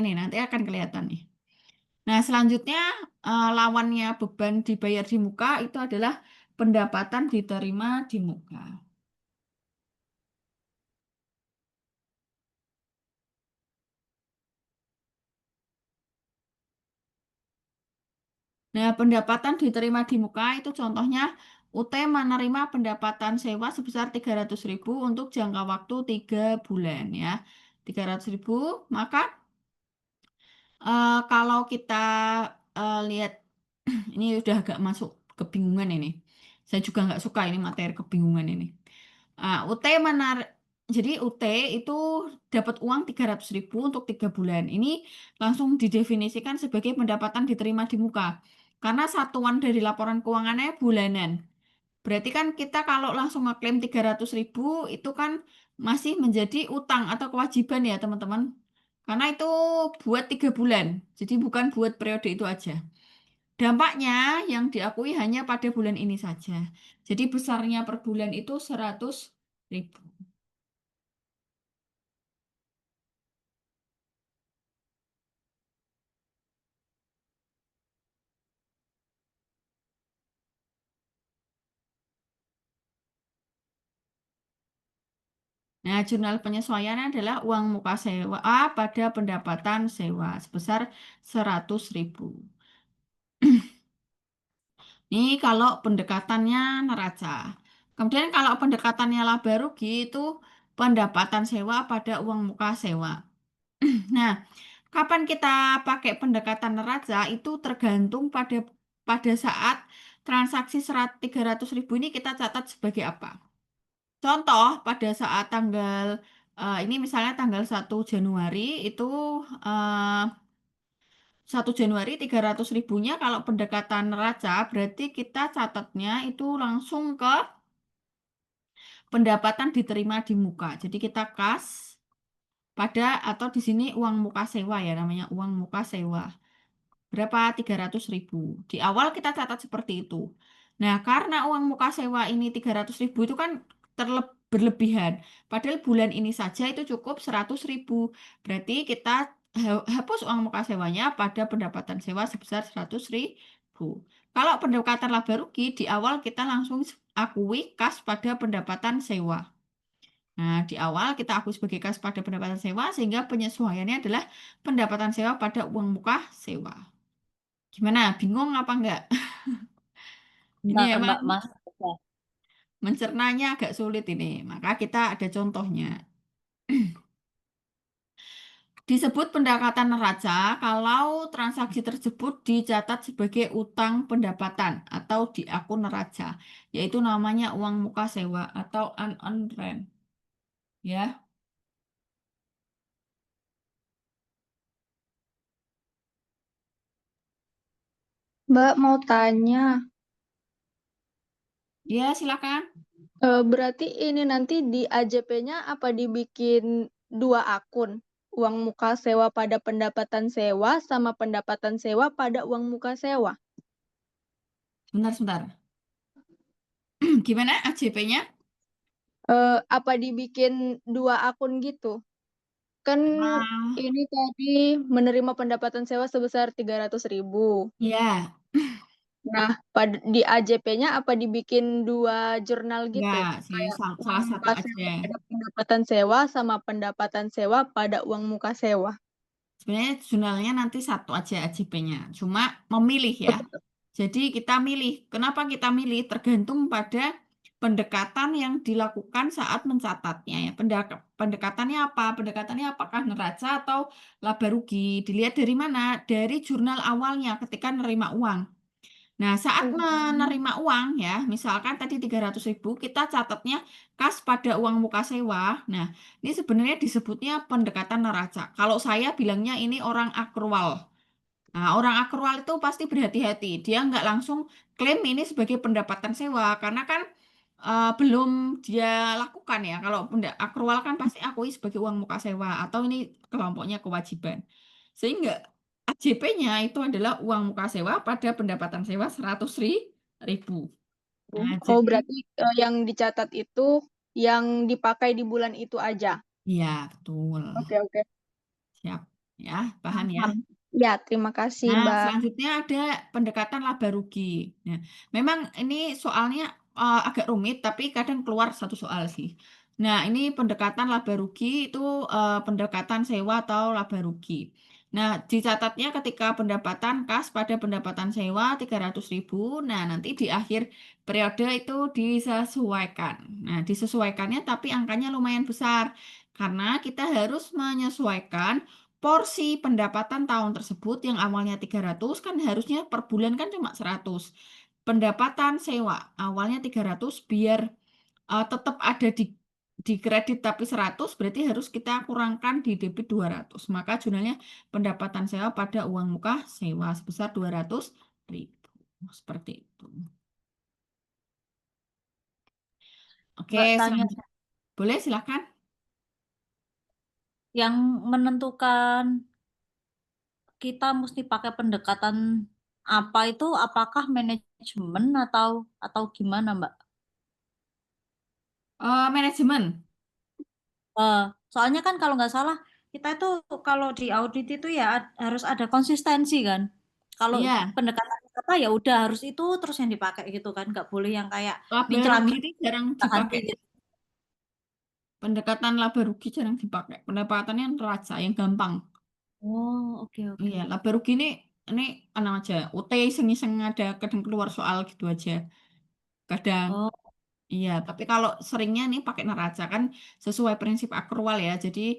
[SPEAKER 2] kelihatan nih. Nah, selanjutnya lawannya beban dibayar di muka itu adalah pendapatan diterima di muka. Nah, pendapatan diterima di muka itu contohnya UT menerima pendapatan sewa sebesar 300.000 untuk jangka waktu 3 bulan ya. 300.000, maka kalau kita lihat ini udah agak masuk kebingungan ini. Saya juga nggak suka ini materi kebingungan ini. UT jadi UT itu dapat uang 300.000 untuk 3 bulan. Ini langsung didefinisikan sebagai pendapatan diterima di muka. Karena satuan dari laporan keuangannya bulanan. Berarti kan kita kalau langsung ngeklaim 300.000 itu kan masih menjadi utang atau kewajiban ya teman-teman. Karena itu buat 3 bulan. Jadi bukan buat periode itu aja. Dampaknya yang diakui hanya pada bulan ini saja. Jadi besarnya per bulan itu 100.000. Nah, jurnal penyesuaiannya adalah uang muka sewa pada pendapatan sewa sebesar 100.000. Ini kalau pendekatannya neraca. Kemudian kalau pendekatannya laba rugi itu pendapatan sewa pada uang muka sewa. Nah, kapan kita pakai pendekatan neraca itu tergantung pada saat transaksi 300.000 ini kita catat sebagai apa. Contoh pada saat ini misalnya tanggal 1 Januari itu 1 Januari 300.000-nya kalau pendekatan neraca berarti kita catatnya itu langsung ke pendapatan diterima di muka. Jadi kita kas atau di sini uang muka sewa ya namanya uang muka sewa. Berapa? 300.000. Di awal kita catat seperti itu. Nah, karena uang muka sewa ini 300.000 itu kan berlebihan. Padahal bulan ini saja itu cukup 100.000. Berarti kita hapus uang muka sewanya pada pendapatan sewa sebesar 100.000. Kalau pendekatan laba rugi, di awal kita langsung akui kas pada pendapatan sewa. Nah, di awal kita akui sebagai kas pada pendapatan sewa, sehingga penyesuaiannya adalah pendapatan sewa pada uang muka sewa. Gimana? Bingung apa enggak? Ini
[SPEAKER 3] Mbak,
[SPEAKER 2] emang
[SPEAKER 3] Mas.
[SPEAKER 2] mencernanya agak sulit ini. Maka kita ada contohnya. Disebut pendekatan neraca kalau transaksi tersebut dicatat sebagai utang pendapatan atau di akun neraca, yaitu namanya uang muka sewa atau unearned rent. Ya,
[SPEAKER 5] Mbak mau tanya,
[SPEAKER 2] ya silakan.
[SPEAKER 5] berarti ini nanti di AJP-nya apa dibikin 2 akun? Uang muka sewa pada pendapatan sewa sama pendapatan sewa pada uang muka sewa.
[SPEAKER 2] Sebentar. Gimana AJP-nya?
[SPEAKER 5] Apa dibikin 2 akun gitu? Kan
[SPEAKER 2] Ah,
[SPEAKER 5] ini tadi menerima pendapatan sewa sebesar 300.000.
[SPEAKER 2] ya,
[SPEAKER 5] Nah, di AJP-nya apa dibikin 2 jurnal gitu?
[SPEAKER 2] enggak sih,
[SPEAKER 5] Kayak uang
[SPEAKER 2] salah satu
[SPEAKER 5] muka
[SPEAKER 2] aja.
[SPEAKER 5] sewa pada pendapatan sewa sama pendapatan sewa pada uang muka sewa.
[SPEAKER 2] Sebenarnya jurnalnya nanti satu aja AJP-nya. Cuma memilih ya. Jadi kita milih. Kenapa kita milih? Tergantung pada pendekatan yang dilakukan saat mencatatnya ya. Pendekatannya apa? Pendekatannya apakah neraca atau laba rugi? Dilihat dari mana? Dari jurnal awalnya ketika nerima uang. Nah, saat menerima uang ya, misalkan tadi 300.000, kita catatnya kas pada uang muka sewa. Nah, ini sebenarnya disebutnya pendekatan neraca. Kalau saya bilangnya ini orang akrual. Nah, orang akrual itu pasti berhati-hati. Dia nggak langsung klaim ini sebagai pendapatan sewa, karena kan belum dia lakukan ya. Kalau akrual kan pasti akui sebagai uang muka sewa, atau ini kelompoknya kewajiban. Sehingga AJP-nya itu adalah uang muka sewa pada pendapatan sewa 100.000. Nah,
[SPEAKER 5] Oh,
[SPEAKER 2] jadi
[SPEAKER 5] berarti yang dicatat itu yang dipakai di bulan itu aja.
[SPEAKER 2] ya betul.
[SPEAKER 5] Oke, oke.
[SPEAKER 2] Siap ya, paham ya.
[SPEAKER 5] Paham. Ya, terima kasih,
[SPEAKER 2] Nah,
[SPEAKER 5] Mbak.
[SPEAKER 2] selanjutnya ada pendekatan laba rugi. Nah, memang ini soalnya agak rumit, tapi kadang keluar satu soal sih. Nah, ini pendekatan laba rugi itu pendekatan sewa atau laba rugi. Nah, dicatatnya ketika pendapatan kas pada pendapatan sewa 300.000. Nah, nanti di akhir periode itu disesuaikan. Nah, disesuaikannya tapi angkanya lumayan besar. Karena kita harus menyesuaikan porsi pendapatan tahun tersebut yang awalnya 300 kan harusnya per bulan kan cuma 100. Pendapatan sewa awalnya 300 biar tetap ada di kredit tapi 100 berarti harus kita kurangkan di debit 200. Maka jurnalnya pendapatan sewa pada uang muka sewa sebesar 200.000. Seperti itu. Oke,
[SPEAKER 3] Mbak tanya,
[SPEAKER 2] selanjutnya. Boleh silakan.
[SPEAKER 3] yang menentukan kita mesti pakai pendekatan apa itu, apakah manajemen atau gimana, Mbak?
[SPEAKER 2] Manajemen.
[SPEAKER 3] Soalnya kan kalau nggak salah kita itu kalau di audit itu ya harus ada konsistensi kan. Kalau
[SPEAKER 2] Iya,
[SPEAKER 3] pendekatan apa ya udah harus itu terus yang dipakai gitu kan, nggak boleh yang kayak
[SPEAKER 2] laba rugi
[SPEAKER 3] mincela-mincela
[SPEAKER 2] ini jarang
[SPEAKER 3] ganti
[SPEAKER 2] dipakai.
[SPEAKER 3] gitu.
[SPEAKER 2] Pendekatan laba rugi jarang dipakai. Pendapatannya neraca yang gampang.
[SPEAKER 3] Oh, oke oke.
[SPEAKER 2] Iya, laba rugi ini anu aja. UT iseng-iseng ada kadang keluar soal gitu aja. Kadang.
[SPEAKER 3] Oh,
[SPEAKER 2] Iya, tapi kalau seringnya nih pakai neraca kan sesuai prinsip akrual ya. Jadi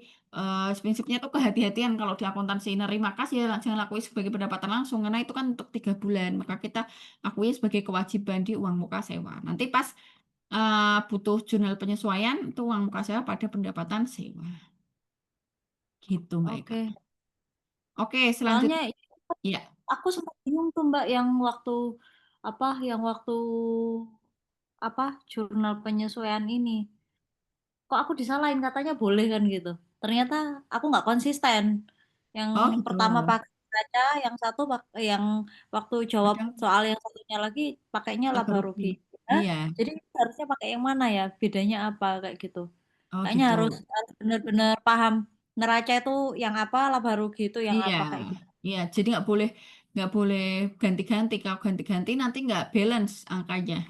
[SPEAKER 2] prinsipnya tuh kehati-hatian kalau di akuntansi nerima kas ya jangan lakui sebagai pendapatan langsung karena itu kan untuk 3 bulan. Maka kita akui sebagai kewajiban di uang muka sewa. Nanti pas butuh jurnal penyesuaian itu uang muka sewa pada pendapatan sewa. Gitu Mbak Eka.
[SPEAKER 3] oke.
[SPEAKER 2] Oke,
[SPEAKER 3] Soalnya
[SPEAKER 2] selanjutnya. Ya.
[SPEAKER 3] aku sempat bingung tuh Mbak yang waktu apa jurnal penyesuaian ini. Kok aku disalahin katanya boleh kan gitu. Ternyata aku nggak konsisten. Yang
[SPEAKER 2] Oh gitu.
[SPEAKER 3] pertama pakai baca, yang waktu jawab
[SPEAKER 2] Kadang
[SPEAKER 3] soal yang satunya lagi pakainya
[SPEAKER 2] laba
[SPEAKER 3] laba
[SPEAKER 2] rugi.
[SPEAKER 3] rugi. Hah?
[SPEAKER 2] Iya.
[SPEAKER 3] Jadi harusnya pakai yang mana ya? Bedanya apa kayak gitu?
[SPEAKER 2] Oh
[SPEAKER 3] Kayaknya
[SPEAKER 2] gitu.
[SPEAKER 3] harus benar-benar paham neraca itu yang apa, laba rugi itu yang
[SPEAKER 2] Iya.
[SPEAKER 3] apa kayak gitu.
[SPEAKER 2] Iya. Jadi nggak boleh ganti-ganti. Kalau ganti-ganti nanti nggak balance angkanya.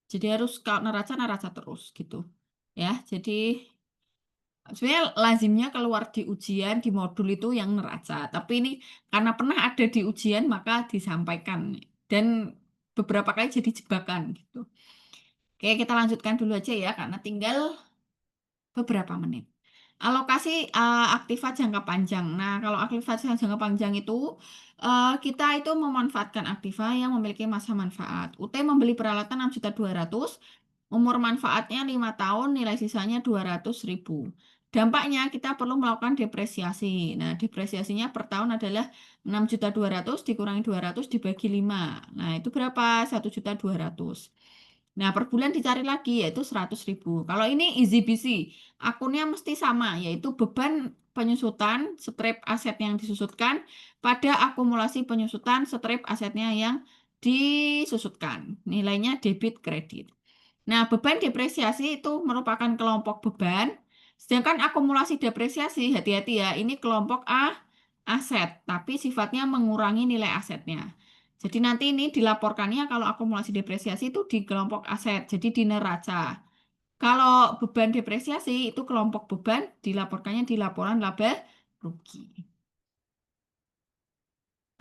[SPEAKER 2] Jadi harus kalau neraca terus gitu. Ya. Jadi sebenarnya lazimnya keluar di ujian di modul itu yang neraca. Tapi ini karena pernah ada di ujian maka disampaikan dan beberapa kali jadi jebakan gitu. Oke, kita lanjutkan dulu aja ya karena tinggal beberapa menit. Alokasi aktiva jangka panjang. Nah, kalau aktiva jangka panjang itu kita itu memanfaatkan aktiva yang memiliki masa manfaat. UT membeli peralatan 6.200.000, umur manfaatnya 5 tahun, nilai sisanya 200.000. Dampaknya kita perlu melakukan depresiasi. Nah, depresiasinya per tahun adalah 6.200.000 dikurangi 200 dibagi 5. Nah, itu berapa? 1.200.000. Nah, per bulan dicari lagi yaitu 100.000. Kalau ini easy busy, akunnya mesti sama, yaitu beban penyusutan strip aset yang disusutkan pada akumulasi penyusutan strip asetnya yang disusutkan. Nilainya debit kredit. Nah, beban depresiasi itu merupakan kelompok beban, sedangkan akumulasi depresiasi, hati-hati ya, ini kelompok aset, tapi sifatnya mengurangi nilai asetnya. Jadi nanti ini dilaporkannya kalau akumulasi depresiasi itu di kelompok aset, jadi di neraca. Kalau beban depresiasi itu kelompok beban dilaporkannya di laporan laba rugi.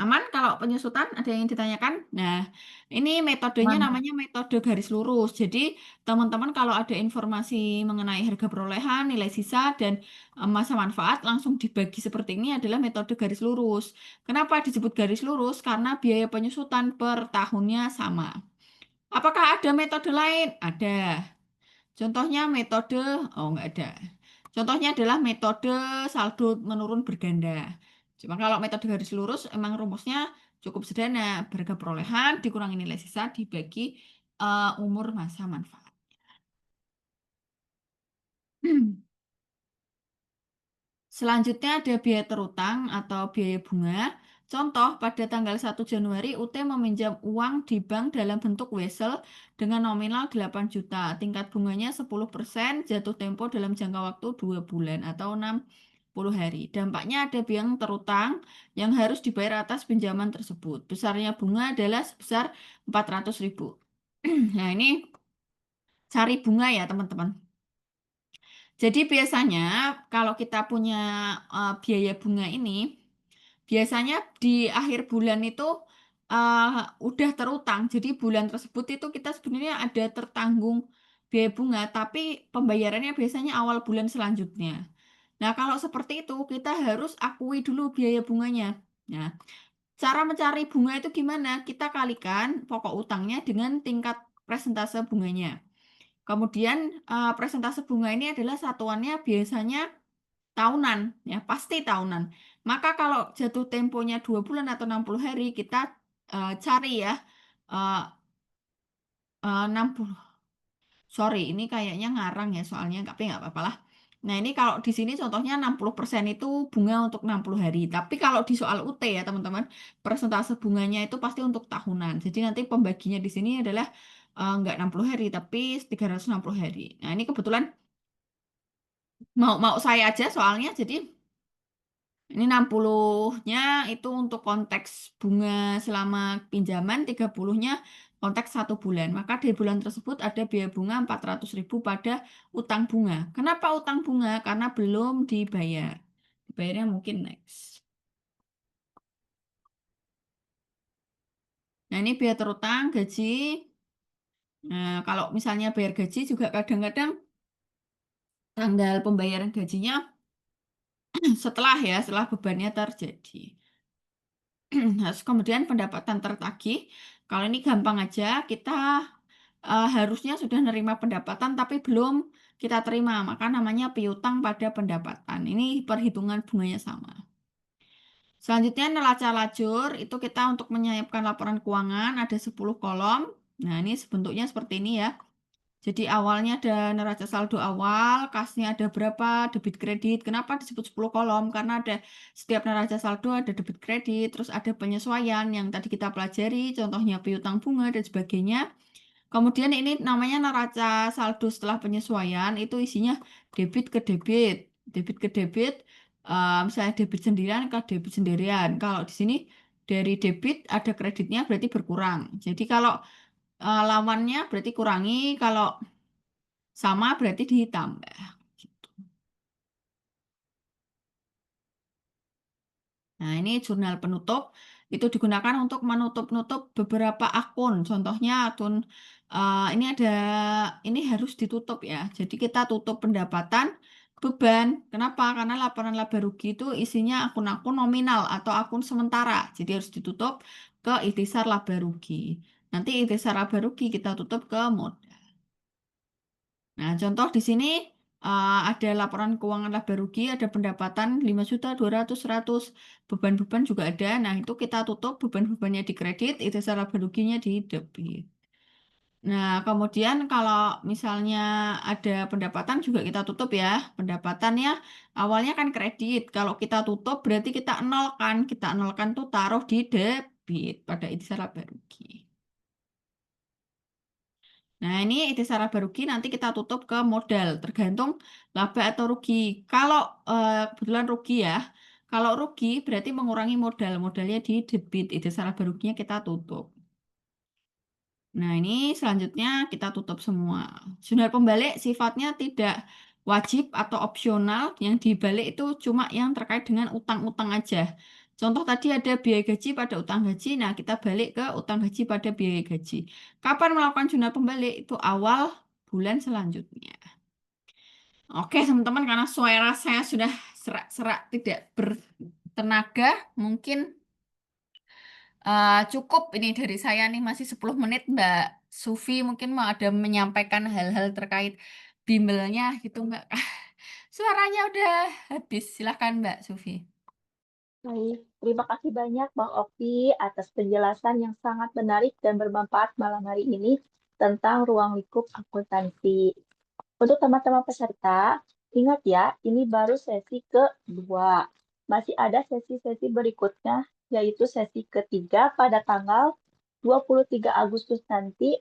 [SPEAKER 2] Aman kalau penyusutan ada yang ditanyakan? Nah, ini metodenya
[SPEAKER 3] Aman.
[SPEAKER 2] namanya metode garis lurus. Jadi, teman-teman kalau ada informasi mengenai harga perolehan, nilai sisa, dan masa manfaat langsung dibagi seperti ini adalah metode garis lurus. Kenapa disebut garis lurus? Karena biaya penyusutan per tahunnya sama. Apakah ada metode lain? Ada. Contohnya metode, oh nggak ada. Contohnya adalah metode saldo menurun berganda. Cuma kalau metode garis lurus emang rumusnya cukup sederhana. Harga perolehan dikurangi nilai sisa dibagi umur masa manfaat. Selanjutnya ada biaya terutang atau biaya bunga. Contoh, pada tanggal 1 Januari UT meminjam uang di bank dalam bentuk wesel dengan nominal 8 juta. Tingkat bunganya 10%, jatuh tempo dalam jangka waktu 2 bulan atau 60 hari. Dampaknya ada biaya terutang yang harus dibayar atas pinjaman tersebut. Besarnya bunga adalah sebesar 400.000. Nah, ini cari bunga ya, teman-teman. Jadi biasanya kalau kita punya biaya bunga ini, biasanya di akhir bulan itu udah terutang. Jadi bulan tersebut itu kita sebenarnya ada tertanggung biaya bunga, tapi pembayarannya biasanya awal bulan selanjutnya. Nah, kalau seperti itu kita harus akui dulu biaya bunganya. Nah, cara mencari bunga itu gimana? Kita kalikan pokok utangnya dengan tingkat persentase bunganya. Kemudian persentase bunga ini adalah satuannya biasanya tahunan, ya pasti tahunan. Maka kalau jatuh temponya 2 bulan atau 60 hari, kita cari ya 60. Sorry, ini kayaknya ngarang ya soalnya, tapi nggak apa-apa lah. Nah, ini kalau di sini contohnya 60% itu bunga untuk 60 hari. Tapi kalau di soal UT ya teman-teman, persentase bunganya itu pasti untuk tahunan. Jadi nanti pembaginya di sini adalah nggak 60 hari, tapi 360 hari. Nah, ini kebetulan mau saya aja soalnya, jadi ini 60-nya itu untuk konteks bunga selama pinjaman, 30-nya konteks 1 bulan. Maka di bulan tersebut ada biaya bunga 400.000 pada utang bunga. Kenapa utang bunga? Karena belum dibayar. Dibayarnya mungkin next. Nah, ini biaya terutang, gaji. Nah, kalau misalnya bayar gaji juga kadang-kadang tanggal pembayaran gajinya setelah bebannya terjadi. Terus kemudian pendapatan tertagih. Kalau ini gampang aja, kita harusnya sudah menerima pendapatan tapi belum kita terima, maka namanya piutang pada pendapatan. Ini perhitungan bunganya sama. Selanjutnya neraca lajur, itu kita untuk menyiapkan laporan keuangan ada 10 kolom. Nah, ini bentuknya seperti ini ya. Jadi awalnya ada neraca saldo awal, kasnya ada berapa, debit kredit. Kenapa disebut 10 kolom? Karena ada setiap neraca saldo ada debit kredit, terus ada penyesuaian yang tadi kita pelajari, contohnya piutang bunga dan sebagainya. Kemudian ini namanya neraca saldo setelah penyesuaian, itu isinya debit ke debit. Debit ke debit, misalnya debit sendirian ke debit sendirian. Kalau di sini dari debit ada kreditnya berarti berkurang. Jadi kalau lawannya berarti kurangi, kalau sama berarti ditambah. Gitu. Nah, ini jurnal penutup. Itu digunakan untuk menutup-nutup beberapa akun. Contohnya akun ini harus ditutup ya. Jadi kita tutup pendapatan, beban. Kenapa? Karena laporan laba rugi itu isinya akun-akun nominal atau akun sementara. Jadi harus ditutup ke ikhtisar laba rugi. Nanti ikhtisar laba rugi kita tutup ke modal. Nah, contoh di sini ada laporan keuangan laba rugi, ada pendapatan 5 juta, 200, 100, beban-beban juga ada. Nah, itu kita tutup beban-bebannya di kredit, ikhtisar laba ruginya di debit. Nah, kemudian kalau misalnya ada pendapatan juga kita tutup ya. Pendapatannya awalnya kan kredit. Kalau kita tutup berarti kita nolkan. Kita nolkan tuh taruh di debit pada ikhtisar laba rugi. Nah, ini ikhtisar laba rugi nanti kita tutup ke modal, tergantung laba atau rugi. Kalau kebetulan rugi ya, kalau rugi berarti mengurangi modal, modalnya di debit, ikhtisar laba ruginya kita tutup. Nah, ini selanjutnya kita tutup semua. Jurnal pembalik sifatnya tidak wajib atau opsional, yang dibalik itu cuma yang terkait dengan utang-utang aja. Contoh tadi ada biaya gaji pada utang gaji. Nah, kita balik ke utang gaji pada biaya gaji. Kapan melakukan jurnal pembalik? Itu awal bulan selanjutnya. Oke, teman-teman, karena suara saya sudah serak-serak tidak bertenaga, mungkin cukup ini dari saya nih masih 10 menit. Mbak Sufi mungkin mau ada menyampaikan hal-hal terkait bimbelnya gitu Mbak. Suaranya udah habis. Silahkan Mbak Sufi.
[SPEAKER 1] Baik, terima kasih banyak Bang Oki atas penjelasan yang sangat menarik dan bermanfaat malam hari ini tentang ruang lingkup akuntansi. Untuk teman-teman peserta, ingat ya, ini baru sesi kedua. Masih ada sesi-sesi berikutnya, yaitu sesi ketiga pada tanggal 23 Agustus nanti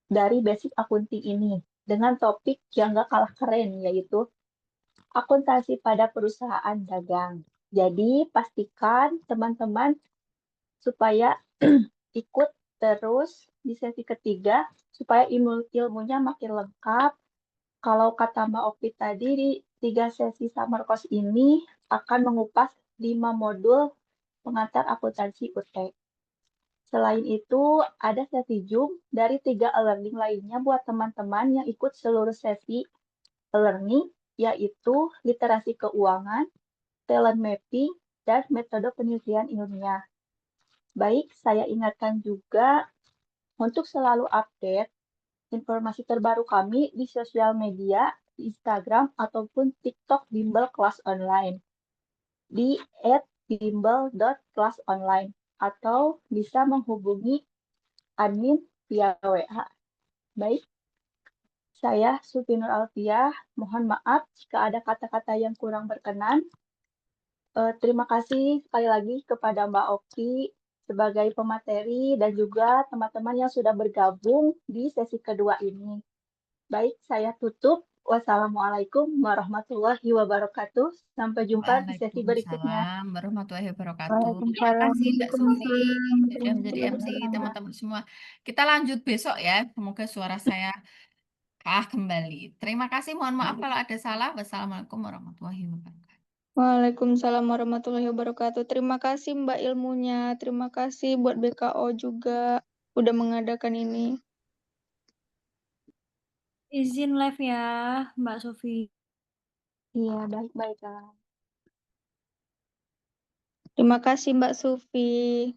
[SPEAKER 1] dari Basic Accounting ini, dengan topik yang gak kalah keren, yaitu akuntansi pada perusahaan dagang. Jadi, pastikan teman-teman supaya ikut terus di sesi ketiga, supaya ilmunya makin lengkap. Kalau kata Mbak Opi tadi, di 3 sesi summer course ini akan mengupas 5 modul pengantar akuntansi UT. Selain itu, ada sesi Zoom dari 3 e-learning lainnya buat teman-teman yang ikut seluruh sesi e-learning, yaitu literasi keuangan, talent mapping, dan metode penelitian ilmiah. Baik, saya ingatkan juga untuk selalu update informasi terbaru kami di sosial media, di Instagram, ataupun TikTok Bimbel Kelas Online di @bimbel.kelasonline atau bisa menghubungi admin via WA. Baik, saya Sufi Nur Alfiah. Mohon maaf jika ada kata-kata yang kurang berkenan. Terima kasih sekali lagi kepada Mbak Oki sebagai pemateri dan juga teman-teman yang sudah bergabung di sesi kedua ini. Baik, saya tutup. Wassalamualaikum warahmatullahi wabarakatuh. Sampai jumpa di sesi berikutnya.
[SPEAKER 2] Waalaikumsalam warahmatullahi wabarakatuh. Terima
[SPEAKER 6] Waalaikumsalam.
[SPEAKER 2] kasih Mbak Sufi sudah
[SPEAKER 1] Terima
[SPEAKER 2] menjadi
[SPEAKER 1] kasih.
[SPEAKER 2] MC teman-teman semua. Kita lanjut besok ya. Semoga suara saya kembali. Terima kasih. Mohon maaf kalau ada salah. Wassalamualaikum warahmatullahi wabarakatuh.
[SPEAKER 5] Waalaikumsalam warahmatullahi wabarakatuh. Terima kasih Mbak ilmunya. Terima kasih buat BKO juga udah mengadakan ini.
[SPEAKER 3] Izin live ya, Mbak Sofi.
[SPEAKER 1] Iya, baik-baik.
[SPEAKER 5] Terima kasih Mbak Sufi.